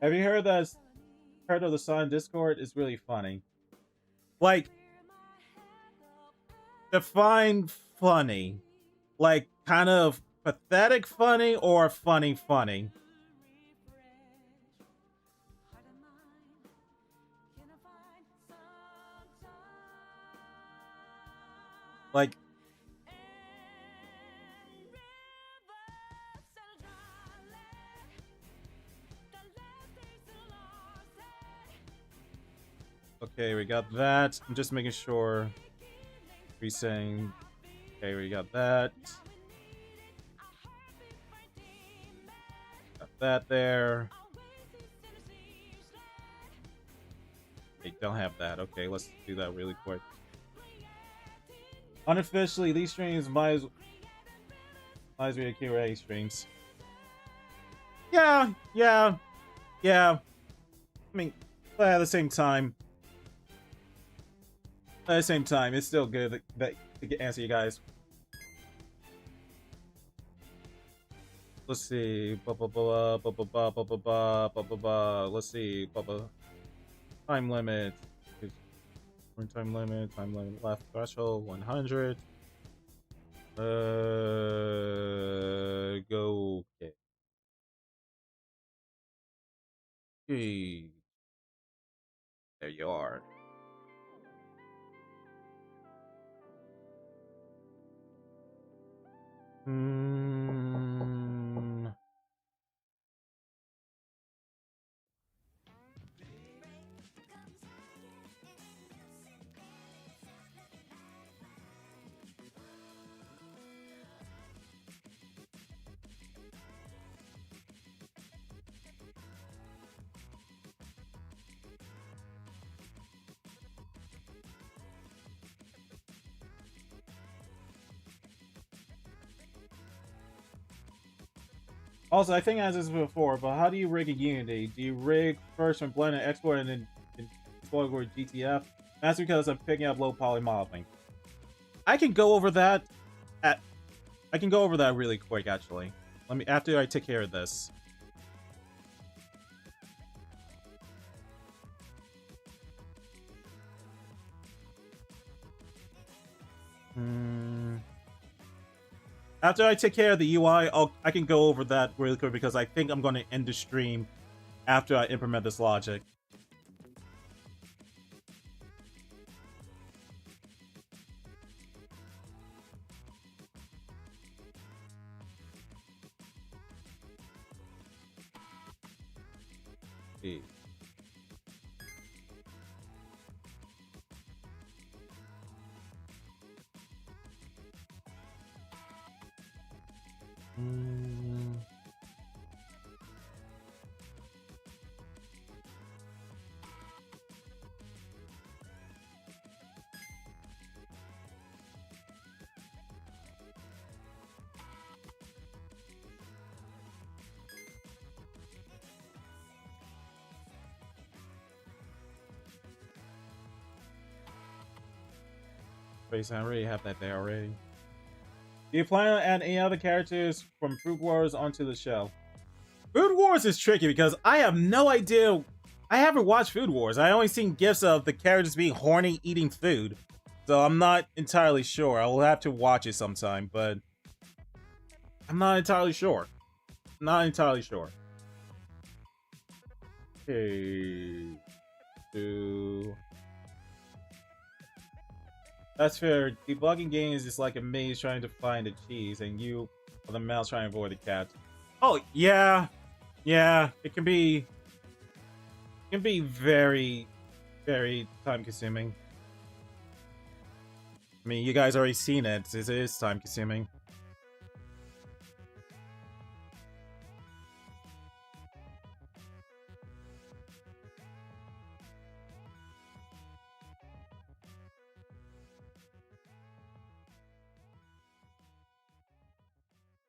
Have you heard of the song Discord? Is really funny. Like, define funny. Like, kind of pathetic funny or funny funny? Like, okay, we got that. I'm just making sure we're saying Okay, we got that. Got that there. They don't have that. Okay, let's do that really quick. Unofficially, these streams might as be Q&A streams. Yeah. I mean, but at the same time, it's still good that to answer you guys. Let's see. Let's see. Time limit. Time limit. Time limit. Left threshold 100. Go. Okay. Hey. There you are. Also, I think as this before, but how do you rig a Unity? Do you rig first when blend and export and then export with GTF? That's because I'm picking up low poly modeling. I can go over that really quick actually. Let me after I take care of this. After I take care of the UI, I can go over that really quick because I think I'm going to end the stream after I implement this logic. See. Space, I already have that there already. Do you plan on adding any other characters from Food Wars onto the show? Food Wars is tricky because I have no idea. I haven't watched Food Wars. I only seen gifs of the characters being horny eating food. So I'm not entirely sure. I will have to watch it sometime, but I'm not entirely sure. Not entirely sure. Okay. That's fair. Debugging games is like a maze trying to find the cheese, and you or the mouse trying to avoid the cat. Oh yeah, it can be very, very time consuming. I mean, you guys already seen it. It is time consuming.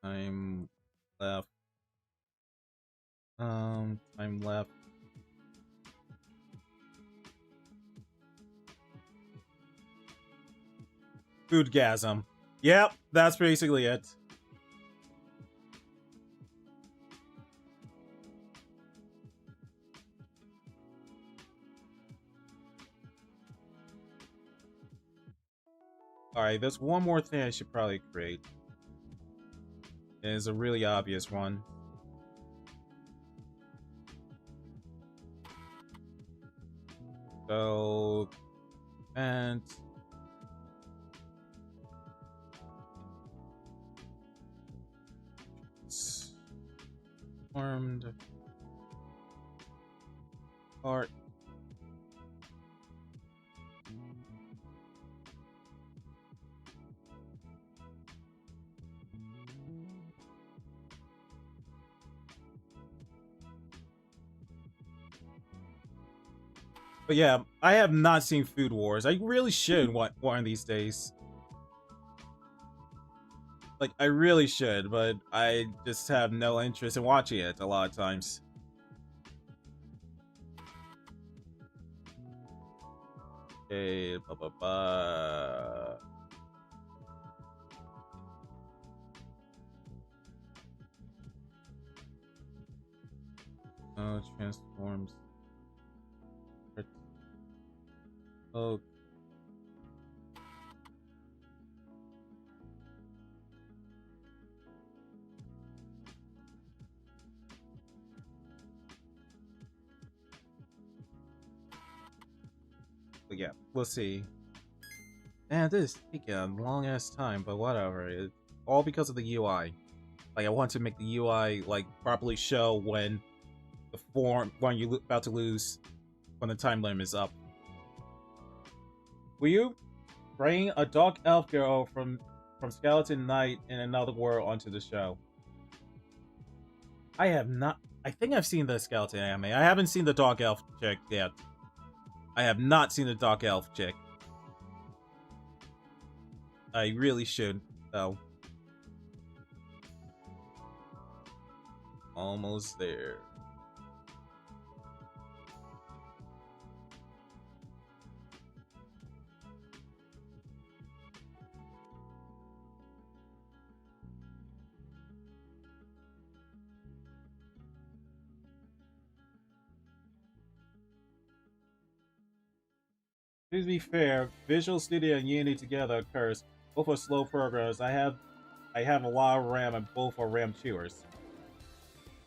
Time left. Time left. Foodgasm. Yep, that's basically it. Alright, there's one more thing I should probably create. It is a really obvious one. So, and formed art. But yeah, I have not seen Food Wars. I really should one of these days. Like, I really should, but I just have no interest in watching it a lot of times. Okay, blah, blah, blah. Oh, transforms. Oh. But yeah, we'll see. Man, this is taking a long ass time, but whatever. It's all because of the UI. Like, I want to make the UI like properly show when the form when you're about to lose when the time limit is up. Will you bring a dark elf girl from Skeleton Knight in Another World onto the show? I have not. I think I've seen the Skeleton anime. I haven't seen the dark elf chick yet. I have not seen the dark elf chick. I really should, though. Almost there. To be fair, Visual Studio and Unity together occurs. Both are slow programs. I have a lot of RAM and both are RAM chewers.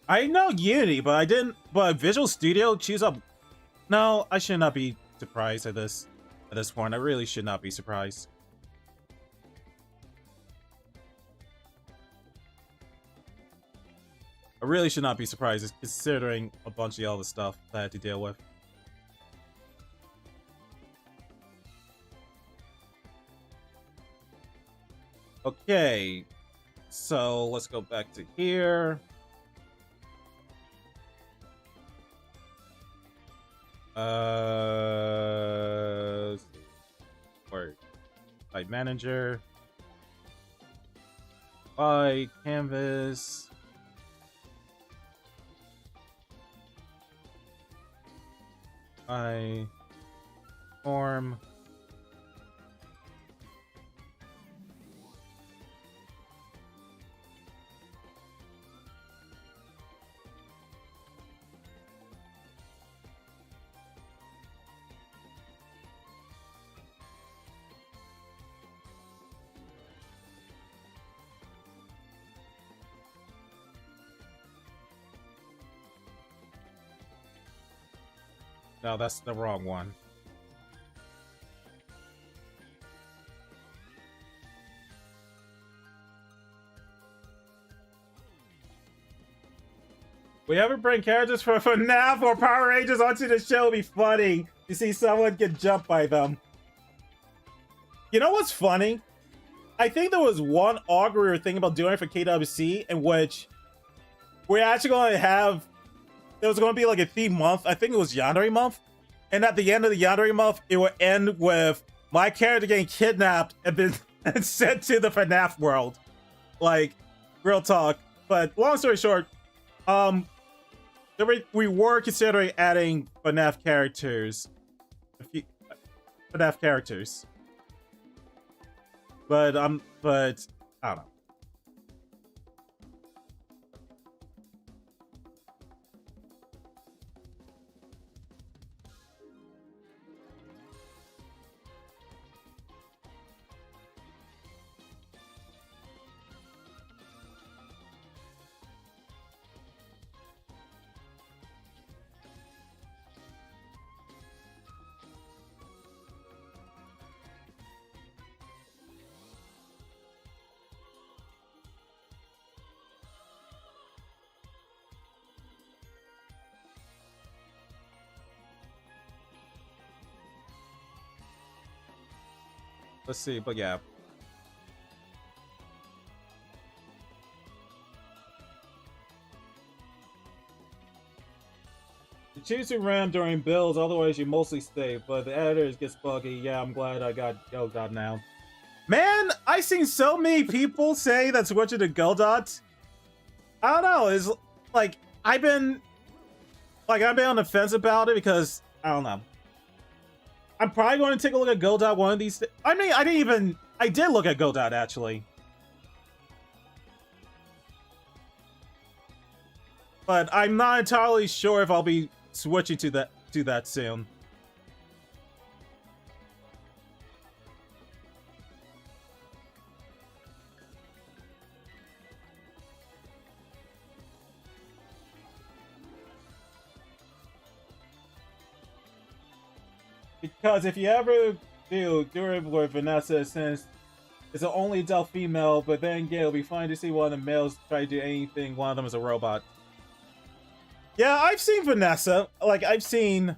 I know Unity, but I didn't. But Visual Studio chews up. No, I should not be surprised at this point. I really should not be surprised. I really should not be surprised, considering a bunch of the other stuff that I had to deal with. Okay, so let's go back to here. Where? Site manager. By canvas. By form. No, that's the wrong one. We ever bring characters from FNAF or Power Rangers onto the show? It'd be funny to see someone get jumped by them. You know what's funny? I think there was one arc we were thinking about doing for KWC in which we're actually going to have... There was going to be like a theme month. I think it was Yandere month. And at the end of the Yandere month, it would end with my character getting kidnapped and been sent to the FNAF world. Like, real talk. But long story short, we were considering adding FNAF characters. FNAF characters. But I don't know. Let's see, but yeah. choose to RAM during builds, otherwise you mostly stay, but the editors gets buggy. Yeah, I'm glad I got Godot now. Man, I've seen so many people say that switching to Godot, I don't know, is like, I've been on the fence about it because, I don't know. I'm probably going to take a look at Godot one of these I mean, I did look at Godot actually. But I'm not entirely sure if I'll be switching to that soon. Because if you ever do it with Vanessa, since it's the only adult female, but then again, it'll be fine to see one of the males try to do anything. One of them is a robot. Yeah, I've seen Vanessa. Like, I've seen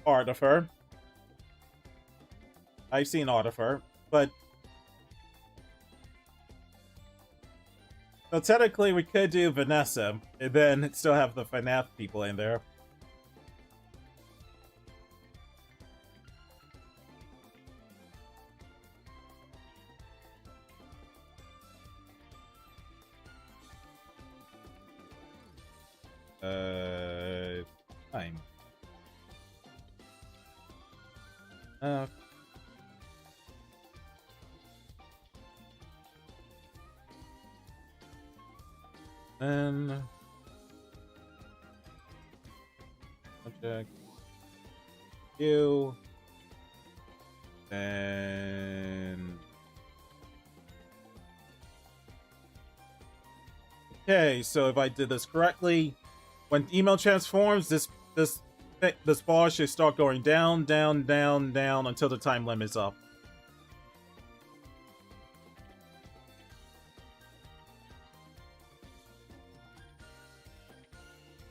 art of her. But so technically we could do Vanessa, and then still have the FNAF people in there. Time. Then object you, then okay. So if I did this correctly, when email transforms, this bar should start going down, down, down, down until the time limit is up.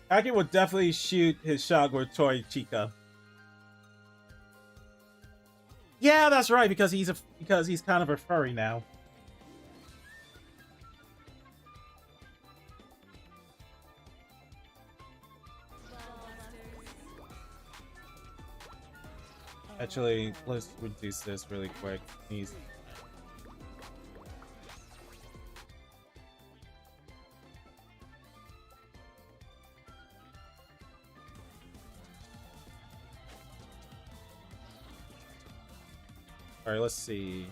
Aki would definitely shoot his shot with Toy Chica. Yeah, that's right, because he's kind of a furry now. Actually, let's reduce this really quick. Easy. Alright, let's see.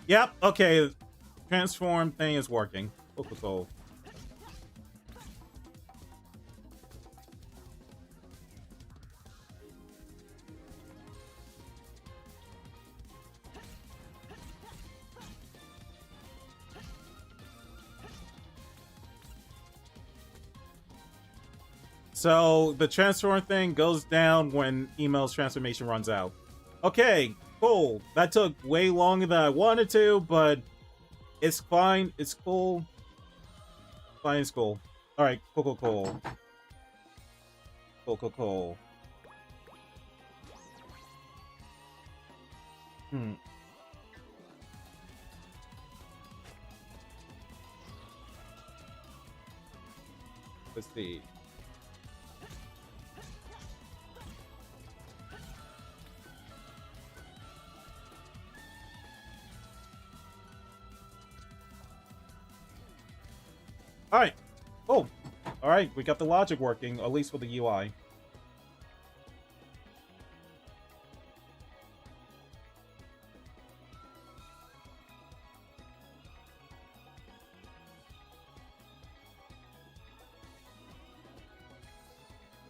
Yep, okay. Transform thing is working. Cool. So the transform thing goes down when email's transformation runs out. Okay, cool. That took way longer than I wanted to, but it's fine. It's cool. Fine, it's cool. Alright, cool. Cool. Let's see. Alright. Oh. Alright, we got the logic working, at least with the UI.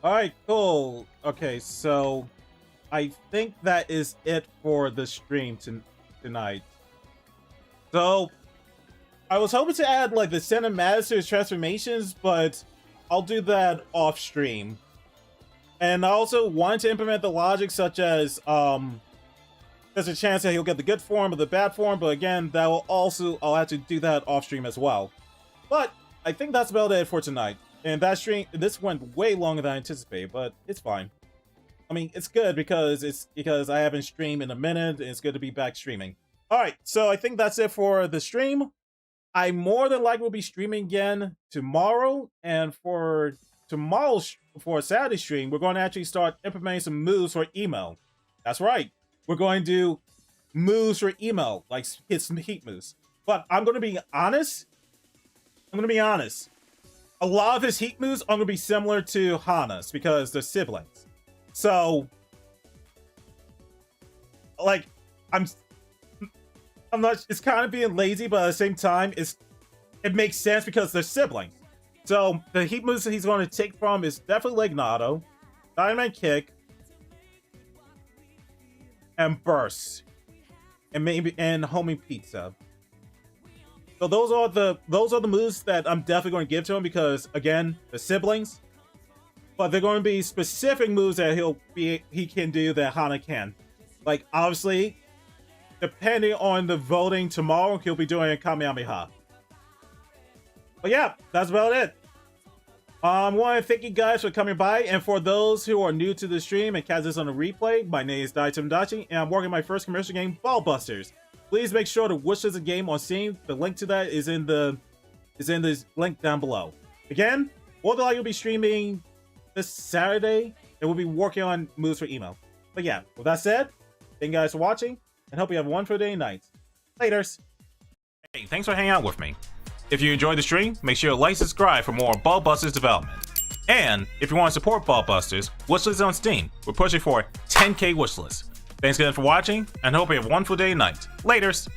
Alright, cool. Okay, so I think that is it for the stream tonight. So I was hoping to add like the cinematics transformations, but I'll do that off stream. And I also want to implement the logic such as there's a chance that he'll get the good form or the bad form, but again, that will also I'll have to do that off stream as well. But I think that's about it for tonight. And that stream, this went way longer than I anticipated, but it's fine. I mean, it's good because I haven't streamed in a minute, and it's good to be back streaming. All right, so I think that's it for the stream. I more than likely will be streaming again tomorrow, and for for a Saturday stream, we're going to actually start implementing some moves for email. That's right, we're going to do moves for email, like hit some heat moves. But I'm going to be honest. A lot of his heat moves are going to be similar to Hana's because they're siblings. So, like, I'm not. It's kind of being lazy, but at the same time, it makes sense because they're siblings. So the heat moves that he's going to take from is definitely Legnado, Dynamite Kick, and Burst, and maybe Homing Pizza. So those are the moves that I'm definitely going to give to him because again, they're siblings. But they're going to be specific moves that he can do that Hana can. Like obviously, depending on the voting tomorrow, he'll be doing a Kamehameha. But yeah, that's about it. I want to thank you guys for coming by, and for those who are new to the stream and catch this on a replay, my name is Daitomodachi, and I'm working on my first commercial game, Ball Busters. Please make sure to wishlist a game on Steam. The link to that is in this link down below. Again, more than likely will be streaming this Saturday, and we'll be working on moves for email. But yeah, with that said, thank you guys for watching, and hope you have a wonderful day and night. Laters. Hey, thanks for hanging out with me. If you enjoyed the stream, make sure to like and subscribe for more Ball Busters development. And if you want to support Ball Busters, wishlist on Steam. We're pushing for 10K wishlist. Thanks again for watching, and hope you have a wonderful day and night. Laters!